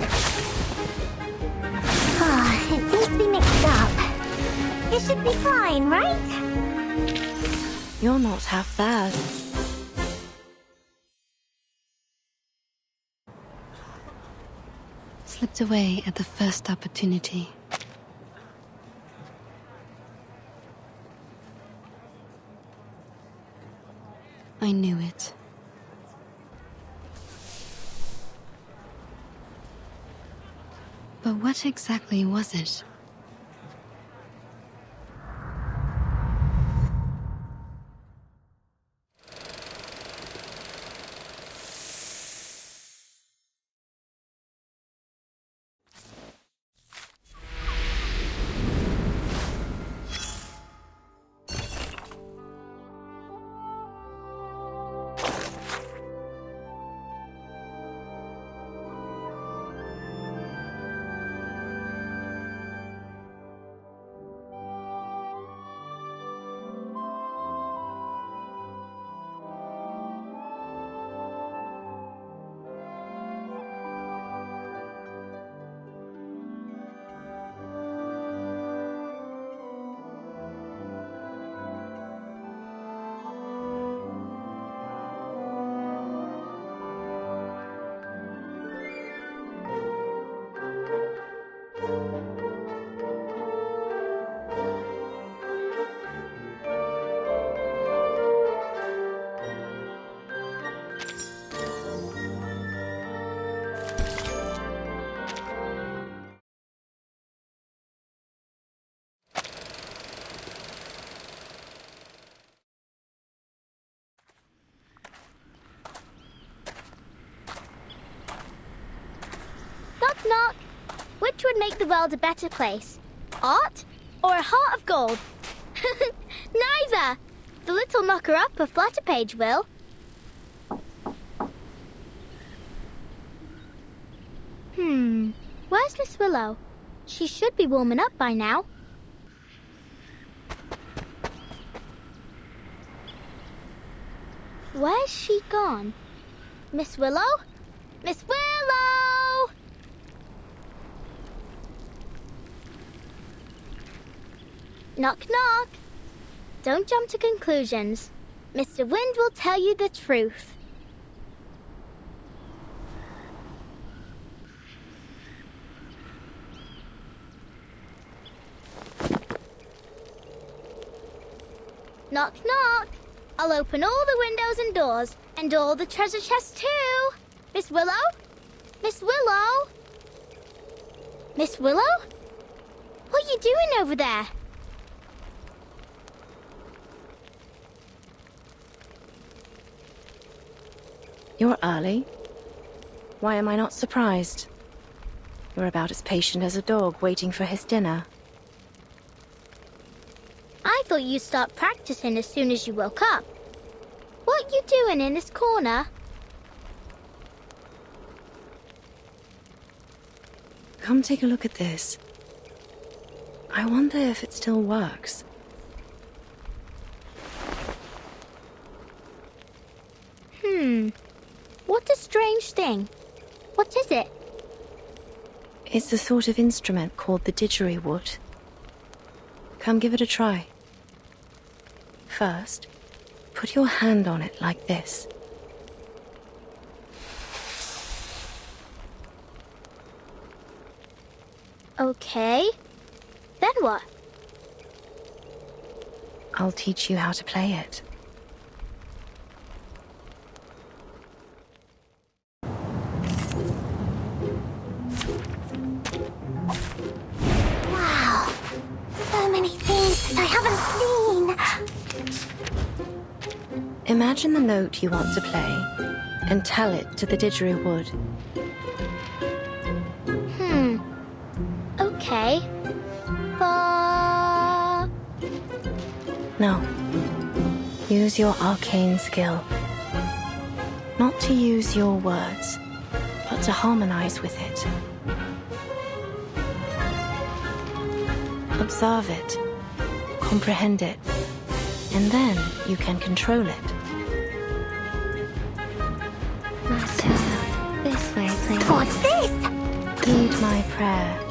Ah, it seems to be mixed up. It should be fine, right? You're not half bad. Slipped away at the first opportunity. I knew it. But what exactly was it? Knock, knock. Which would make the world a better place? Art or a heart of gold? Neither. The little knocker-upper Flutterpage will. Where's Miss Willow? She should be warming up by now. Where's she gone? Miss Willow? Miss Willow! Knock, knock. Don't jump to conclusions. Mr. Wind will tell you the truth. Knock, knock. I'll open all the windows and doors, and all the treasure chests too. Miss Willow? Miss Willow? Miss Willow? What are you doing over there? You're early. Why am I not surprised? You're about as patient as a dog waiting for his dinner. I thought you'd start practicing as soon as you woke up. What you doing in this corner? Come take a look at this. I wonder if it still works. What a strange thing. What is it? It's a sort of instrument called the didgeridoo. Come give it a try. First, put your hand on it like this. Okay. Then what? I'll teach you how to play it. Wow. So many things that I haven't seen. Imagine the note you want to play and tell it to the didgeridoo. Okay. Fa. No. Use your arcane skill. Not to use your words, but to harmonize with it. Observe it, comprehend it, and then you can control it. Master, this way, please. What's this? Heed my prayer.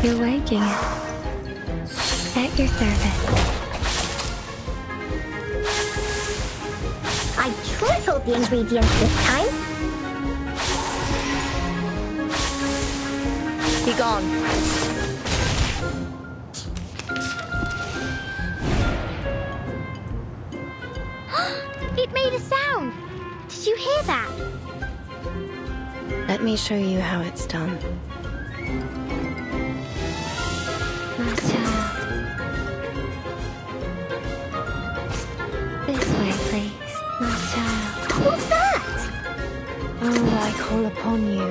You're waking it. At your service. I tripled the ingredients this time. Be gone. It made a sound. Did you hear that? Let me show you how it's done. This way, please, my child. What's that? Oh, I call upon you.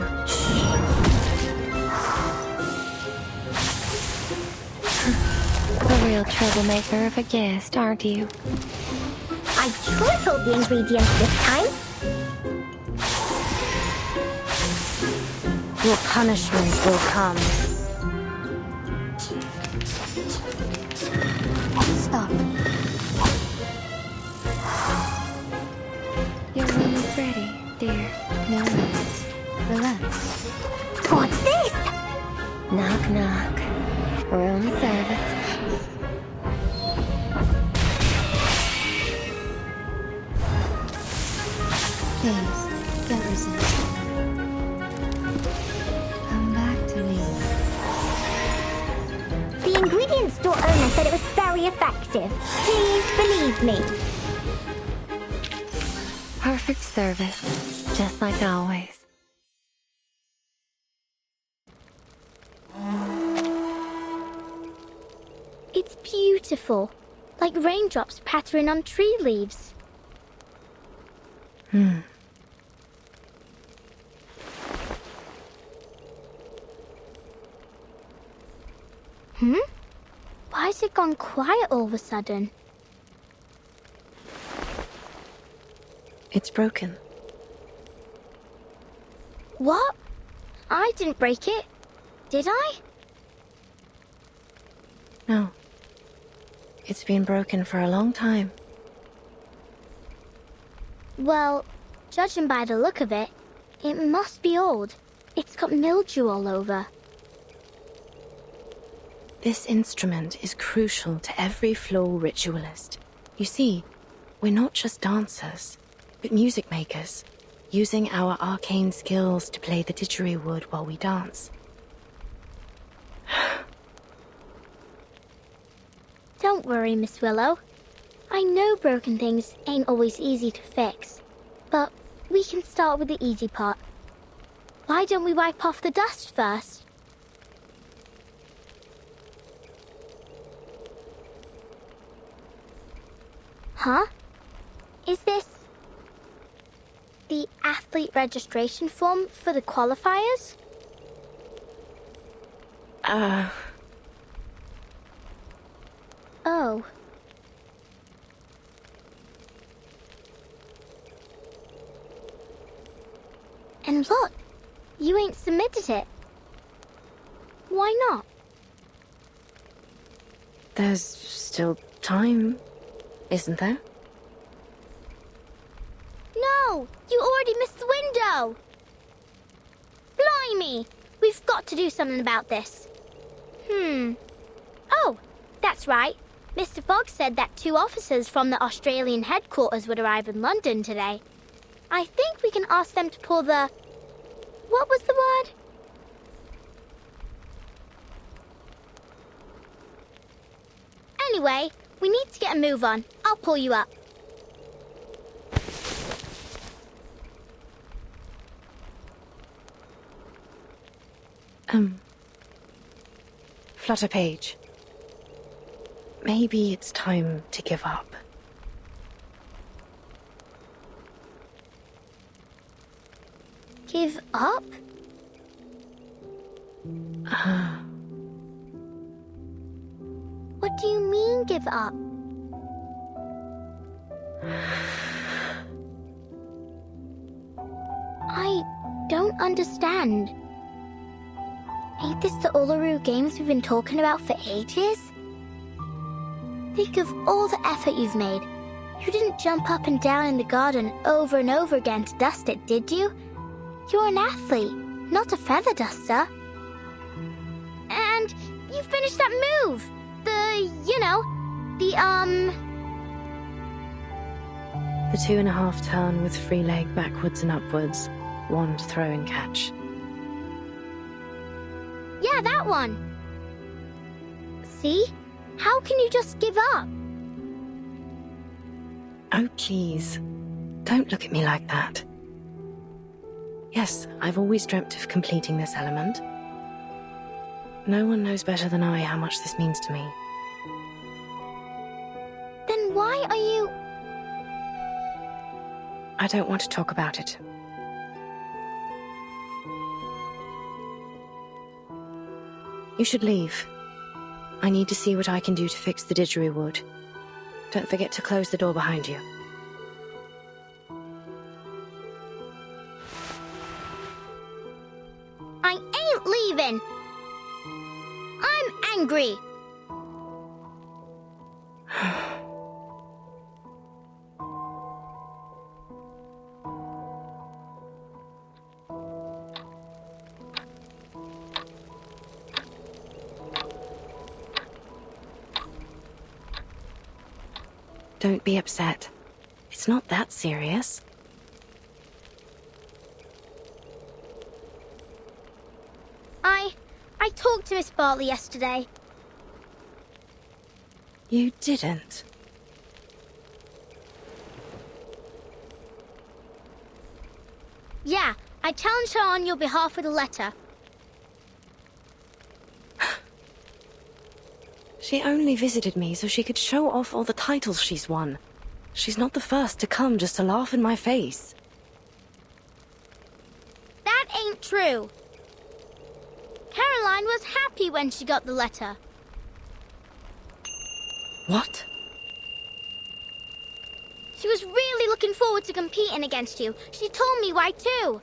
A real troublemaker of a guest, aren't you? I tripled the ingredients this time. Your punishment will come. Stop. Your room is ready, dear. No worries. Relax. What's this? Knock, knock. Room service. Please, don't resist. Come back to me. said it was very effective. Please believe me. Perfect service, just like always. It's beautiful, like raindrops pattering on tree leaves. Hmm. Why has it gone quiet all of a sudden? It's broken. What? I didn't break it, did I? No. It's been broken for a long time. Well, judging by the look of it, it must be old. It's got mildew all over. This instrument is crucial to every flow ritualist. You see, we're not just dancers, but music makers, using our arcane skills to play the didgeridoo while we dance. Don't worry, Miss Willow. I know broken things ain't always easy to fix, but we can start with the easy part. Why don't we wipe off the dust first? Huh? Is this the athlete registration form for the qualifiers? Oh. And look, you ain't submitted it. Why not? There's still time, isn't there? No! You already missed the window! Blimey! We've got to do something about this. Oh, that's right. Mr. Fogg said that 2 officers from the Australian headquarters would arrive in London today. I think we can ask them to pull the... What was the word? Anyway, we need to get a move on. I'll pull you up. Flutterpage. Maybe it's time to give up. Give up? What do you mean, give up? I don't understand. Ain't this the Uluru Games we've been talking about for ages? Think of all the effort you've made. You didn't jump up and down in the garden over and over again to dust it, did you? You're an athlete, not a feather duster. And you finished that move! The 2.5 turn with free leg backwards and upwards, wand throw and catch. Yeah, that one! See? How can you just give up? Oh, please. Don't look at me like that. Yes, I've always dreamt of completing this element. No one knows better than I how much this means to me. Then why are you... I don't want to talk about it. You should leave. I need to see what I can do to fix the didgeridoo. Don't forget to close the door behind you. I ain't leaving! I'm angry! Don't be upset. It's not that serious. I talked to Miss Bartley yesterday. You didn't. Yeah, I challenged her on your behalf with a letter. She only visited me so she could show off all the titles she's won. She's not the first to come just to laugh in my face. That ain't true. Caroline was happy when she got the letter. What? She was really looking forward to competing against you. She told me why too.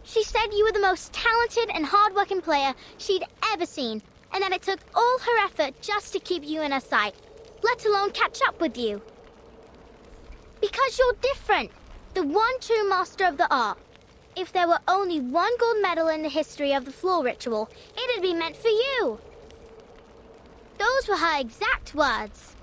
She said you were the most talented and hard-working player she'd ever seen, and that it took all her effort just to keep you in her sight, let alone catch up with you. Because you're different. The one true master of the art. If there were only one gold medal in the history of the floor ritual, it'd be meant for you. Those were her exact words.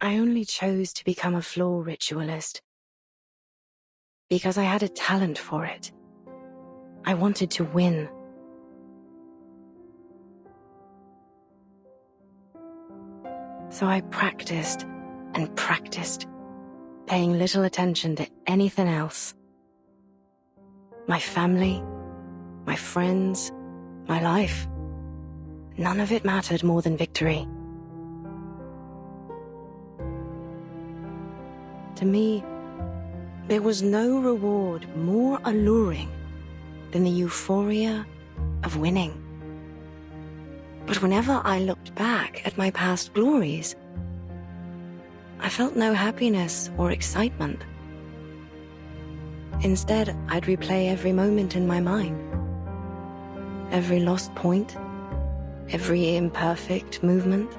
I only chose to become a floor ritualist because I had a talent for it. I wanted to win. So I practiced and practiced, paying little attention to anything else. My family, my friends, my life. None of it mattered more than victory. To me, there was no reward more alluring than the euphoria of winning. But whenever I looked back at my past glories, I felt no happiness or excitement. Instead, I'd replay every moment in my mind. Every lost point, every imperfect movement,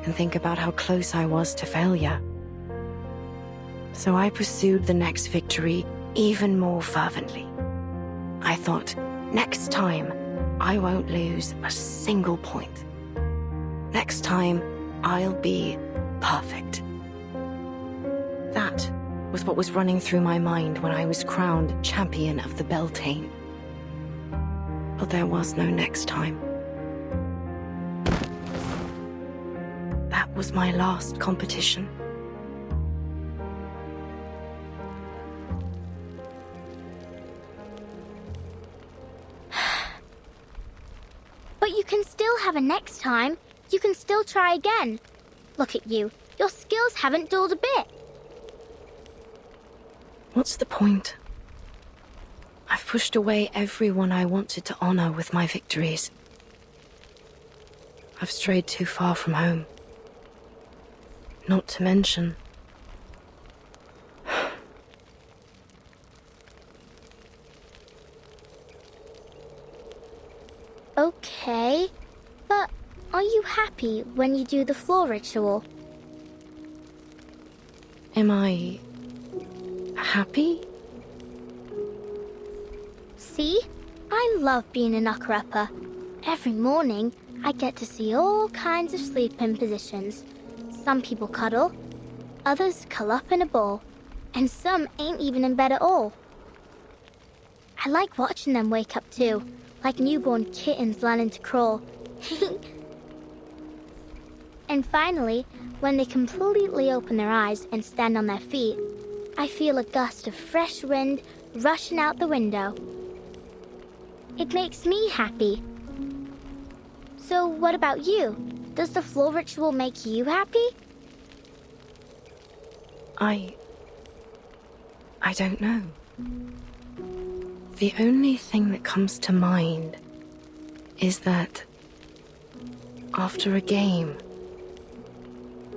and think about how close I was to failure. So I pursued the next victory even more fervently. I thought, next time, I won't lose a single point. Next time, I'll be perfect. That was what was running through my mind when I was crowned champion of the Beltane. But there was no next time. That was my last competition. But you can still have a next time. You can still try again. Look at you. Your skills haven't dulled a bit. What's the point? I've pushed away everyone I wanted to honor with my victories. I've strayed too far from home. Not to mention... Okay, but are you happy when you do the floor ritual? Am I... happy? See? I love being a knocker-upper. Every morning, I get to see all kinds of sleeping positions. Some people cuddle, others curl up in a ball, and some ain't even in bed at all. I like watching them wake up too, like newborn kittens learning to crawl. And finally, when they completely open their eyes and stand on their feet, I feel a gust of fresh wind rushing out the window. It makes me happy. So what about you? Does the floor ritual make you happy? I don't know. The only thing that comes to mind is that after a game,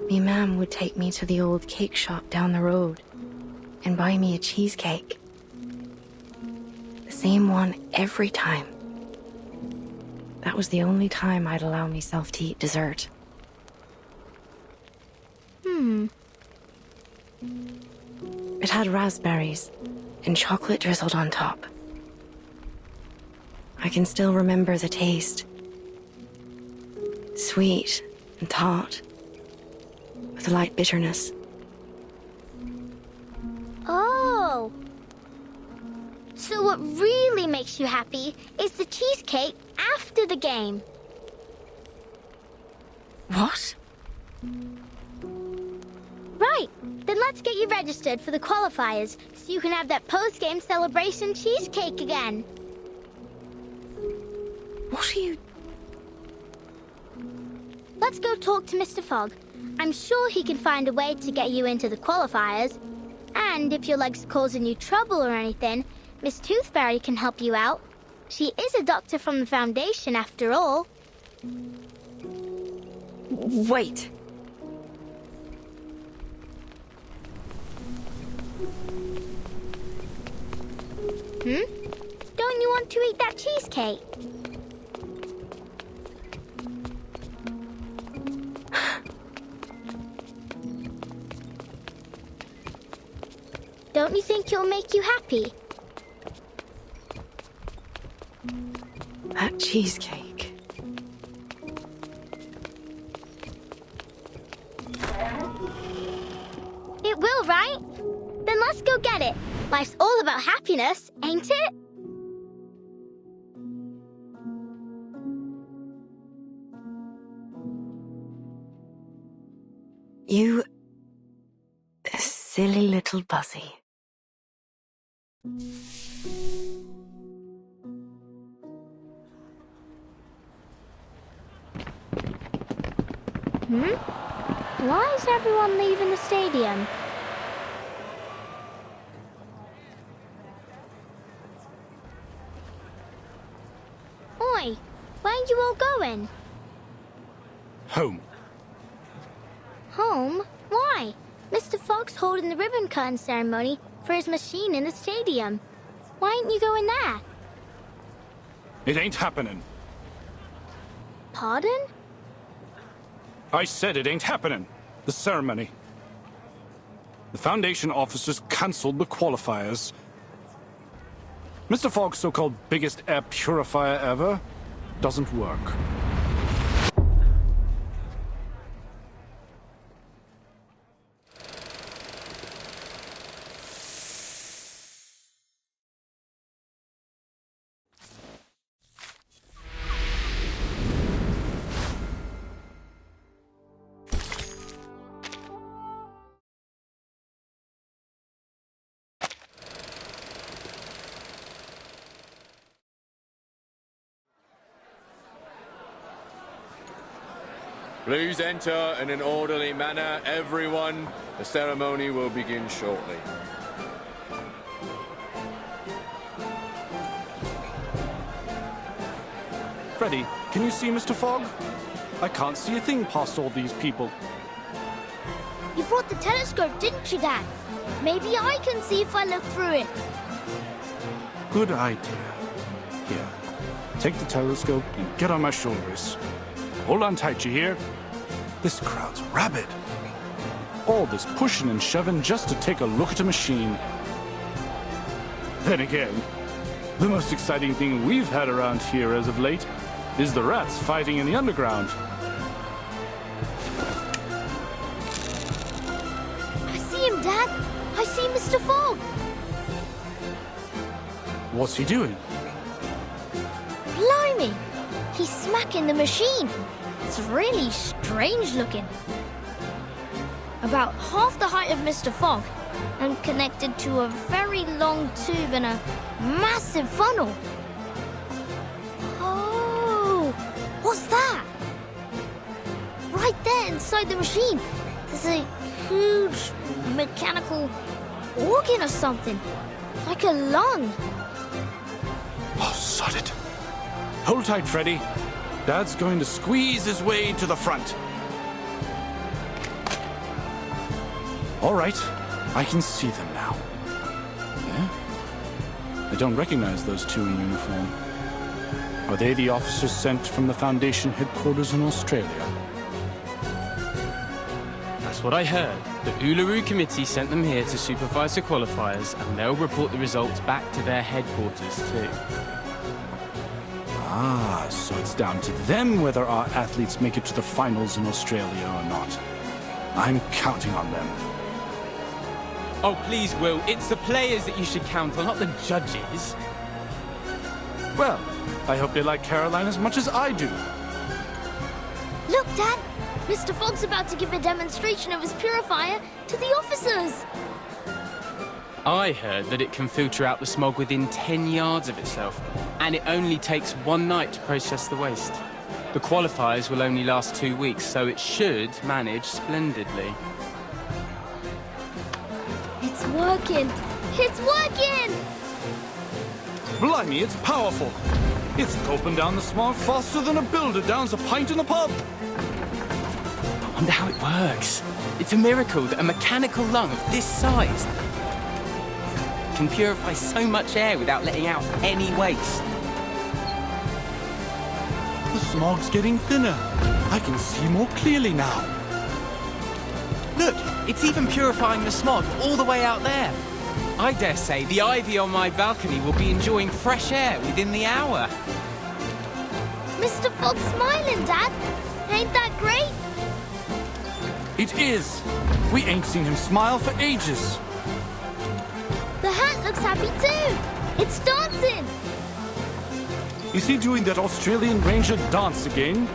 me mam would take me to the old cake shop down the road and buy me a cheesecake. The same one every time. That was the only time I'd allow myself to eat dessert. It had raspberries and chocolate drizzled on top. I can still remember the taste. Sweet and tart, with a light bitterness. Oh, So what really makes you happy is the cheesecake after the game. What? Right. Then let's get you registered for the qualifiers so you can have that post-game celebration cheesecake again. What are you... Let's go talk to Mr. Fogg. I'm sure he can find a way to get you into the qualifiers. And if your leg's causing you trouble or anything, Miss Tooth Fairy can help you out. She is a doctor from the Foundation, after all. Wait. Don't you want to eat that cheesecake? Don't you think it'll make you happy? That cheesecake. It will, right? Then let's go get it. Life's all about happiness, ain't it? You... silly little Buzzy. Why is everyone leaving the stadium? Oi, where are you all going? Home. Home? Why? Mr. Fogg's holding the ribbon cutting ceremony for his machine in the stadium. Why ain't you going there? It ain't happening. Pardon? I said it ain't happening. The ceremony. The Foundation officers cancelled the qualifiers. Mr. Fogg's so-called biggest air purifier ever doesn't work. Please enter in an orderly manner, everyone. The ceremony will begin shortly. Freddy, can you see Mr. Fogg? I can't see a thing past all these people. You brought the telescope, didn't you, Dad? Maybe I can see if I look through it. Good idea. Here, take the telescope and get on my shoulders. Hold on tight, you hear? This crowd's rabid. All this pushing and shoving just to take a look at a machine. Then again, the most exciting thing we've had around here as of late is the rats fighting in the underground. I see him, Dad. I see Mr. Fogg. What's he doing? Blimey! He's smacking the machine. It's really strange looking. About half the height of Mr. Fogg and connected to a very long tube and a massive funnel. Oh, what's that? Right there inside the machine, there's a huge mechanical organ or something, like a lung. Oh, sod it. Hold tight, Freddy. Dad's going to squeeze his way to the front. All right, I can see them now. Yeah? I don't recognize those two in uniform. Are they the officers sent from the Foundation headquarters in Australia? That's what I heard. The Uluru Committee sent them here to supervise the qualifiers, and they'll report the results back to their headquarters too. Ah, so it's down to them whether our athletes make it to the finals in Australia or not. I'm counting on them. Oh, please, Will. It's the players that you should count on, not the judges. Well, I hope they like Caroline as much as I do. Look, Dad! Mr. Fogg's about to give a demonstration of his purifier to the officers! I heard that it can filter out the smog within 10 yards of itself, and it only takes 1 night to process the waste. The qualifiers will only last 2 weeks, so it should manage splendidly. It's working! It's working! Blimey, it's powerful! It's gulping down the smog faster than a builder downs a pint in a pub! I wonder how it works. It's a miracle that a mechanical lung of this size can purify so much air without letting out any waste. The smog's getting thinner. I can see more clearly now. Look, it's even purifying the smog all the way out there. I dare say the ivy on my balcony will be enjoying fresh air within the hour. Mr. Fogg's smiling, Dad. Ain't that great? It is. We ain't seen him smile for ages. The hat looks happy too. It's dancing. Is he doing that Australian Ranger dance again?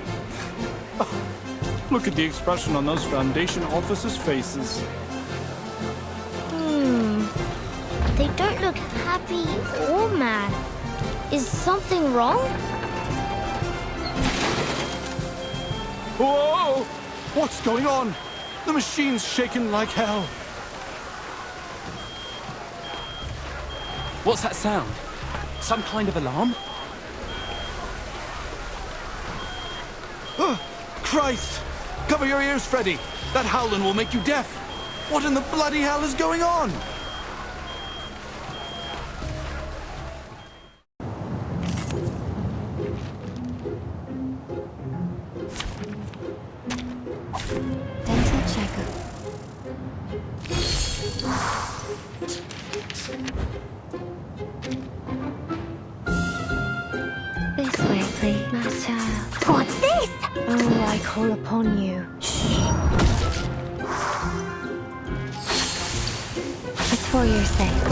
Look at the expression on those Foundation officers' faces. They don't look happy or mad. Is something wrong? Whoa! What's going on? The machine's shaking like hell. What's that sound? Some kind of alarm? Christ! Cover your ears, Freddy. That howling will make you deaf. What in the bloody hell is going on? Dental checkup. This way, please, my child. What's this? Oh, I call upon you. It's for your sake.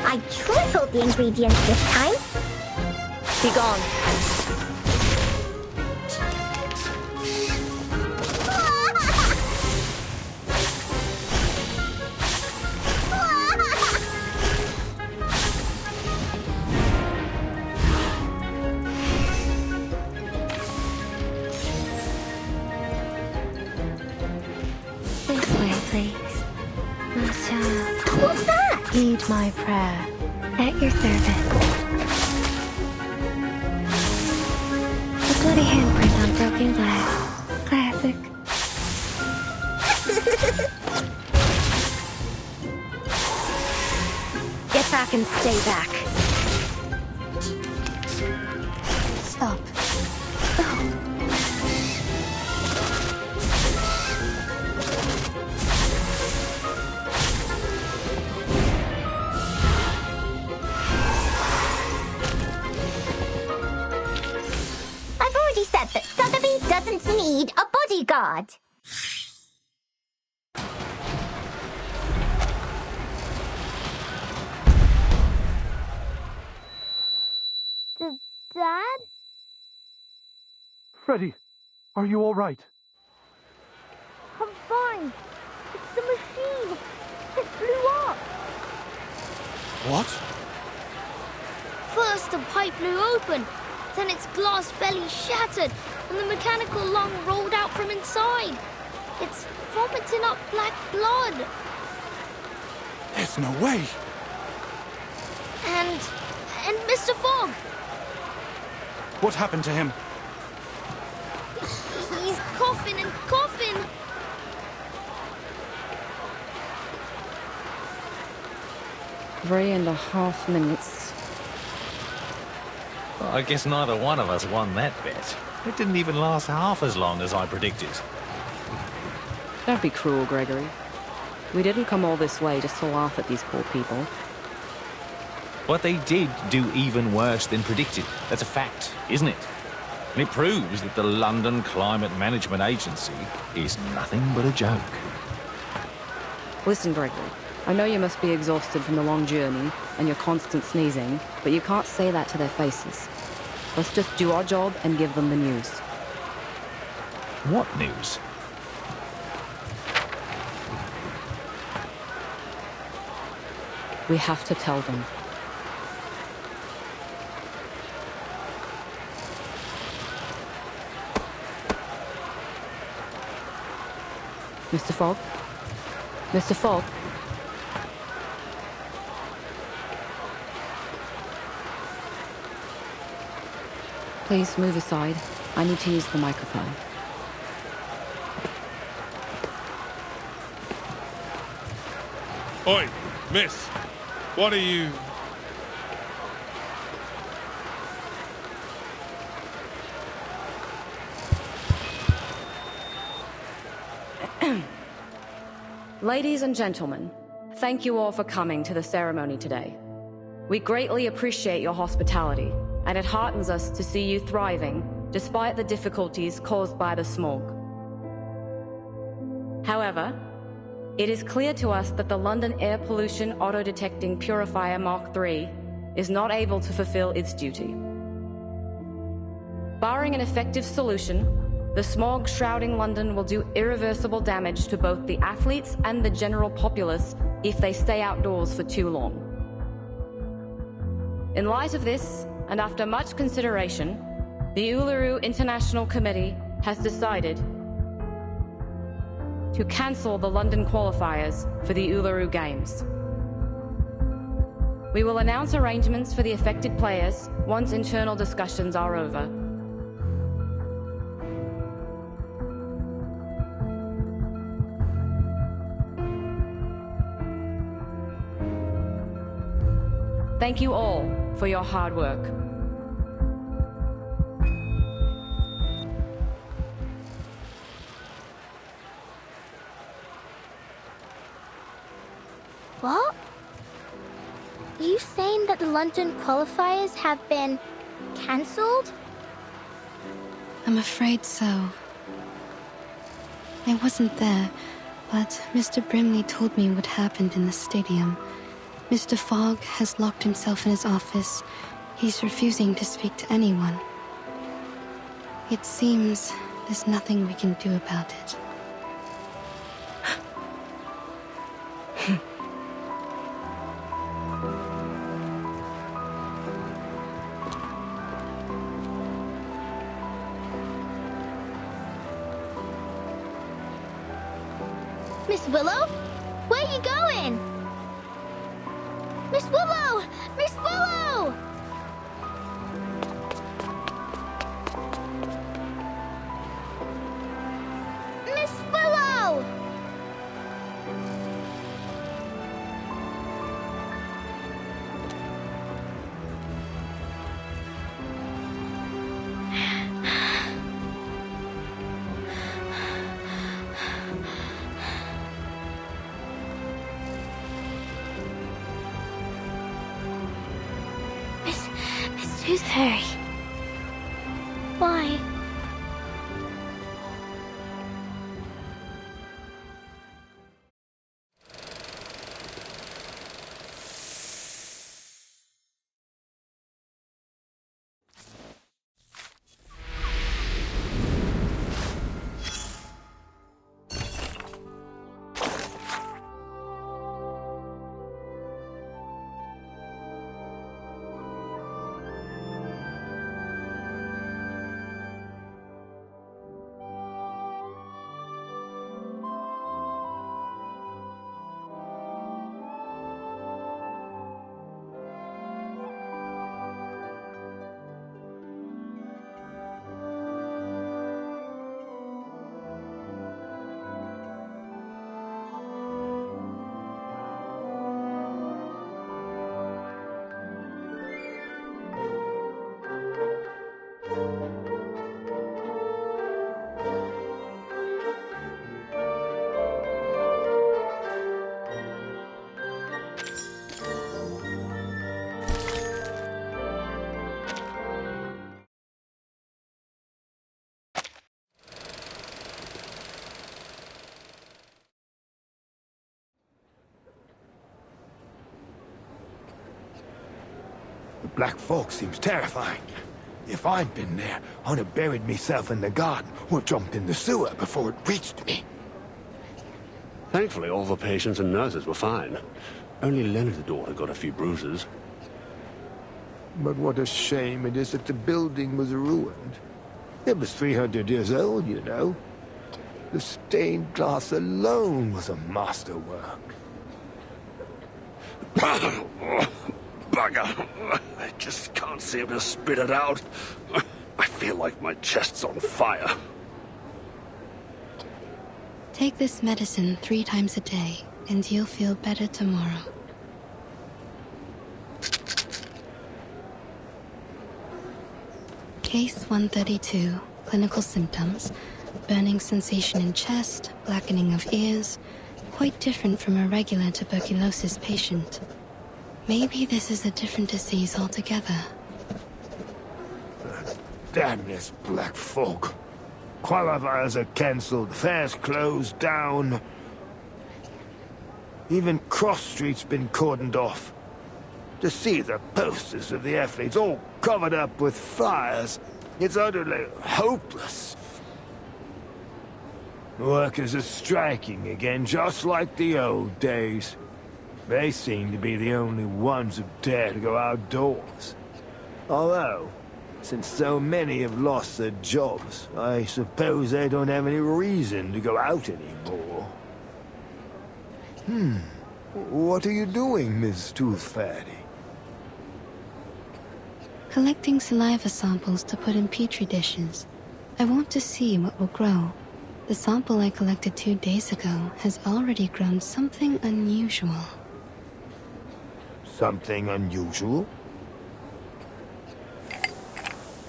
I tripled the ingredients this time. Be gone. This way, please. My child. What's that? Heed my prayer. At your service. A bloody handprint on broken glass. Classic. Get back and stay back. Stop. I've already said that Sotheby doesn't need a bodyguard. Dad? Freddy, are you all right? I'm fine. It's the machine. It blew up. What? First, the pipe blew open. Then its glass belly shattered, and the mechanical lung rolled out from inside. It's vomiting up black blood. There's no way. And Mr. Fogg. What happened to him? He's coughing and coughing. 3.5 minutes. Well, I guess neither one of us won that bet. It didn't even last half as long as I predicted. Don't be cruel, Gregory. We didn't come all this way just to laugh at these poor people. But they did do even worse than predicted. That's a fact, isn't it? And it proves that the London Climate Management Agency is nothing but a joke. Listen, Gregory. I know you must be exhausted from the long journey and your constant sneezing, but you can't say that to their faces. Let's just do our job and give them the news. What news? We have to tell them. Mr. Fogg? Mr. Fogg? Please move aside. I need to use the microphone. Oi, miss. What are you... Ladies and gentlemen, thank you all for coming to the ceremony today. We greatly appreciate your hospitality, and it heartens us to see you thriving despite the difficulties caused by the smog. However, it is clear to us that the London Air Pollution Auto-Detecting Purifier Mark III is not able to fulfill its duty. Barring an effective solution, the smog shrouding London will do irreversible damage to both the athletes and the general populace if they stay outdoors for too long. In light of this, and after much consideration, the Uluru International Committee has decided to cancel the London qualifiers for the Uluru Games. We will announce arrangements for the affected players once internal discussions are over. Thank you all for your hard work. What? Are you saying that the London qualifiers have been cancelled? I'm afraid so. I wasn't there, but Mr. Brimley told me what happened in the stadium. Mr. Fogg has locked himself in his office. He's refusing to speak to anyone. It seems there's nothing we can do about it. Miss Willow? Where are you going? Miss Willow! Miss Willow! Miss Willow! Miss Fairy. Why? that black fog seems terrifying. If I'd been there, I'd have buried myself in the garden or jumped in the sewer before it reached me. Thankfully, all the patients and nurses were fine. Only Leonard's daughter got a few bruises. But what a shame it is that the building was ruined. It was 300 years old, you know. The stained glass alone was a masterwork. Bugger! I just can't seem to spit it out. I feel like my chest's on fire. Take this medicine 3 times a day, and you'll feel better tomorrow. Case 132. Clinical symptoms. Burning sensation in chest, blackening of ears. Quite different from a regular tuberculosis patient. Maybe this is a different disease altogether. Damn this black fog. Qualifiers are cancelled, fairs closed down. Even Cross Street's been cordoned off. To see the posters of the athletes all covered up with fires, it's utterly hopeless. Workers are striking again, just like the old days. They seem to be the only ones who dare to go outdoors. Although, since so many have lost their jobs, I suppose they don't have any reason to go out anymore. What are you doing, Miss Tooth Fairy? Collecting saliva samples to put in petri dishes. I want to see what will grow. The sample I collected 2 days ago has already grown something unusual. Something unusual?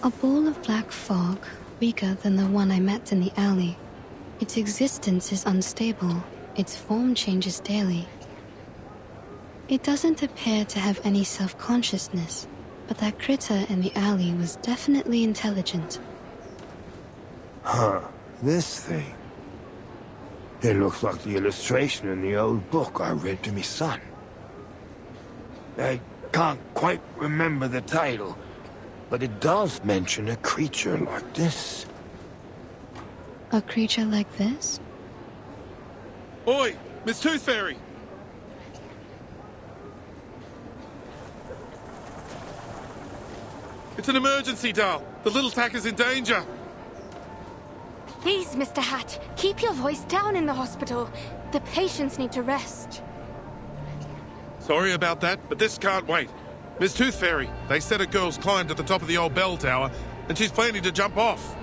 A ball of black fog, weaker than the one I met in the alley. Its existence is unstable. Its form changes daily. It doesn't appear to have any self-consciousness, but that critter in the alley was definitely intelligent. Huh. This thing. It looks like the illustration in the old book I read to me son. I can't quite remember the title, but it does mention a creature like this. A creature like this? Oi, Miss Tooth Fairy! It's an emergency, Dal. The little tack is in danger. Please, Mr. Hat, keep your voice down in the hospital. The patients need to rest. Sorry about that, but this can't wait. Miss Tooth Fairy, they said a girl's climbed to the top of the old bell tower, and she's planning to jump off.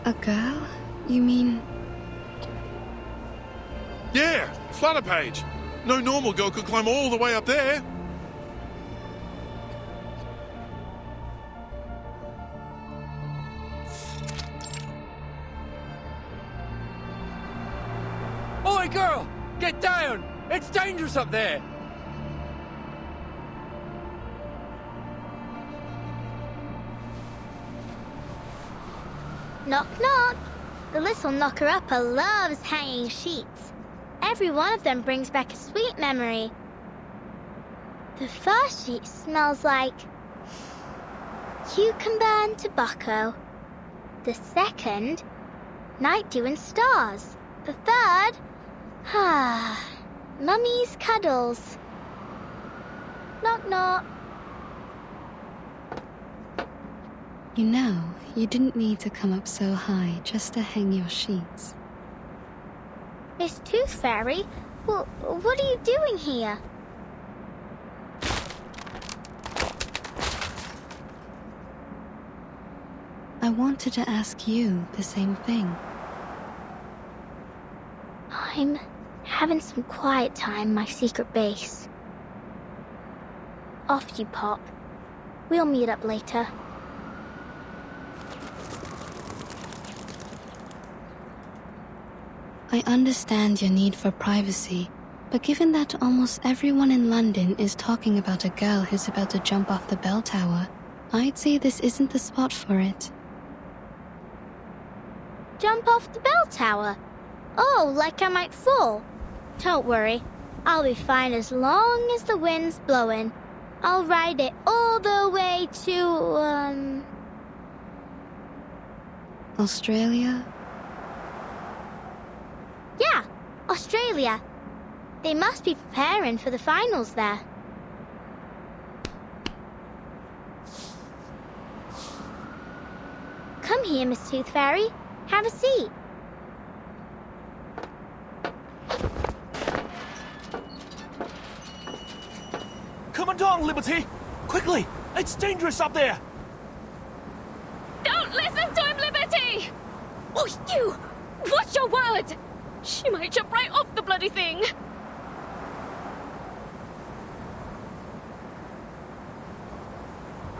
A girl? You mean... Yeah, Flutterpage. No normal girl could climb all the way up there. Oi, girl! Get down! It's dangerous up there! Knock, knock. The little knocker-upper loves hanging sheets. Every one of them brings back a sweet memory. The first sheet smells like cucumber and tobacco. The second, night dew and stars. The third, mummy's cuddles. Knock, knock. You know, you didn't need to come up so high just to hang your sheets. Miss Tooth Fairy, well, what are you doing here? I wanted to ask you the same thing. I'm having some quiet time in my secret base. Off you pop. We'll meet up later. I understand your need for privacy, but given that almost everyone in London is talking about a girl who's about to jump off the bell tower, I'd say this isn't the spot for it. Jump off the bell tower? Oh, like I might fall. Don't worry, I'll be fine as long as the wind's blowing. I'll ride it all the way to, Australia? Yeah, Australia. They must be preparing for the finals there. Come here, Miss Tooth Fairy. Have a seat. Come on, Liberty! Quickly! It's dangerous up there! Don't listen to him, Liberty! Oh, you! Watch your word! She might jump right off the bloody thing!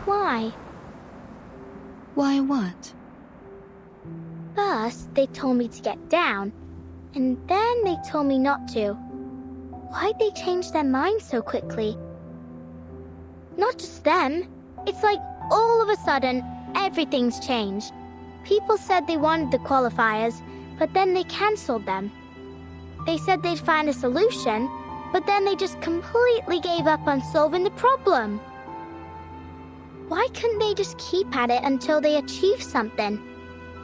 Why? Why what? First, they told me to get down, and then they told me not to. Why'd they change their minds so quickly? Not just them. It's like all of a sudden, everything's changed. People said they wanted the qualifiers, but then they cancelled them. They said they'd find a solution, but then they just completely gave up on solving the problem. Why couldn't they just keep at it until they achieve something?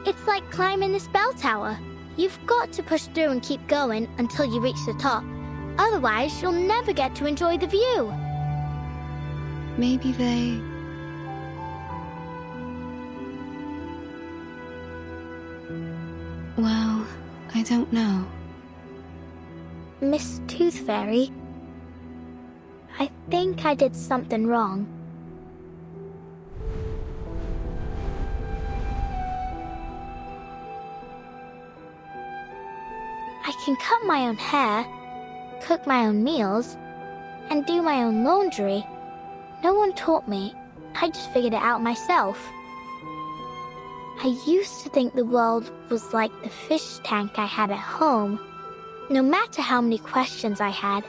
It's like climbing this bell tower. You've got to push through and keep going until you reach the top. Otherwise, you'll never get to enjoy the view. Maybe they... Well, I don't know. Miss Tooth Fairy, I think I did something wrong. I can cut my own hair, cook my own meals, and do my own laundry. No one taught me. I just figured it out myself. I used to think the world was like the fish tank I had at home. No matter how many questions I had,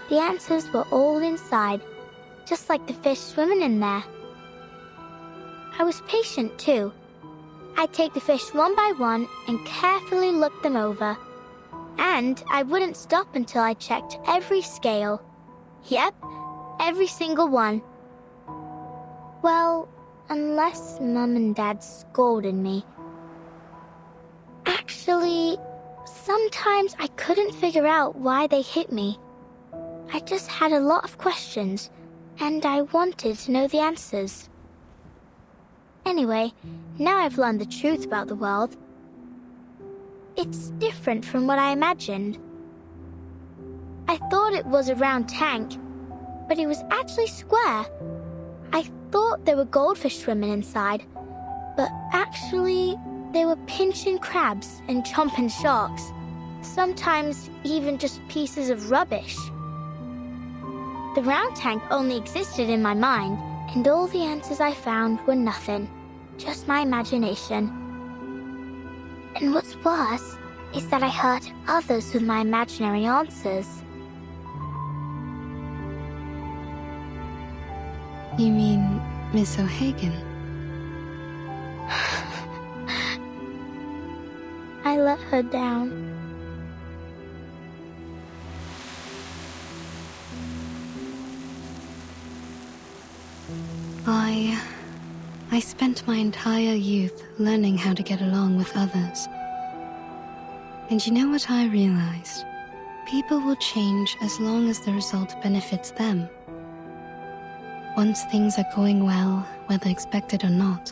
the answers were all inside, just like the fish swimming in there. I was patient too. I'd take the fish one by one and carefully look them over. And I wouldn't stop until I checked every scale. Yep, every single one. Well, unless Mum and Dad scolded me. Actually, sometimes I couldn't figure out why they hit me. I just had a lot of questions, and I wanted to know the answers. Anyway, now I've learned the truth about the world. It's different from what I imagined. I thought it was a round tank, but it was actually square. I thought there were goldfish swimming inside, but actually they were pinching crabs and chomping sharks. Sometimes even just pieces of rubbish. The round tank only existed in my mind, and all the answers I found were nothing, just my imagination. And what's worse is that I hurt others with my imaginary answers. You mean Miss O'Hagan? I let her down. I spent my entire youth learning how to get along with others. And you know what I realized? People will change as long as the result benefits them. Once things are going well, whether expected or not,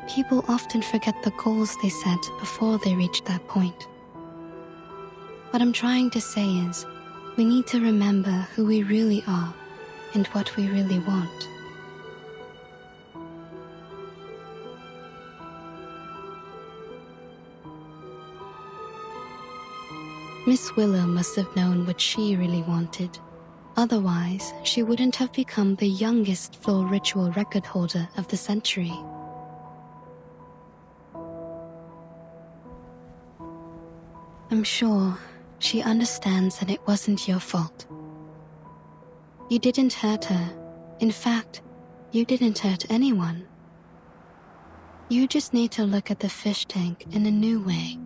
people often forget the goals they set before they reach that point. What I'm trying to say is, we need to remember who we really are and what we really want. Miss Willow must have known what she really wanted. Otherwise, she wouldn't have become the youngest floor ritual record holder of the century. I'm sure she understands that it wasn't your fault. You didn't hurt her. In fact, you didn't hurt anyone. You just need to look at the fish tank in a new way.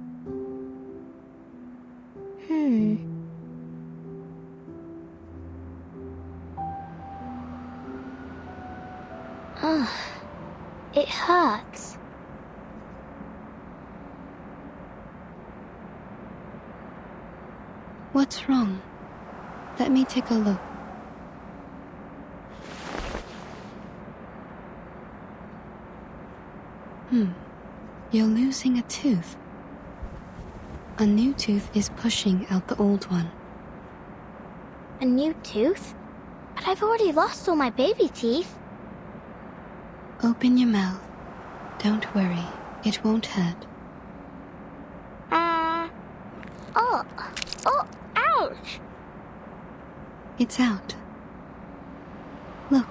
It hurts. What's wrong? Let me take a look. You're losing a tooth. A new tooth is pushing out the old one. A new tooth? But I've already lost all my baby teeth. Open your mouth. Don't worry, it won't hurt. Oh, ouch! It's out. Look.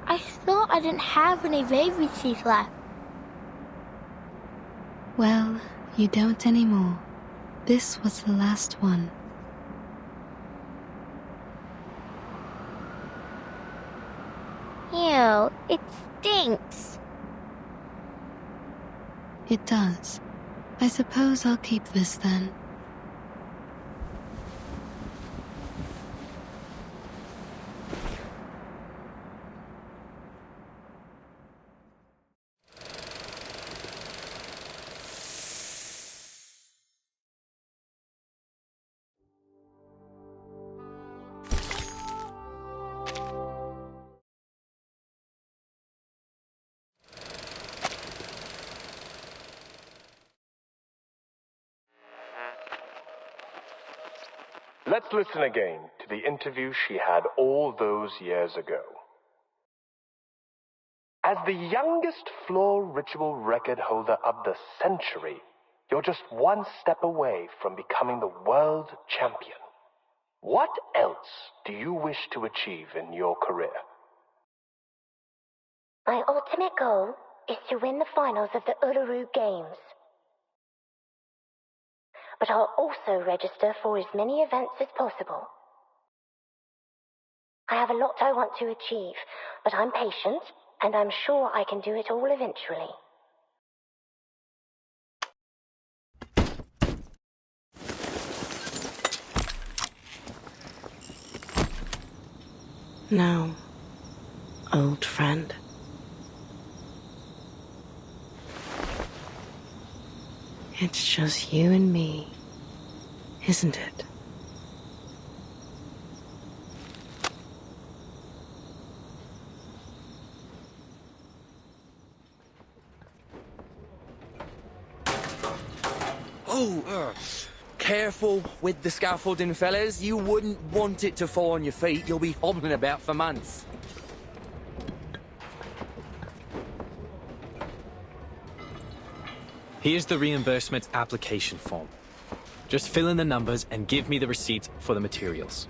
I thought I didn't have any baby teeth left. Well, you don't anymore. This was the last one. Ew, it stinks. It does. I suppose I'll keep this then. Let's listen again to the interview she had all those years ago. As the youngest floor ritual record holder of the century, you're just one step away from becoming the world champion. What else do you wish to achieve in your career? My ultimate goal is to win the finals of the Uluru Games. But I'll also register for as many events as possible. I have a lot I want to achieve, but I'm patient, and I'm sure I can do it all eventually. Now, old friend. It's just you and me, isn't it? Careful with the scaffolding, fellas. You wouldn't want it to fall on your feet. You'll be hobbling about for months. Here's the reimbursement application form. Just fill in the numbers and give me the receipt for the materials.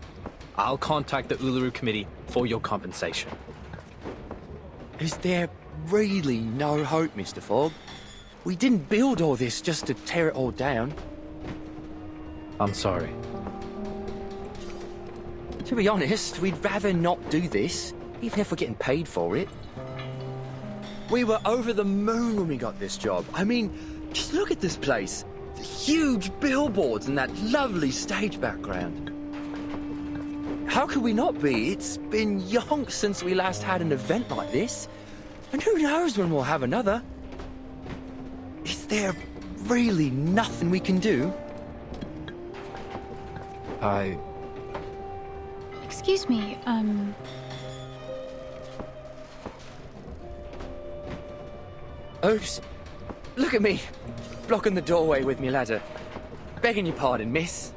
I'll contact the Uluru Committee for your compensation. Is there really no hope, Mr. Fogg? We didn't build all this just to tear it all down. I'm sorry. To be honest, we'd rather not do this, even if we're getting paid for it. We were over the moon when we got this job. I mean, just look at this place. The huge billboards and that lovely stage background. How could we not be? It's been yonks since we last had an event like this. And who knows when we'll have another? Is there really nothing we can do? Excuse me, Oops. Look at me, blocking the doorway with me ladder. Begging your pardon, miss.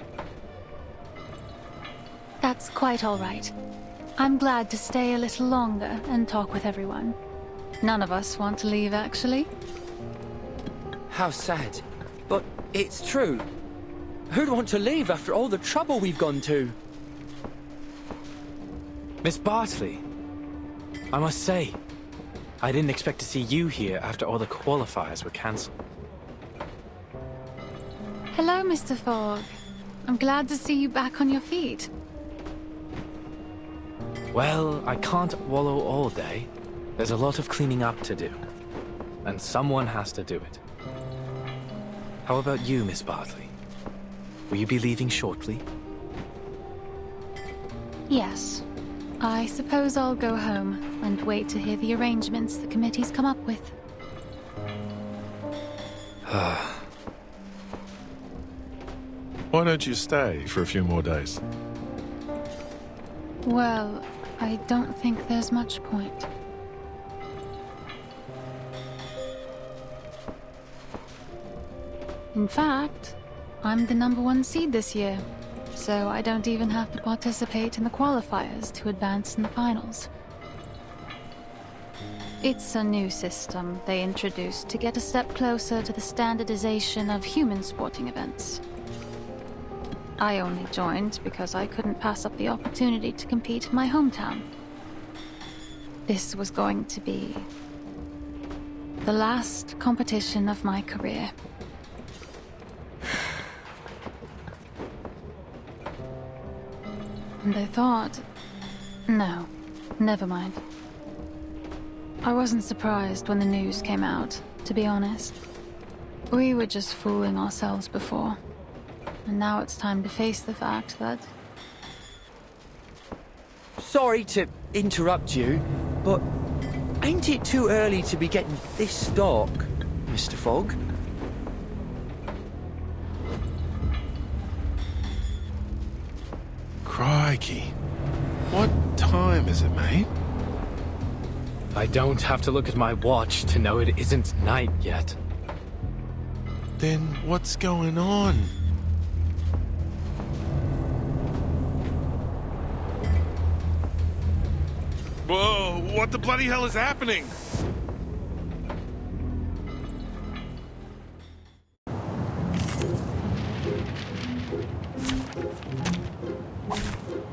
That's quite all right. I'm glad to stay a little longer and talk with everyone. None of us want to leave, actually. How sad. But it's true. Who'd want to leave after all the trouble we've gone to? Miss Bartley, I must say, I didn't expect to see you here after all the qualifiers were cancelled. Hello, Mr. Fogg. I'm glad to see you back on your feet. Well, I can't wallow all day. There's a lot of cleaning up to do. And someone has to do it. How about you, Miss Bartley? Will you be leaving shortly? Yes. I suppose I'll go home and wait to hear the arrangements the committee's come up with. Why don't you stay for a few more days? Well, I don't think there's much point. In fact, I'm the #1 seed this year, so I don't even have to participate in the qualifiers to advance in the finals. It's a new system they introduced to get a step closer to the standardization of human sporting events. I only joined because I couldn't pass up the opportunity to compete in my hometown. This was going to be the last competition of my career. And I thought, no, never mind. I wasn't surprised when the news came out, to be honest. We were just fooling ourselves before. And now it's time to face the fact that... Sorry to interrupt you, but ain't it too early to be getting this dark, Mr. Fogg? Crikey. What time is it, mate? I don't have to look at my watch to know it isn't night yet. Then what's going on? Whoa, what the bloody hell is happening?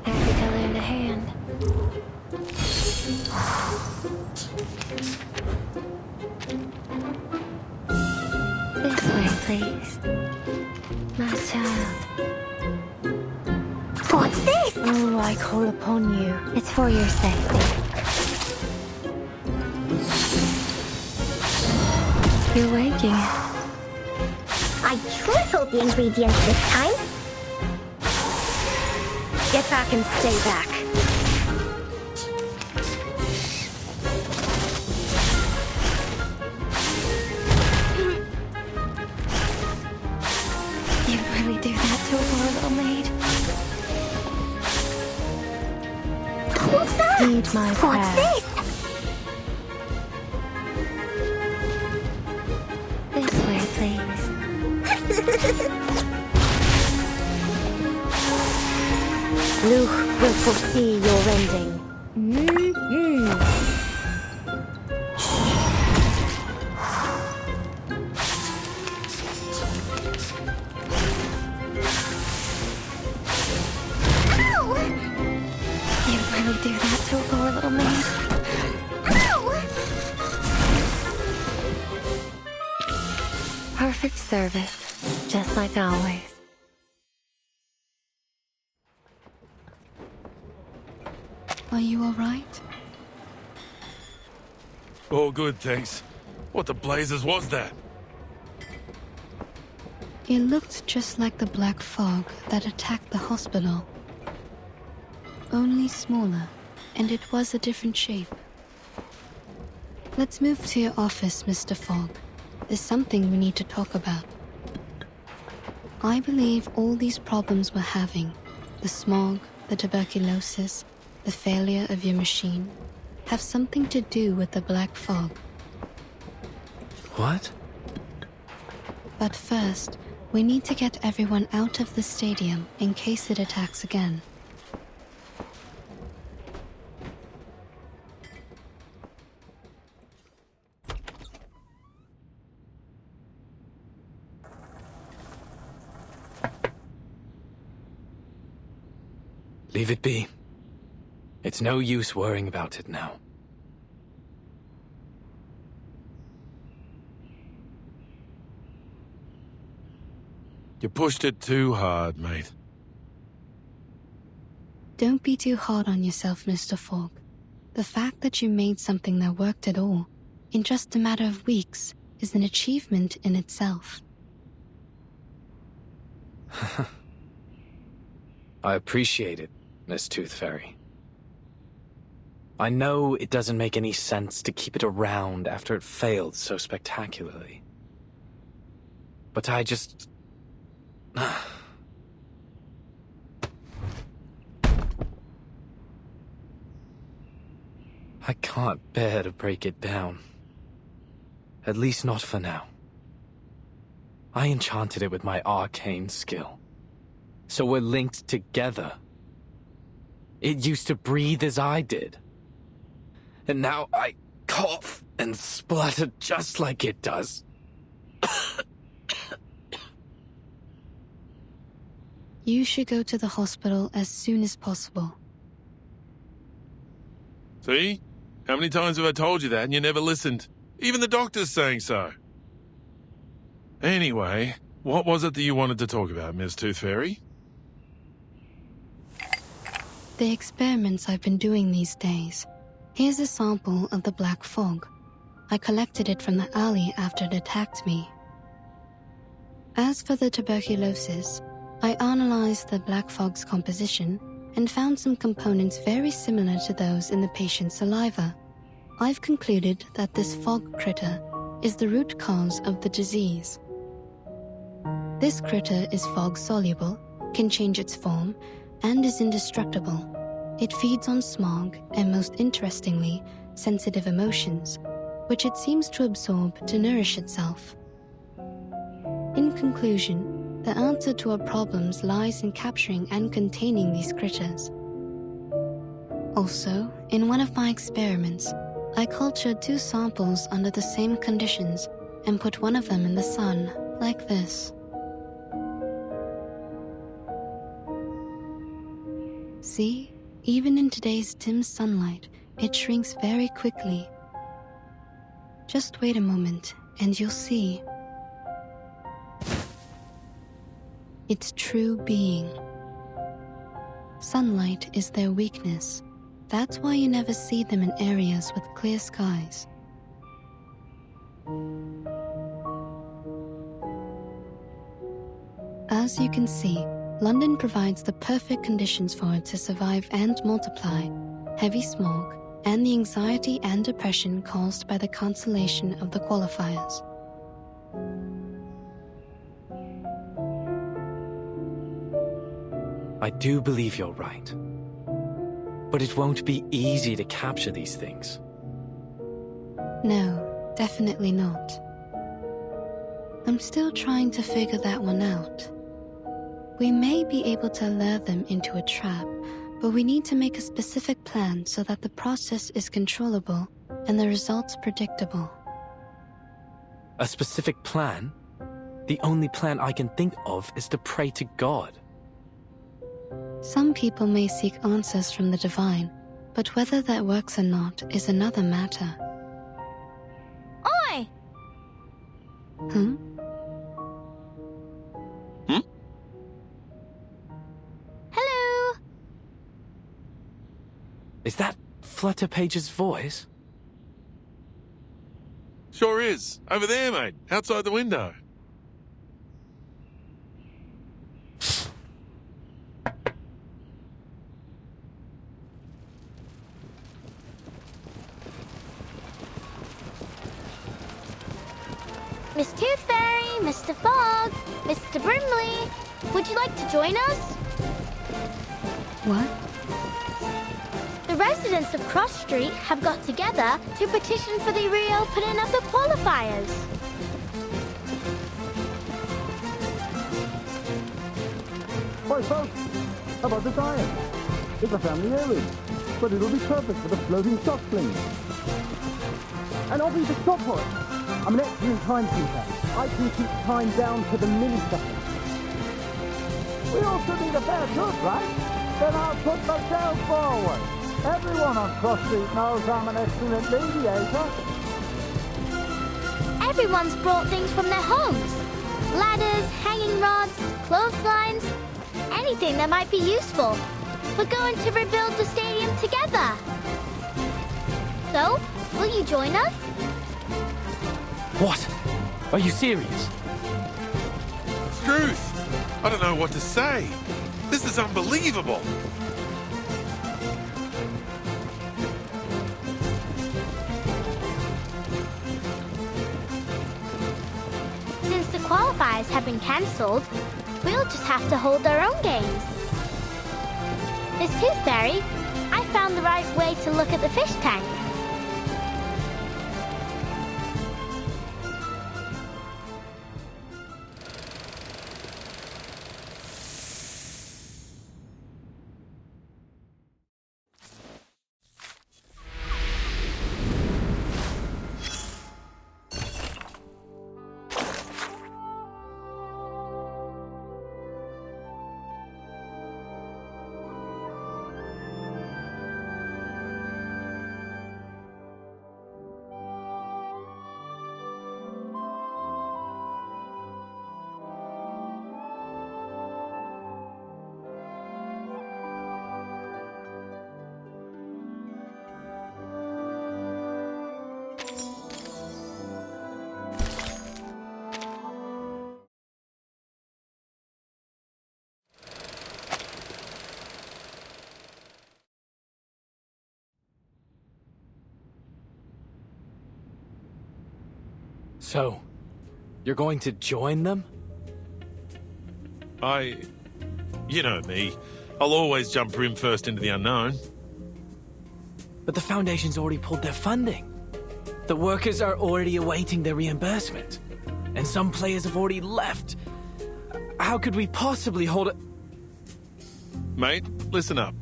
Happy to lend a hand. This way, please. My child. What's this? Oh, I call upon you. It's for your safety. You're waking. I tripled the ingredients this time. Get back and stay back. You'd really do that to a poor little maid? What's that? Heed my prayer. What's this? This way, please. Luke will foresee your ending. You'd really do that to a poor little maid? Perfect service, just like always. Are you all right? All good, thanks. What the blazes was that? It looked just like the black fog that attacked the hospital. Only smaller, and it was a different shape. Let's move to your office, Mr. Fogg. There's something we need to talk about. I believe all these problems we're having, the smog, the tuberculosis, the failure of your machine, have something to do with the black fog. What? But first, we need to get everyone out of the stadium in case it attacks again. Leave it be. It's no use worrying about it now. You pushed it too hard, mate. Don't be too hard on yourself, Mr. Fogg. The fact that you made something that worked at all, in just a matter of weeks, is an achievement in itself. I appreciate it, Miss Tooth Fairy. I know it doesn't make any sense to keep it around after it failed so spectacularly. But I just... I can't bear to break it down. At least not for now. I enchanted it with my arcane skill. So we're linked together. It used to breathe as I did. And now I cough and splutter just like it does. You should go to the hospital as soon as possible. See? How many times have I told you that and you never listened? Even the doctor's saying so. Anyway, what was it that you wanted to talk about, Miss Tooth Fairy? The experiments I've been doing these days. Here's a sample of the black fog. I collected it from the alley after it attacked me. As for the tuberculosis, I analyzed the black fog's composition and found some components very similar to those in the patient's saliva. I've concluded that this fog critter is the root cause of the disease. This critter is fog-soluble, can change its form, and is indestructible. It feeds on smog and, most interestingly, sensitive emotions, which it seems to absorb to nourish itself. In conclusion, the answer to our problems lies in capturing and containing these critters. Also, in one of my experiments, I cultured 2 samples under the same conditions and put one of them in the sun, like this. See? Even in today's dim sunlight, it shrinks very quickly. Just wait a moment, and you'll see. Its true being. Sunlight is their weakness. That's why you never see them in areas with clear skies. As you can see, London provides the perfect conditions for it to survive and multiply. Heavy smog, and the anxiety and depression caused by the cancellation of the qualifiers. I do believe you're right. But it won't be easy to capture these things. No, definitely not. I'm still trying to figure that one out. We may be able to lure them into a trap, but we need to make a specific plan so that the process is controllable and the results predictable. A specific plan? The only plan I can think of is to pray to God. Some people may seek answers from the divine, but whether that works or not is another matter. Oi! Hello? Is that Flutterpage's voice? Sure is. Over there, mate. Outside the window. Miss Tooth Fairy, Mr. Fogg, Mr. Brimley, would you like to join us? What? The residents of Cross Street have got together to petition for the reopening of the qualifiers. Why, folks, how about the diet? It's a family heirloom, but it'll be perfect for the floating softling. And I'll be the stopwatch. I'm an excellent timekeeper. I can keep time down to the millisecond. We also need a fair cook, right? Then I'll put myself forward. Everyone on Cross Street knows I'm an excellent mediator. Everyone's brought things from their homes. Ladders, hanging rods, clotheslines, anything that might be useful. We're going to rebuild the stadium together. So, will you join us? What? Are you serious? Struth! I don't know what to say. This is is unbelievable. Since the qualifiers have been cancelled, we'll just have to hold our own games. This Tooth Fairy, I found the right way to look at the fish tank. So, you're going to join them? You know me. I'll always jump brim first into the unknown. But the Foundation's already pulled their funding. The workers are already awaiting their reimbursement. And some players have already left. How could we possibly hold it? Mate, listen up.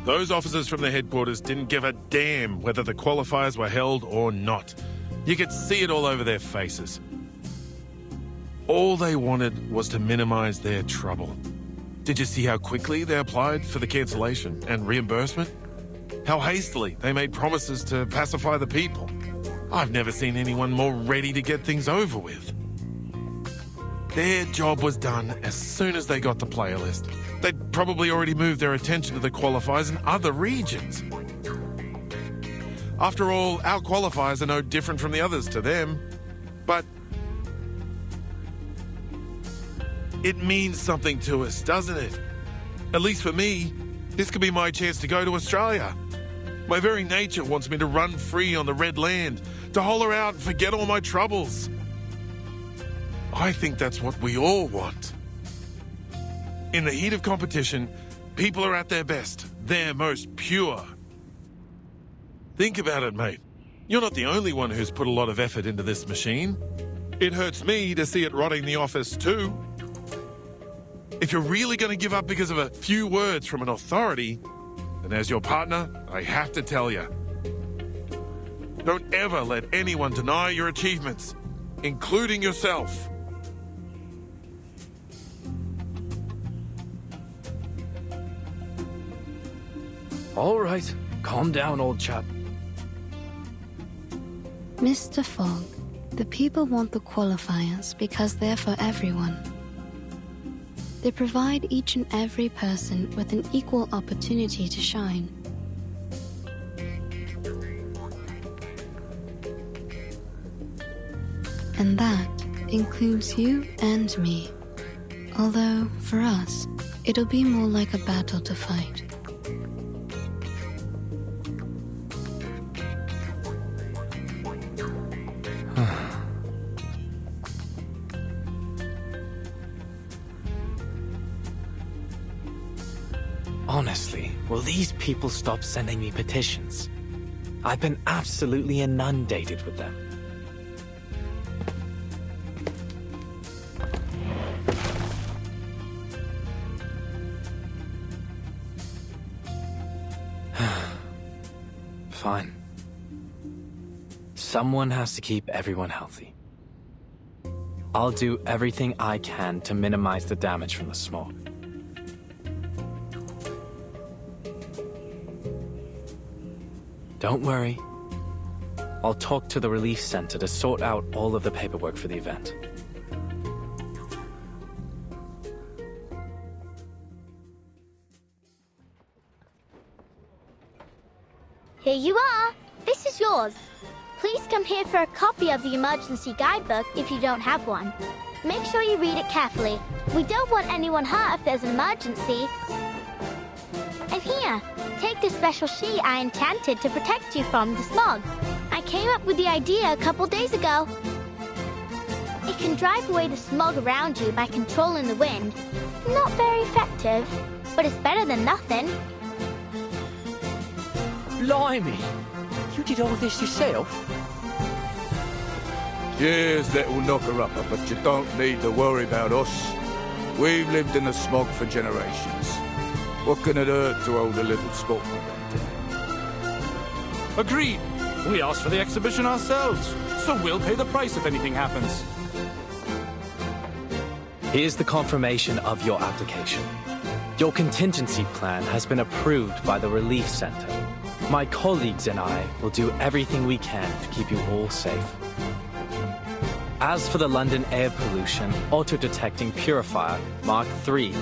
Those officers from the headquarters didn't give a damn whether the qualifiers were held or not. You could see it all over their faces. All they wanted was to minimize their trouble. Did you see how quickly they applied for the cancellation and reimbursement? How hastily they made promises to pacify the people. I've never seen anyone more ready to get things over with. Their job was done as soon as they got the player list. They'd probably already moved their attention to the qualifiers in other regions. After all, our qualifiers are no different from the others to them. But it means something to us, doesn't it? At least for me, this could be my chance to go to Australia. My very nature wants me to run free on the Red Land, to holler out and forget all my troubles. I think that's what we all want. In the heat of competition, people are at their best, their most pure. Think about it, mate. You're not the only one who's put a lot of effort into this machine. It hurts me to see it rotting the office too. If you're really going to give up because of a few words from an authority, then as your partner, I have to tell you. Don't ever let anyone deny your achievements, including yourself. All right, calm down, old chap. Mr. Fogg, the people want the qualifiers because they're for everyone. They provide each and every person with an equal opportunity to shine. And that includes you and me. Although, for us, it'll be more like a battle to fight. Honestly, will these people stop sending me petitions? I've been absolutely inundated with them. Fine. Someone has to keep everyone healthy. I'll do everything I can to minimize the damage from the smoke. Don't worry. I'll talk to the relief center to sort out all of the paperwork for the event. Here you are. This is yours. Please come here for a copy of the emergency guidebook if you don't have one. Make sure you read it carefully. We don't want anyone hurt if there's an emergency. And here, take this special sheet I enchanted to protect you from the smog. I came up with the idea a couple days ago. It can drive away the smog around you by controlling the wind. Not very effective, but it's better than nothing. Blimey! You did all this yourself? Yes, little knocker-upper, but you don't need to worry about us. We've lived in the smog for generations. What can it hurt to hold a little sporting event? Agreed. We asked for the exhibition ourselves, so we'll pay the price if anything happens. Here's the confirmation of your application. Your contingency plan has been approved by the Relief Center. My colleagues and I will do everything we can to keep you all safe. As for the London air pollution auto-detecting purifier Mark III,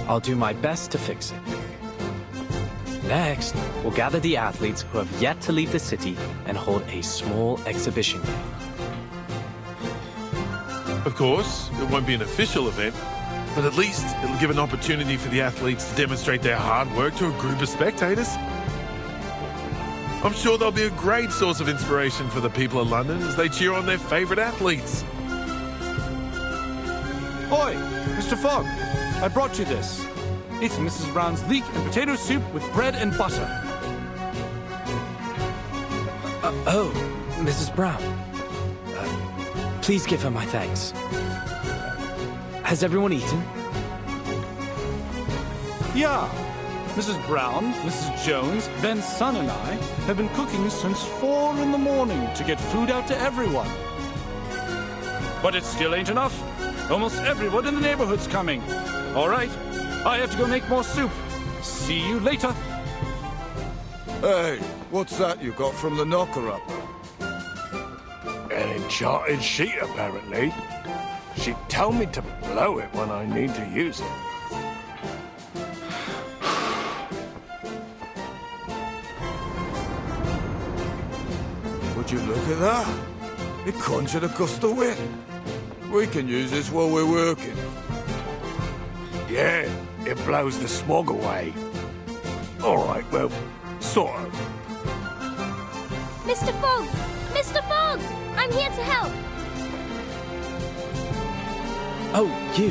I'll do my best to fix it. Next, we'll gather the athletes who have yet to leave the city and hold a small exhibition game. Of course, it won't be an official event, but at least it'll give an opportunity for the athletes to demonstrate their hard work to a group of spectators. I'm sure they'll be a great source of inspiration for the people of London as they cheer on their favourite athletes. Oi, Mr. Fogg, I brought you this. It's Mrs. Brown's leek and potato soup with bread and butter. Oh, Mrs. Brown. Please give her my thanks. Has everyone eaten? Yeah. Mrs. Brown, Mrs. Jones, Ben's son and I have been cooking since 4 in the morning to get food out to everyone. But it still ain't enough. Almost everyone in the neighborhood's coming. All right, I have to go make more soup. See you later. Hey, what's that you got from the knocker-upper? An enchanted sheet, apparently. She'd tell me to blow it when I need to use it. Would you look at that? It conjured a gust of wind. We can use this while we're working. Yeah, it blows the smog away. All right, well, sort of. Mr. Fogg! Mr. Fogg! I'm here to help! Oh, you.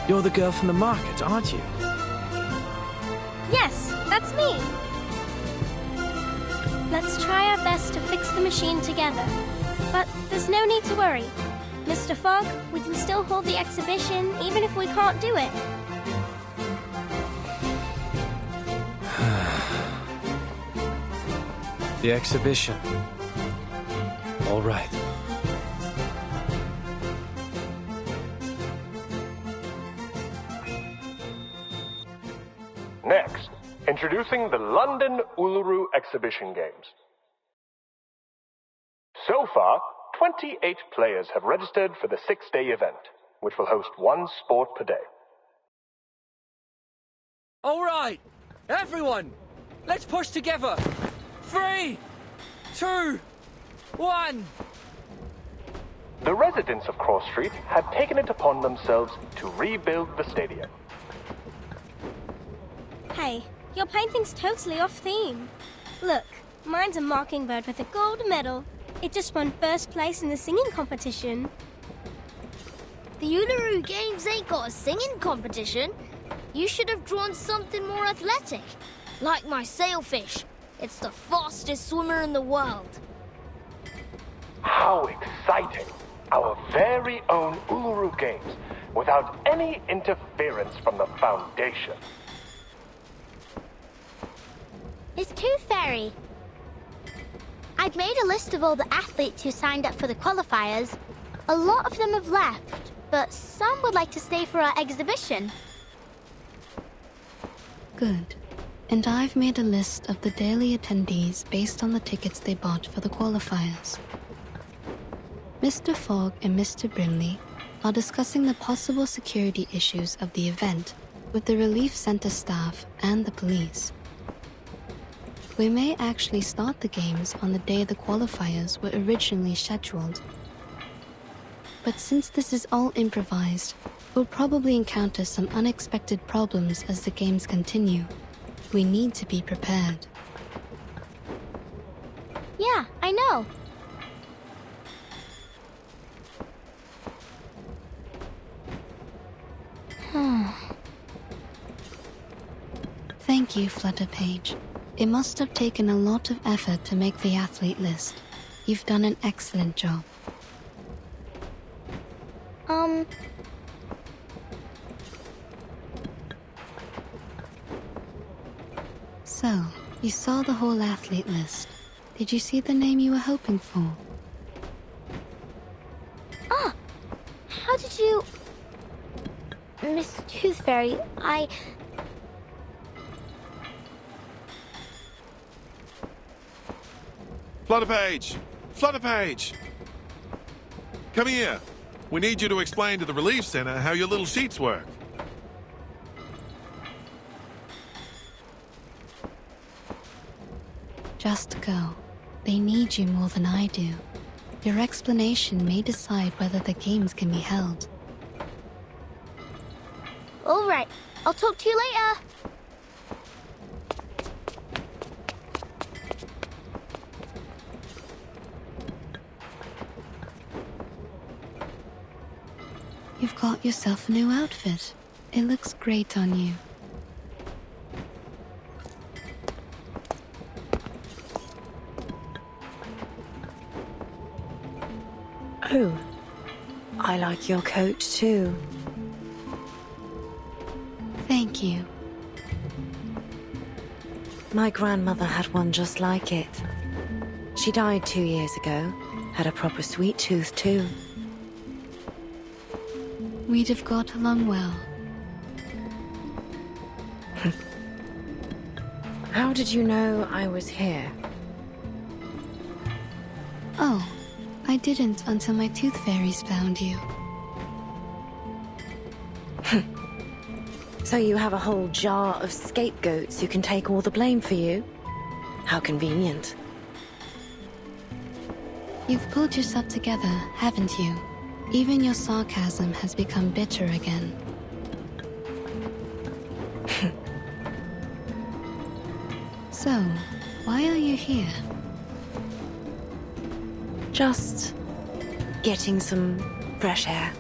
You're the girl from the market, aren't you? Yes, that's me. Let's try our best to fix the machine together. But there's no need to worry. Mr. Fogg, we can still hold the exhibition even if we can't do it. The exhibition. All right. Next, introducing the London Uluru Exhibition Games. So far, 28 players have registered for the 6-day event, which will host one sport per day. All right, everyone, let's push together. 3, 2, 1. The residents of Cross Street have taken it upon themselves to rebuild the stadium. Hey, your painting's totally off theme. Look, mine's a mockingbird with a gold medal. It just won first place in the singing competition. The Uluru Games ain't got a singing competition. You should have drawn something more athletic. Like my sailfish. It's the fastest swimmer in the world. How exciting! Our very own Uluru Games, without any interference from the Foundation. It's Tooth Fairy. I'd made a list of all the athletes who signed up for the qualifiers. A lot of them have left, but some would like to stay for our exhibition. Good. And I've made a list of the daily attendees based on the tickets they bought for the qualifiers. Mr. Fogg and Mr. Brimley are discussing the possible security issues of the event with the Relief Center staff and the police. We may actually start the games on the day the qualifiers were originally scheduled. But since this is all improvised, we'll probably encounter some unexpected problems as the games continue. We need to be prepared. Yeah, I know. Thank you, Flutterpage. It must have taken a lot of effort to make the athlete list. You've done an excellent job. So, you saw the whole athlete list. Did you see the name you were hoping for? Ah! How did you... Miss Tooth Fairy, Flutterpage! Flutterpage! Come here. We need you to explain to the Relief Center how your little sheets work. Just go. They need you more than I do. Your explanation may decide whether the games can be held. All right, I'll talk to you later. You've got yourself a new outfit. It looks great on you. Oh, I like your coat too. Thank you. My grandmother had one just like it. She died 2 years ago. Had a proper sweet tooth too. We'd have got along well. How did you know I was here? Oh, I didn't until my tooth fairies found you. So you have a whole jar of scapegoats who can take all the blame for you? How convenient. You've pulled yourself together, haven't you? Even your sarcasm has become bitter again. So, why are you here? Just getting some fresh air.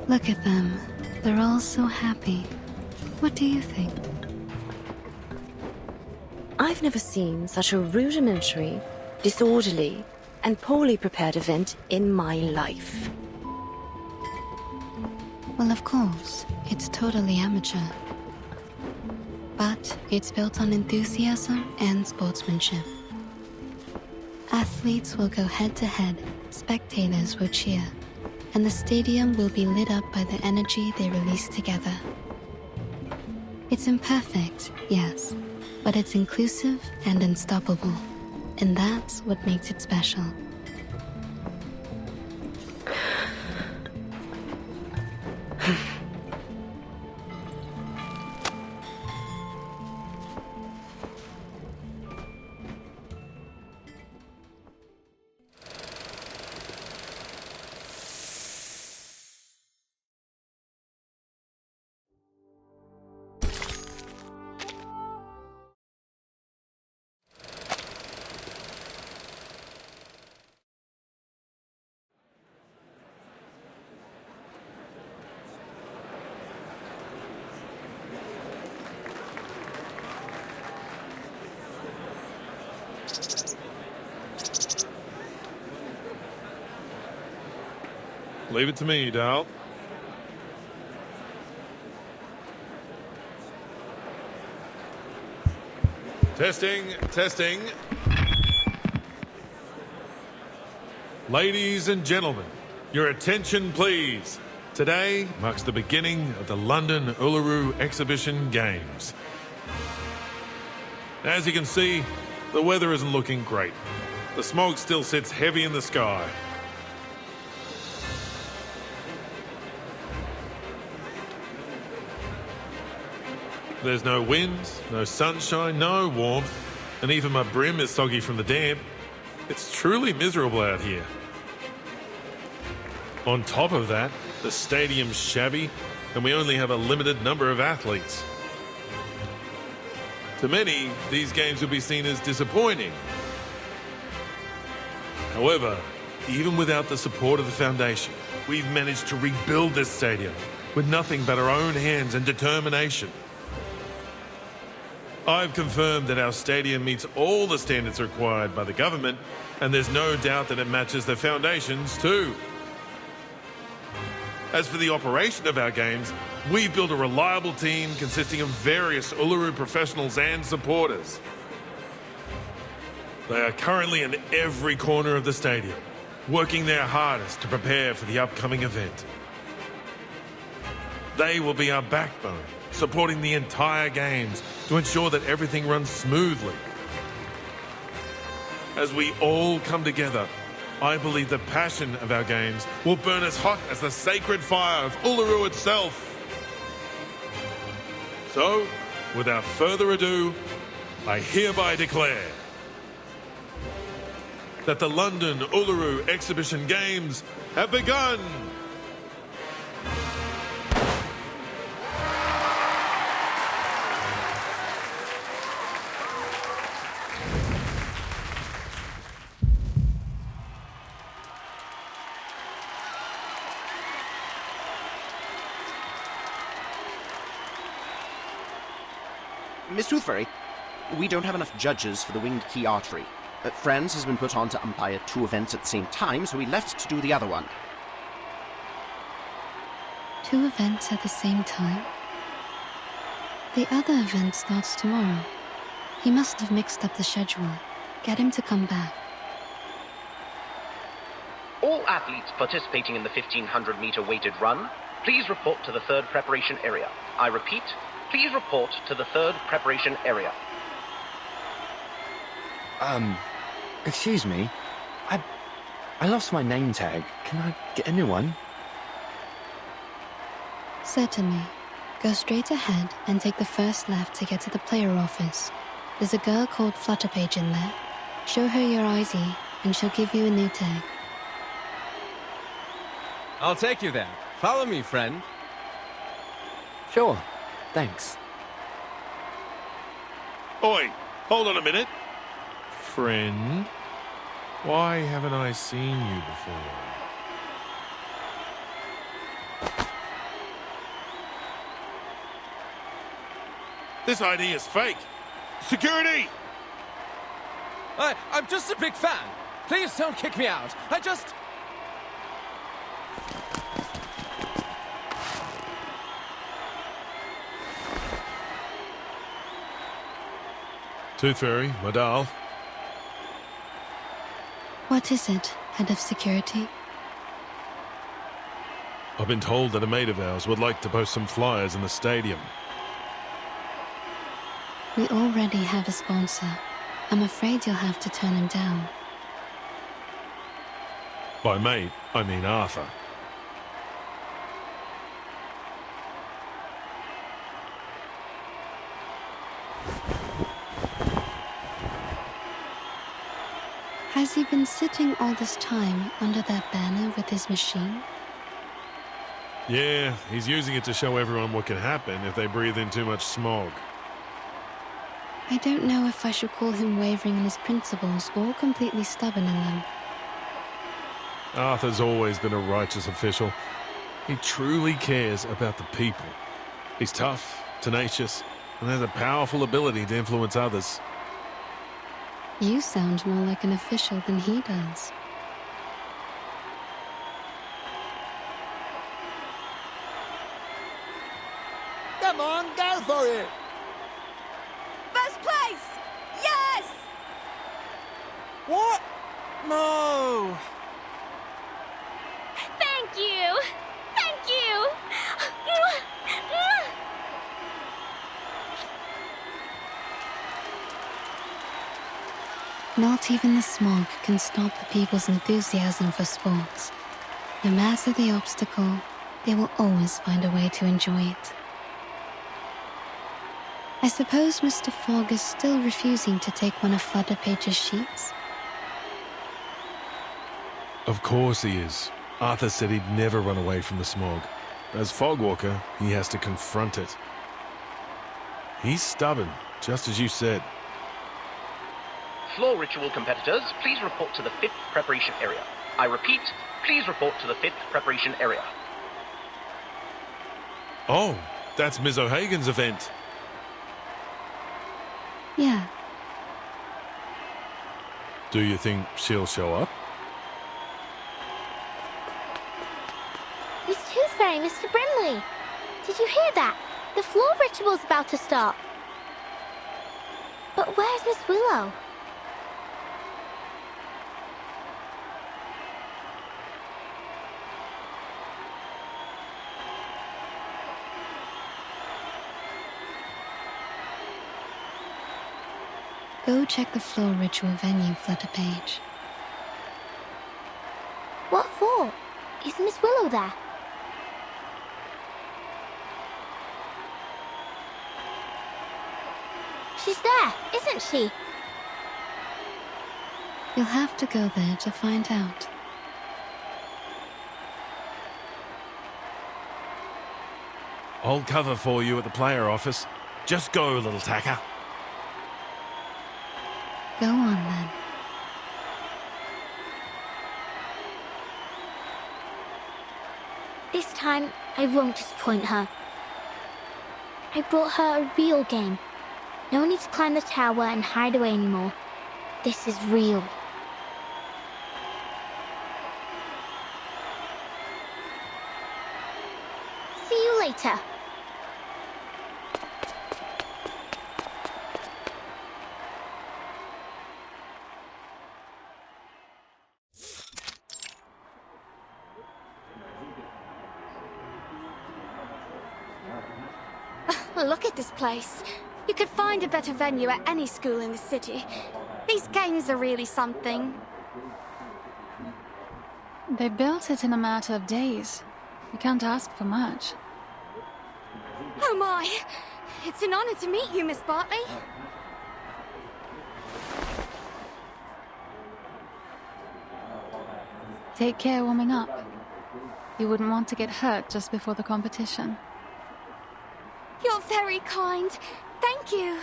Look at them. They're all so happy. What do you think? I've never seen such a rudimentary, disorderly, and poorly prepared event in my life. Well, of course, it's totally amateur. But it's built on enthusiasm and sportsmanship. Athletes will go head-to-head, spectators will cheer, and the stadium will be lit up by the energy they release together. It's imperfect, yes, but it's inclusive and unstoppable, and that's what makes it special. Leave it to me, Dal. Testing, testing. Ladies and gentlemen, your attention please. Today marks the beginning of the London Uluru Exhibition Games. As you can see, the weather isn't looking great. The smog still sits heavy in the sky. There's no wind, no sunshine, no warmth, and even my brim is soggy from the damp. It's truly miserable out here. On top of that, the stadium's shabby, and we only have a limited number of athletes. To many, these games will be seen as disappointing. However, even without the support of the Foundation, we've managed to rebuild this stadium with nothing but our own hands and determination. I've confirmed that our stadium meets all the standards required by the government, and there's no doubt that it matches the Foundation's too. As for the operation of our games, we've built a reliable team consisting of various Uluru professionals and supporters. They are currently in every corner of the stadium, working their hardest to prepare for the upcoming event. They will be our backbone, supporting the entire games to ensure that everything runs smoothly. As we all come together, I believe the passion of our games will burn as hot as the sacred fire of Uluru itself. So, without further ado, I hereby declare that the London Uluru Exhibition Games have begun! Miss Toothfairy, we don't have enough judges for the Winged Key Archery. Franz has been put on to umpire 2 events at the same time, so he left to do the other one. 2 events at the same time? The other event starts tomorrow. He must have mixed up the schedule. Get him to come back. All athletes participating in the 1500-meter weighted run, please report to the 3rd preparation area. I repeat, please report to the 3rd preparation area. Excuse me. I lost my name tag. Can I get a new one? Certainly. Go straight ahead and take the first left to get to the player office. There's a girl called Flutterpage in there. Show her your ID, and she'll give you a new tag. I'll take you there. Follow me, friend. Sure. Thanks. Oi, hold on a minute. Friend, why haven't I seen you before? This ID is fake. Security! I'm just a big fan. Please don't kick me out. Tooth Fairy, Madal. What is it, Head of Security? I've been told that a mate of ours would like to post some flyers in the stadium. We already have a sponsor. I'm afraid you'll have to turn him down. By mate, I mean Arthur. Has he been sitting all this time under that banner with his machine? Yeah, he's using it to show everyone what can happen if they breathe in too much smog. I don't know if I should call him wavering in his principles or completely stubborn in them. Arthur's always been a righteous official. He truly cares about the people. He's tough, tenacious, and has a powerful ability to influence others. You sound more like an official than he does. Come on, go for it! First place! Yes! What? No! Thank you! Thank you! Not even the smog can stop the people's enthusiasm for sports. No matter the obstacle, they will always find a way to enjoy it. I suppose Mr. Fogg is still refusing to take one of Flutterpage's sheets? Of course he is. Arthur said he'd never run away from the smog. As Fogwalker, he has to confront it. He's stubborn, just as you said. Floor ritual competitors, please report to the 5th preparation area. I repeat, please report to the 5th preparation area. Oh, that's Ms. O'Hagan's event. Yeah. Do you think she'll show up? Miss Toothfairy, Mr. Brimley. Did you hear that? The floor ritual's about to start. But where's Miss Willow? Go check the floor ritual venue, Flutterpage. What for? Is Miss Willow there? She's there, isn't she? You'll have to go there to find out. I'll cover for you at the player office. Just go, little tacker. Go on, then. This time, I won't disappoint her. I brought her a real game. No need to climb the tower and hide away anymore. This is real. See you later. Look at this place. You could find a better venue at any school in the city. These games are really something. They built it in a matter of days. You can't ask for much. Oh my! It's an honor to meet you, Miss Bartley. Take care warming up. You wouldn't want to get hurt just before the competition. You're very kind. Thank you.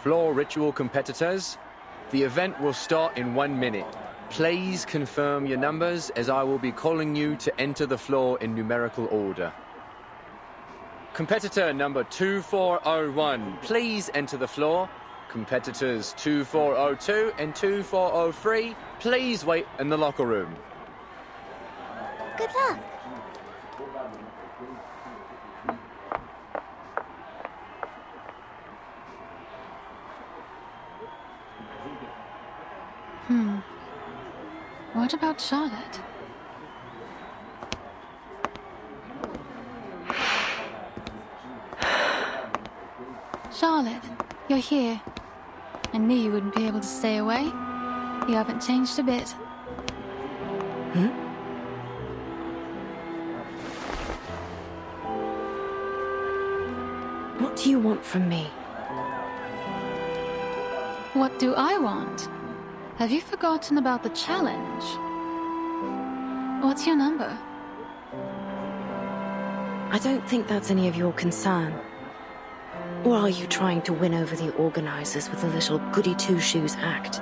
Floor ritual competitors, the event will start in 1 minute. Please confirm your numbers as I will be calling you to enter the floor in numerical order. Competitor number 2401, please enter the floor. Competitors 2402 and 2403, please wait in the locker room. Good luck. What about Charlotte? Charlotte, you're here. I knew you wouldn't be able to stay away. You haven't changed a bit. What do you want from me? What do I want? Have you forgotten about the challenge? What's your number? I don't think that's any of your concern. Or are you trying to win over the organizers with a little goody-two-shoes act?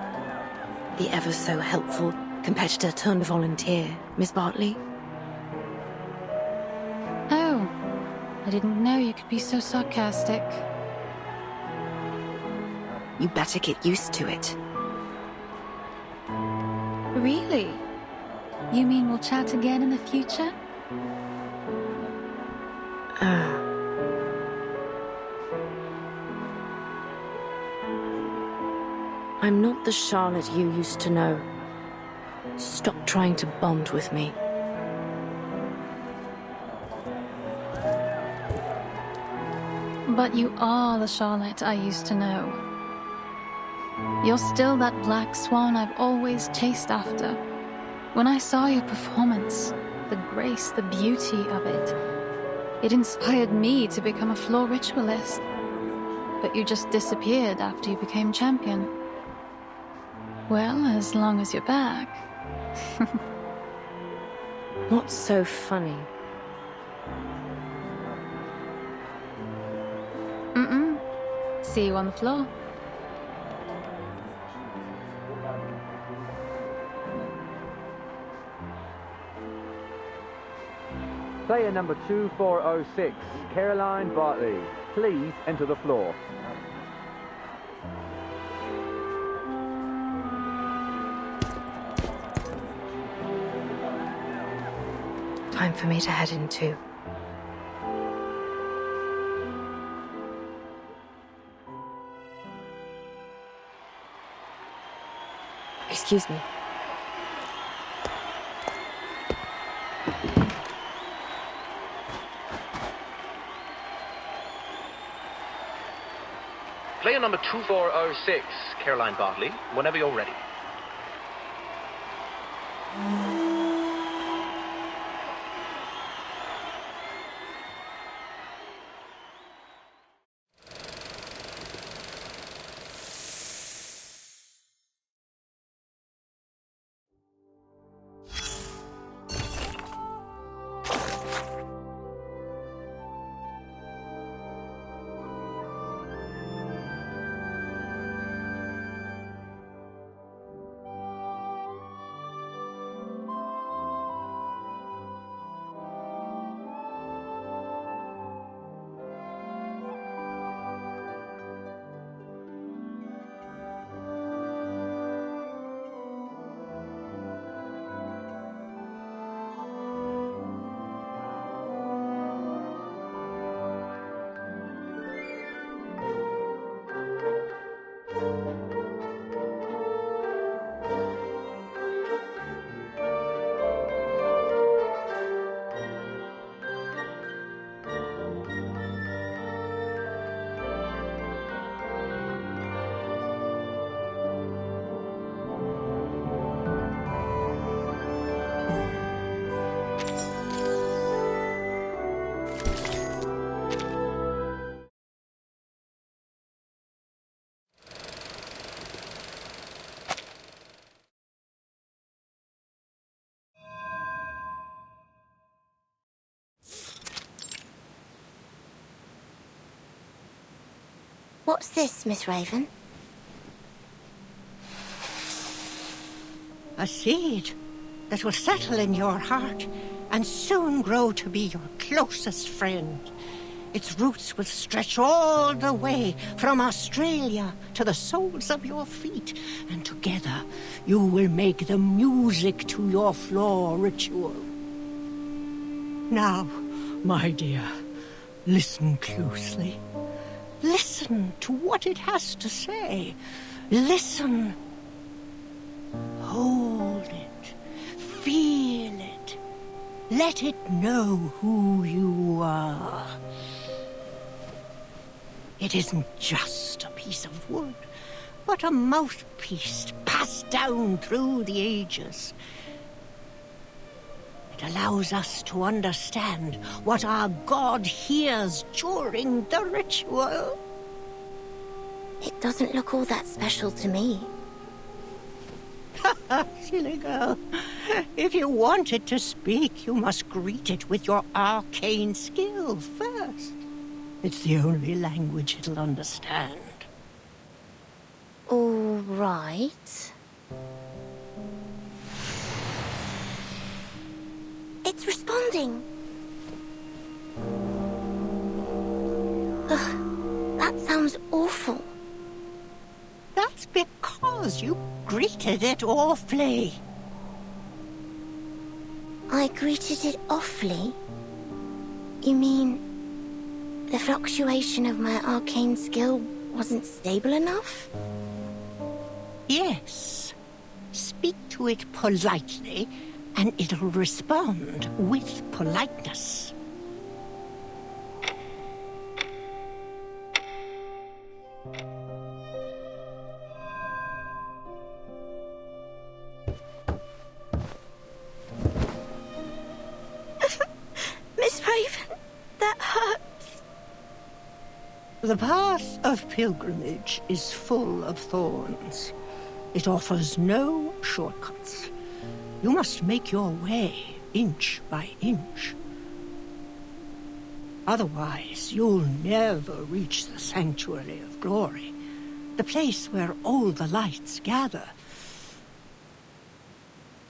The ever-so-helpful competitor turned volunteer, Miss Bartley? Oh, I didn't know you could be so sarcastic. You better get used to it. Really? You mean we'll chat again in the future? I'm not the Charlotte you used to know. Stop trying to bond with me. But you are the Charlotte I used to know. You're still that black swan I've always chased after. When I saw your performance, the grace, the beauty of it. It inspired me to become a floor ritualist. But you just disappeared after you became champion. Well, as long as you're back. What's so funny? See you on the floor. Player number 2406, Caroline Bartley. Please enter the floor. Time for me to head in too. Excuse me. Player number 2406, Caroline Bartley, whenever you're ready. What's this, Miss Raven? A seed that will settle in your heart and soon grow to be your closest friend. Its roots will stretch all the way from Australia to the soles of your feet, and together you will make the music to your floor ritual. Now, my dear, listen closely. Listen to what it has to say. Listen. Hold it. Feel it. Let it know who you are. It isn't just a piece of wood, but a mouthpiece passed down through the ages. It allows us to understand what our God hears during the ritual. It doesn't look all that special to me. Silly girl. If you want it to speak, you must greet it with your arcane skill first. It's the only language it'll understand. All right. It's responding. Ugh, that sounds awful. That's because you greeted it awfully. I greeted it awfully? You mean the fluctuation of my arcane skill wasn't stable enough? Yes. Speak to it politely, and it'll respond with politeness. Raven, that hurts. The path of pilgrimage is full of thorns. It offers no shortcuts. You must make your way, inch by inch. Otherwise, you'll never reach the Sanctuary of Glory, the place where all the lights gather.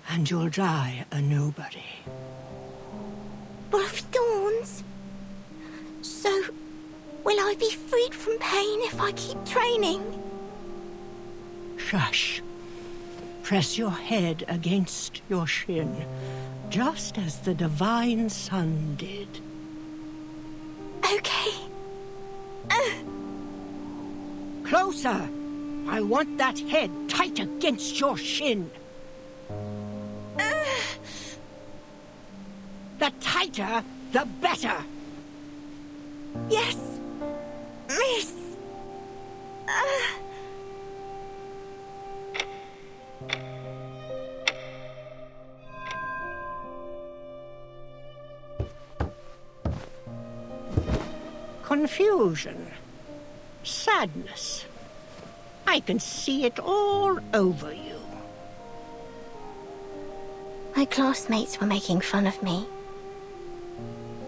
And you'll die a nobody. Full of thorns? So, will I be freed from pain if I keep training? Shush. Press your head against your shin, just as the Divine Sun did. Okay. Closer! I want that head tight against your shin. The tighter, the better. Yes, miss. Confusion. Sadness. I can see it all over you. My classmates were making fun of me.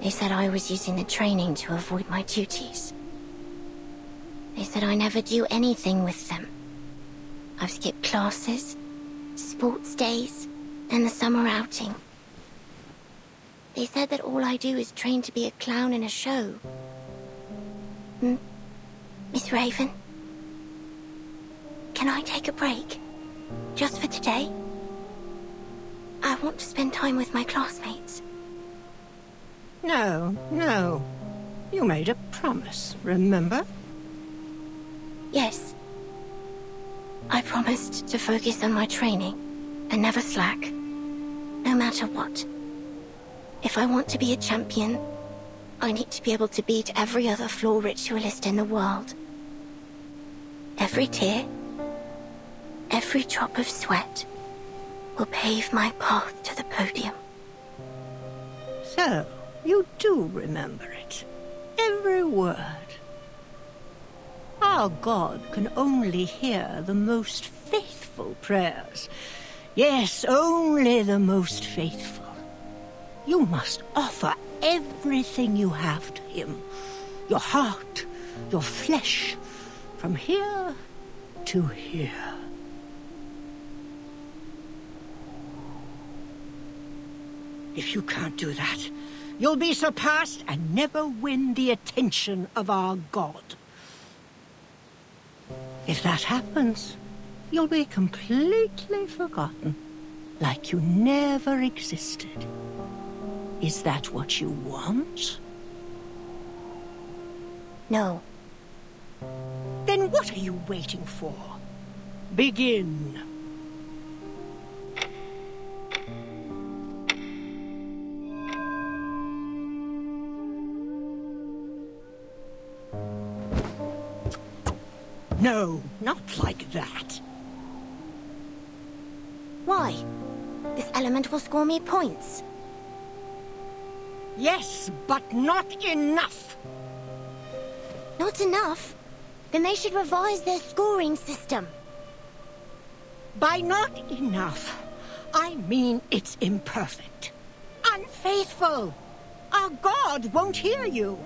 They said I was using the training to avoid my duties. They said I never do anything with them. I've skipped classes, sports days, and the summer outing. They said that all I do is train to be a clown in a show. Miss Raven? Can I take a break? Just for today? I want to spend time with my classmates. No, no. You made a promise, remember? Yes. I promised to focus on my training and never slack, no matter what. If I want to be a champion, I need to be able to beat every other floor ritualist in the world. Every tear, every drop of sweat will pave my path to the podium. So, you do remember it. Every word. Our God can only hear the most faithful prayers. Yes, only the most faithful. You must offer everything you have to him. Your heart, your flesh, from here to here. If you can't do that, you'll be surpassed and never win the attention of our God. If that happens, you'll be completely forgotten, like you never existed. Is that what you want? No. Then what are you waiting for? Begin. No, not like that. Why? This element will score me points. Yes, but not enough. Not enough? Then they should revise their scoring system. By not enough, I mean it's imperfect. Unfaithful. Our God won't hear you.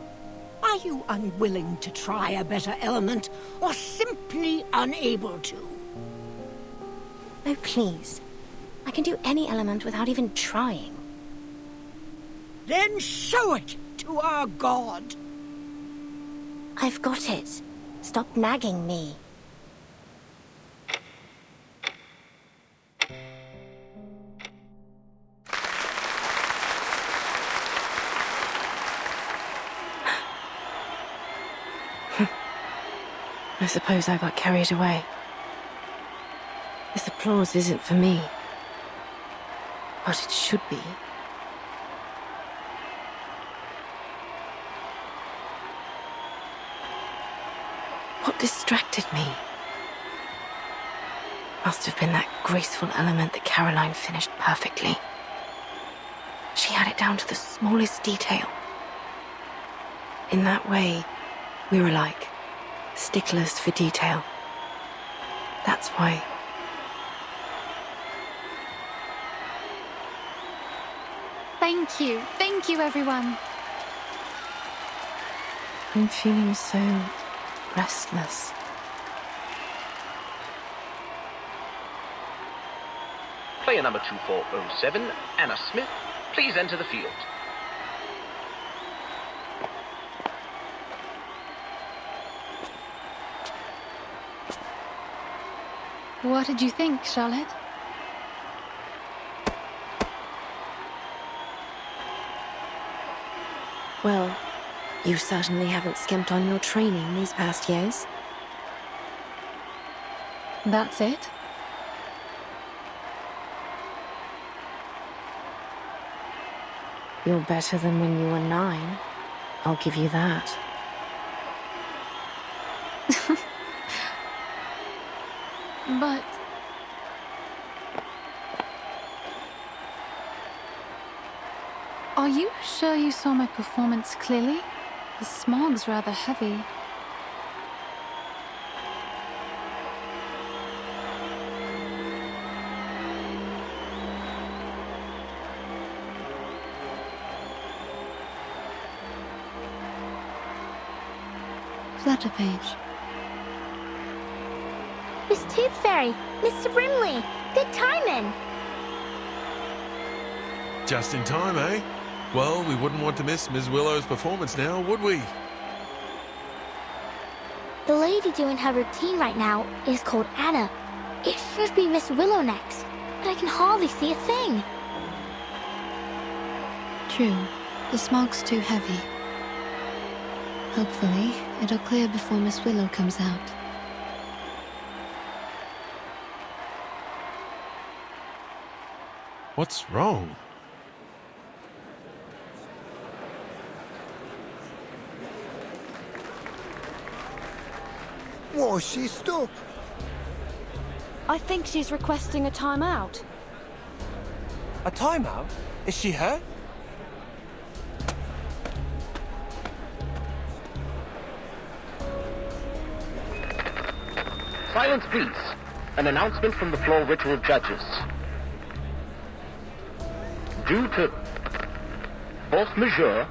Are you unwilling to try a better element, or simply unable to? Oh, please. I can do any element without even trying. Then show it to our God. I've got it. Stop nagging me. I suppose I got carried away. This applause isn't for me. But it should be. What distracted me? Must have been that graceful element that Caroline finished perfectly. She had it down to the smallest detail. In that way, we were like sticklers for detail. That's why. Thank you, everyone. I'm feeling so restless. Player number 2407, Anna Smith, please enter the field. What did you think, Charlotte? Well, you certainly haven't skimped on your training these past years. That's it? You're better than when you were 9. I'll give you that. But... Are you sure you saw my performance clearly? The smog's rather heavy. Flutter page. Miss Tooth Fairy, Mr. Brimley, good timing. Just in time, eh? Well, we wouldn't want to miss Ms. Willow's performance now, would we? The lady doing her routine right now is called Anna. It should be Miss Willow next, but I can hardly see a thing. True. The smog's too heavy. Hopefully, it'll clear before Miss Willow comes out. What's wrong? Why, she's stuck. I think she's requesting a timeout. A timeout? Is she hurt? Silence, please. An announcement from the floor ritual judges. Due to force majeure,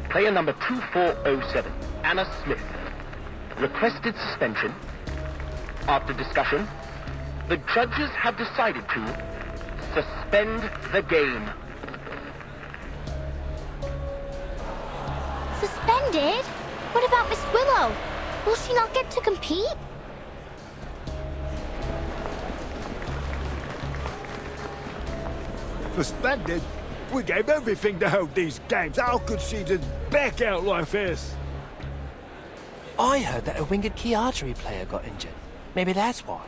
player number 2407, Anna Smith, requested suspension. After discussion, the judges have decided to suspend the game. Suspended? What about Miss Willow? Will she not get to compete? Suspended? We gave everything to hold these games. How could she just back out like this? I heard that a winged key archery player got injured. Maybe that's why.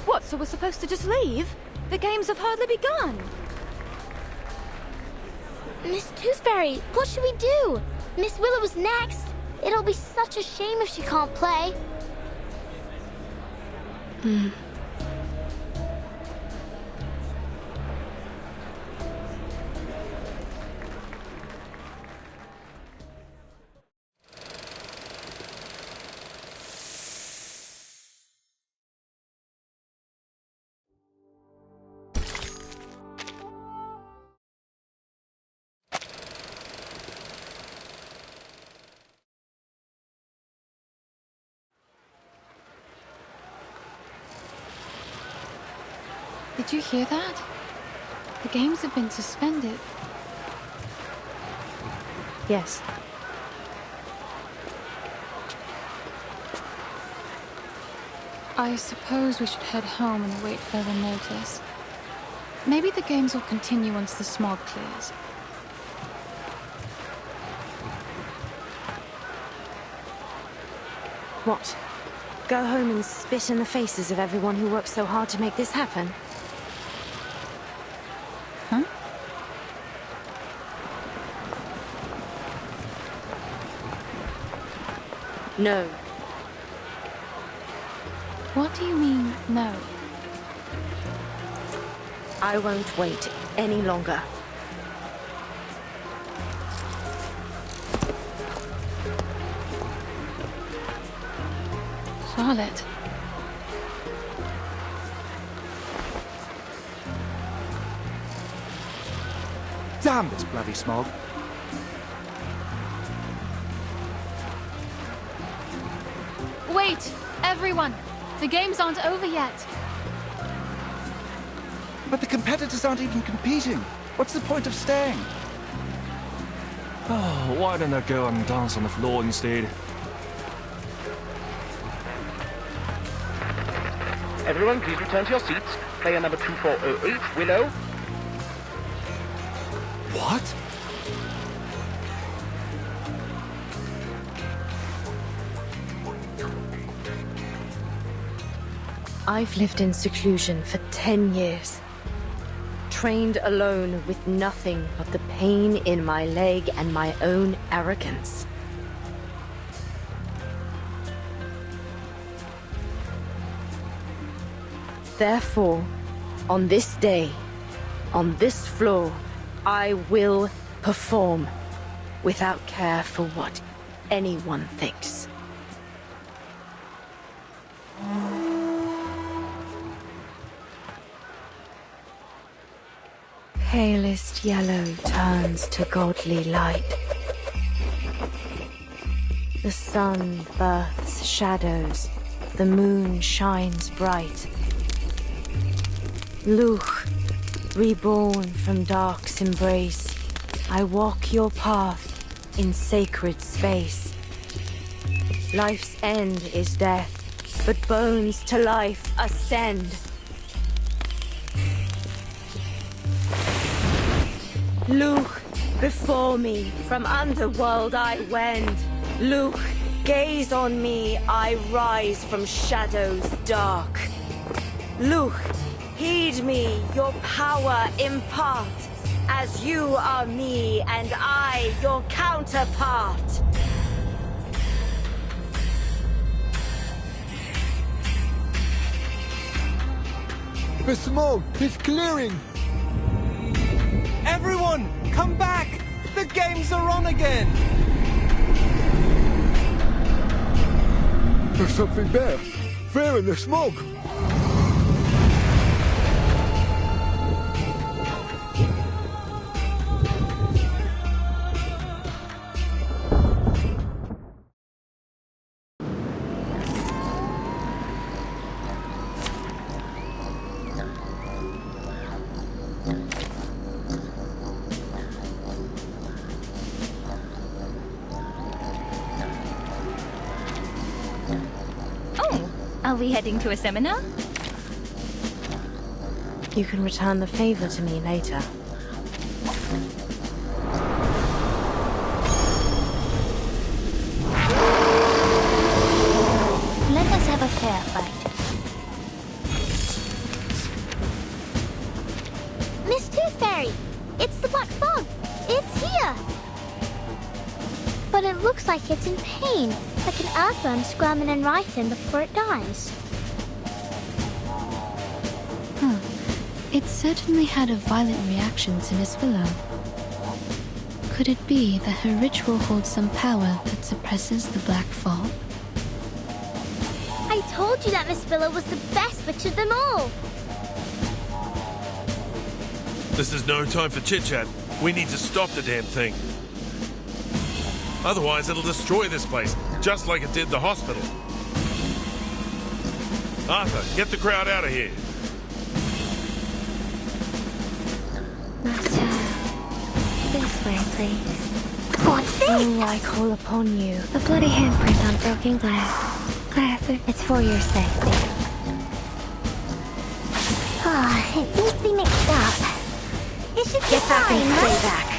What, so we're supposed to just leave? The games have hardly begun. Miss Tooth Fairy, what should we do? Miss Willow is next. It'll be such a shame if she can't play. Did you hear that? The games have been suspended. Yes. I suppose we should head home and await further notice. Maybe the games will continue once the smog clears. What? Go home and spit in the faces of everyone who worked so hard to make this happen? Huh? No. What do you mean, no? I won't wait any longer. Scarlet. Damn this bloody smog. Wait! Everyone! The games aren't over yet. But the competitors aren't even competing. What's the point of staying? Oh, why don't I go and dance on the floor instead? Everyone, please return to your seats. Player number 2408, Willow. What? I've lived in seclusion for 10 years. Trained alone with nothing but the pain in my leg and my own arrogance. Therefore, on this day, on this floor, I will perform without care for what anyone thinks. Palest yellow turns to godly light. The sun births shadows, the moon shines bright. Luch, reborn from dark's embrace, I walk your path in sacred space. Life's end is death, but bones to life ascend. Luch, before me, from underworld I wend. Luch, gaze on me, I rise from shadows dark. Luch, heed me, your power impart, as you are me and I your counterpart. The smoke is clearing! Everyone, come back! The games are on again! There's something there. There in the smoke. Are we heading to a seminar? You can return the favor to me later. Let us have a fair fight. Miss Tooth Fairy! It's the Black Fog! It's here! But it looks like it's in pain, like an earthworm squirming and writhing before it dies. It certainly had a violent reaction to Miss Willow. Could it be that her ritual holds some power that suppresses the Black Fog? I told you that Miss Willow was the best witch of them all! This is no time for chit-chat. We need to stop the damn thing. Otherwise, it'll destroy this place, just like it did the hospital. Arthur, get the crowd out of here. Master, this way, please. What's this? Oh, I call upon you. A bloody handprint on broken glass. Classic. It's for your safety. Ah, it seems to be mixed up. It should be Get back fine, and right? stay back.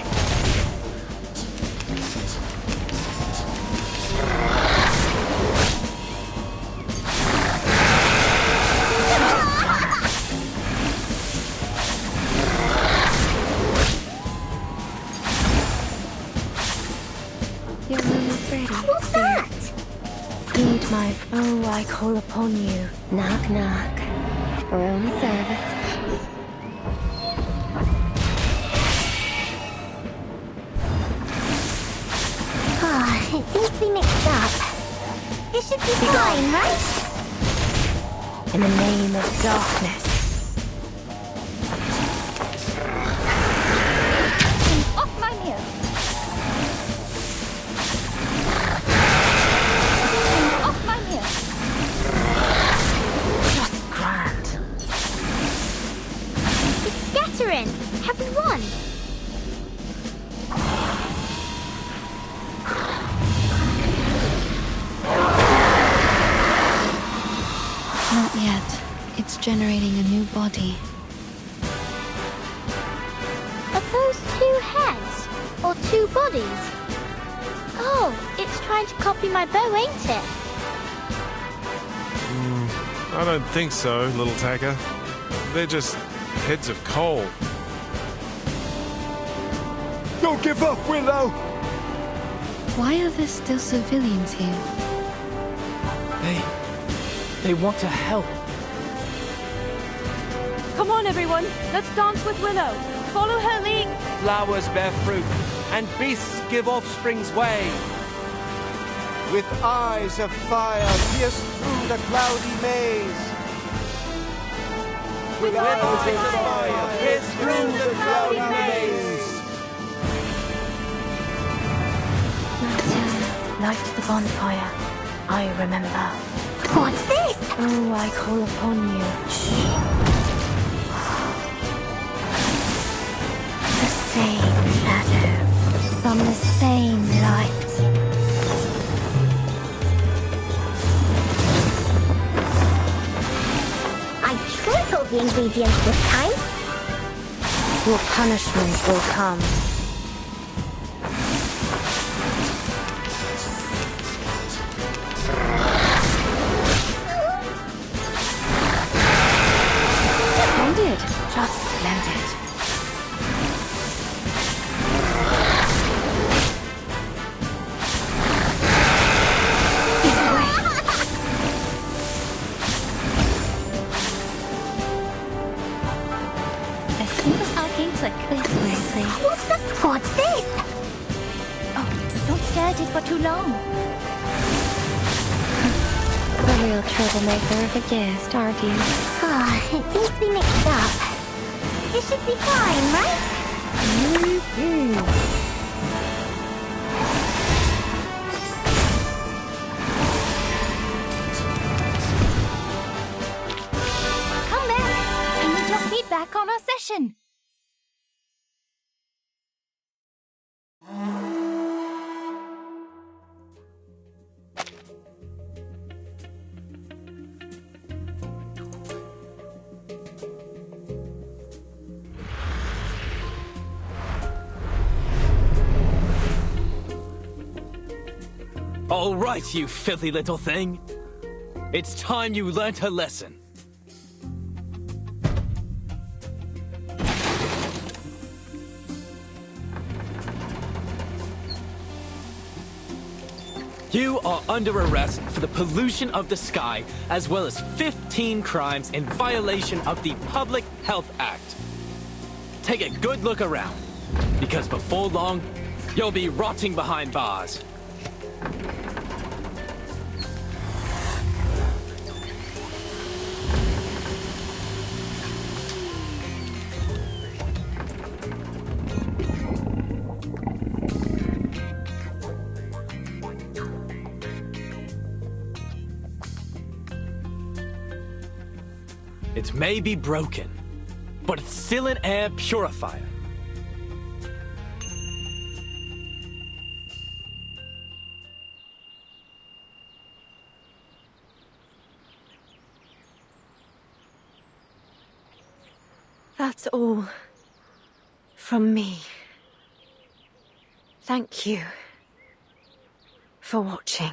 Your room is ready. What's that? Heed my... Oh, I call upon you. Knock, knock. Room service. Ah, it seems to be mixed up. It should be fine, right? in the name of darkness. Off my mirror! Off my mirror! Just grand. It's scattering! Have we won? Not yet. It's generating a new body. Are those two heads? Or two bodies? Oh, it's trying to copy my bow, ain't it? I don't think so, little Tacker. They're just heads of coal. Don't give up, Willow! Why are there still civilians here? They want to help. Come on, everyone. Let's dance with Willow. Follow her lead. Flowers bear fruit, and beasts give offspring's way. With eyes of fire pierced through the cloudy maze. With eyes of fire pierced through the cloudy maze. Martin, light the bonfire. I remember. What's this? Oh, I call upon you. The same shadow from the same light. I tripled the ingredients this time. Your punishment will come. Splendid. Just splendid. A simple arcane trick. This way, please. What's this? Oh, don't stare at it for too long. The real troublemaker of a guest, aren't you? Ah, it seems to be mixed up. It should be fine, right? Come back. I need your feedback on our session. All right, you filthy little thing. It's time you learnt a lesson. You are under arrest for the pollution of the sky, as well as 15 crimes in violation of the Public Health Act. Take a good look around, because before long, you'll be rotting behind bars. It may be broken, but it's still an air purifier. That's all from me. Thank you for watching.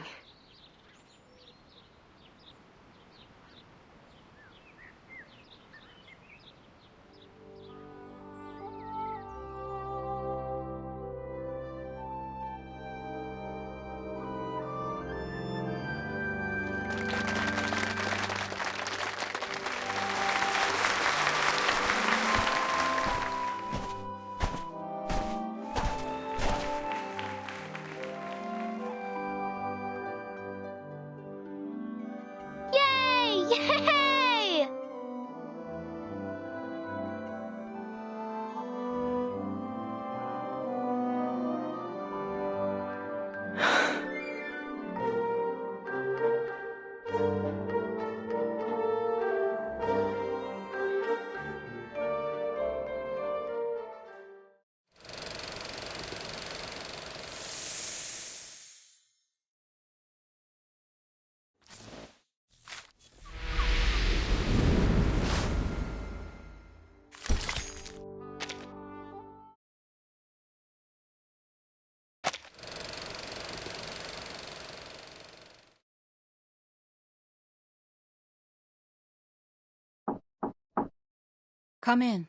Come in.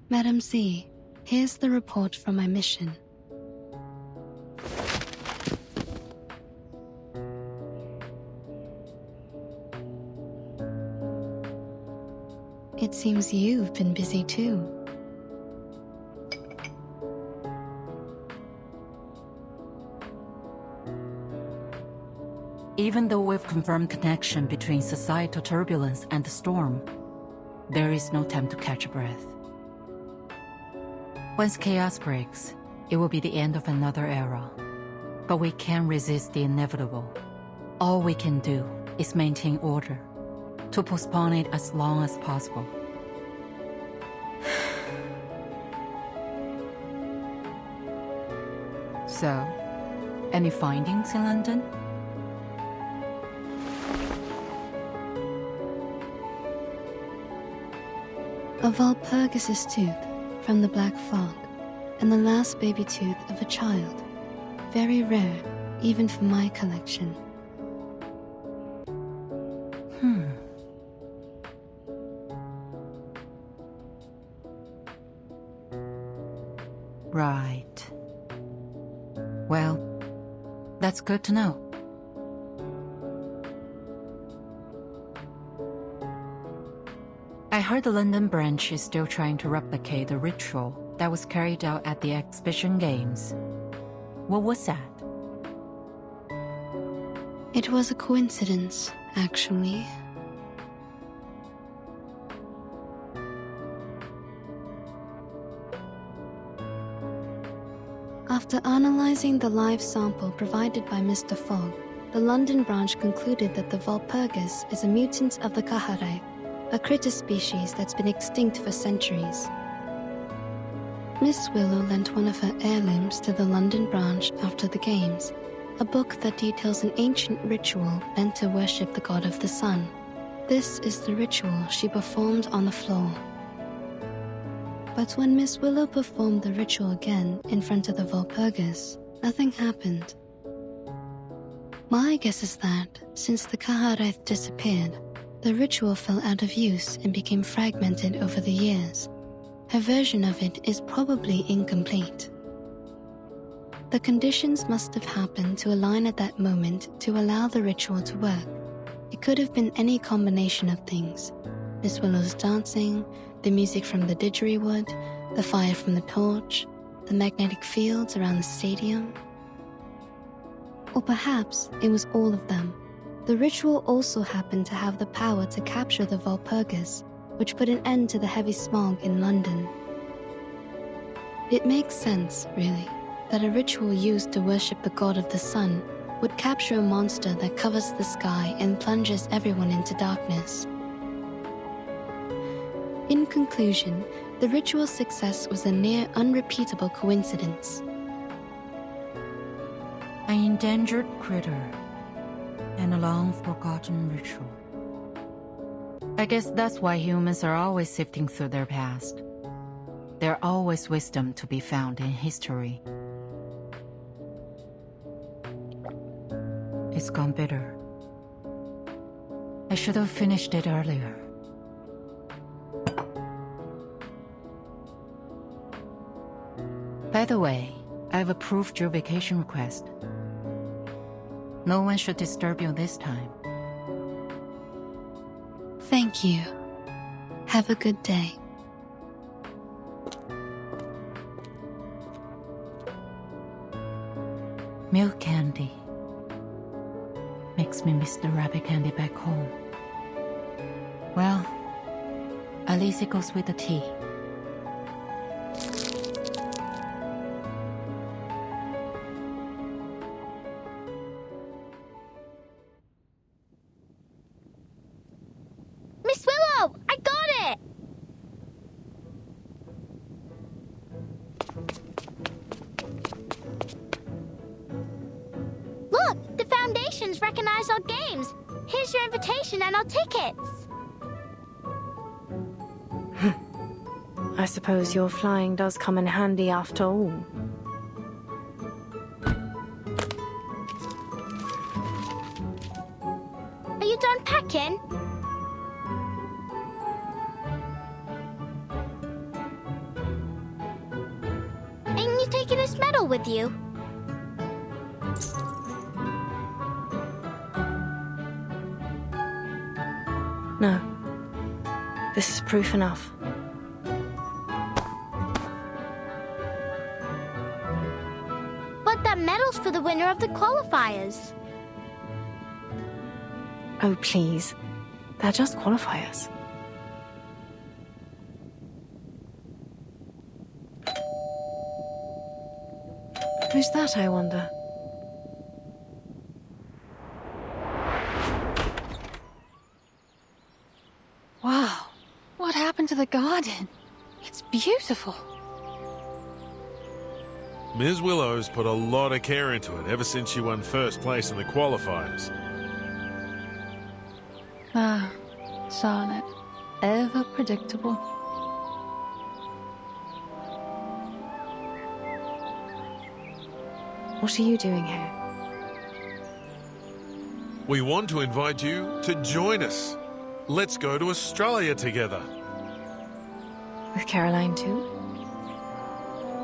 Madam Z, here's the report from my mission. It seems you've been busy too. Even though we've confirmed connection between societal turbulence and the storm, there is no time to catch a breath. Once chaos breaks, it will be the end of another era. But we can't resist the inevitable. All we can do is maintain order, to postpone it as long as possible. So, any findings in London? A Walpurgis tooth from the Black Fog, and the last baby tooth of a child. Very rare, even for my collection. Right. Well, that's good to know. I heard the London branch is still trying to replicate the ritual that was carried out at the Exhibition Games. What was that? It was a coincidence, actually. After analyzing the live sample provided by Mr. Fogg, the London branch concluded that the Walpurgis is a mutant of the Kaharai, a critter species that's been extinct for centuries. Miss Willow lent one of her heirlooms to the London branch after the games, a book that details an ancient ritual meant to worship the god of the sun. This is the ritual she performed on the floor. But when Miss Willow performed the ritual again in front of the Walpurgis, nothing happened. My guess is that, since the Kaharaith disappeared, the ritual fell out of use and became fragmented over the years. Her version of it is probably incomplete. The conditions must have happened to align at that moment to allow the ritual to work. It could have been any combination of things. Miss Willow's dancing, the music from the didgeridoo, the fire from the torch, the magnetic fields around the stadium. Or perhaps it was all of them. The ritual also happened to have the power to capture the Walpurgis, which put an end to the heavy smog in London. It makes sense, really, that a ritual used to worship the god of the sun would capture a monster that covers the sky and plunges everyone into darkness. In conclusion, the ritual's success was a near unrepeatable coincidence. An endangered critter and a long-forgotten ritual. I guess that's why humans are always sifting through their past. There's always wisdom to be found in history. It's gone bitter. I should have finished it earlier. By the way, I've approved your vacation request. No one should disturb you this time. Thank you. Have a good day. Milk candy makes me miss the rabbit candy back home. Well, at least it goes with the tea. Miss Willow! I got it! Look! The Foundation's recognized our games! Here's your invitation and our tickets! I suppose your flying does come in handy after all. Anakin. Ain't you taking this medal with you? No. This is proof enough. But that medal's for the winner of the qualifiers. Oh, please. They're just qualifiers. Who's that, I wonder? Wow. What happened to the garden? It's beautiful. Ms. Willow's put a lot of care into it ever since she won first place in the qualifiers. Ah, Charlotte. Ever predictable. What are you doing here? We want to invite you to join us. Let's go to Australia together. With Caroline too?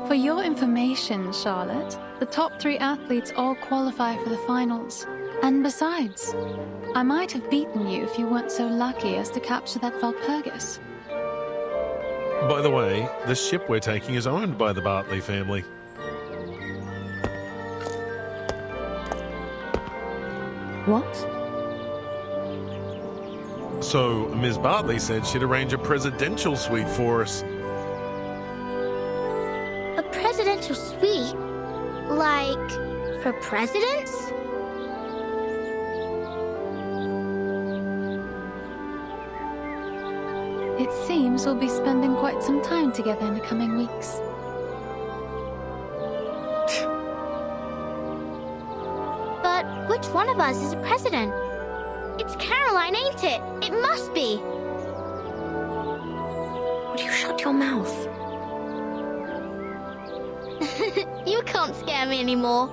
For your information, Charlotte, the top 3 athletes all qualify for the finals. And besides, I might have beaten you if you weren't so lucky as to capture that Valpurgis. By the way, the ship we're taking is owned by the Bartley family. What? So, Ms. Bartley said she'd arrange a presidential suite for us. A presidential suite? Like, for presidents? It seems we'll be spending quite some time together in the coming weeks. But which one of us is a president? It's Caroline, ain't it? It must be. Would you shut your mouth? You can't scare me anymore.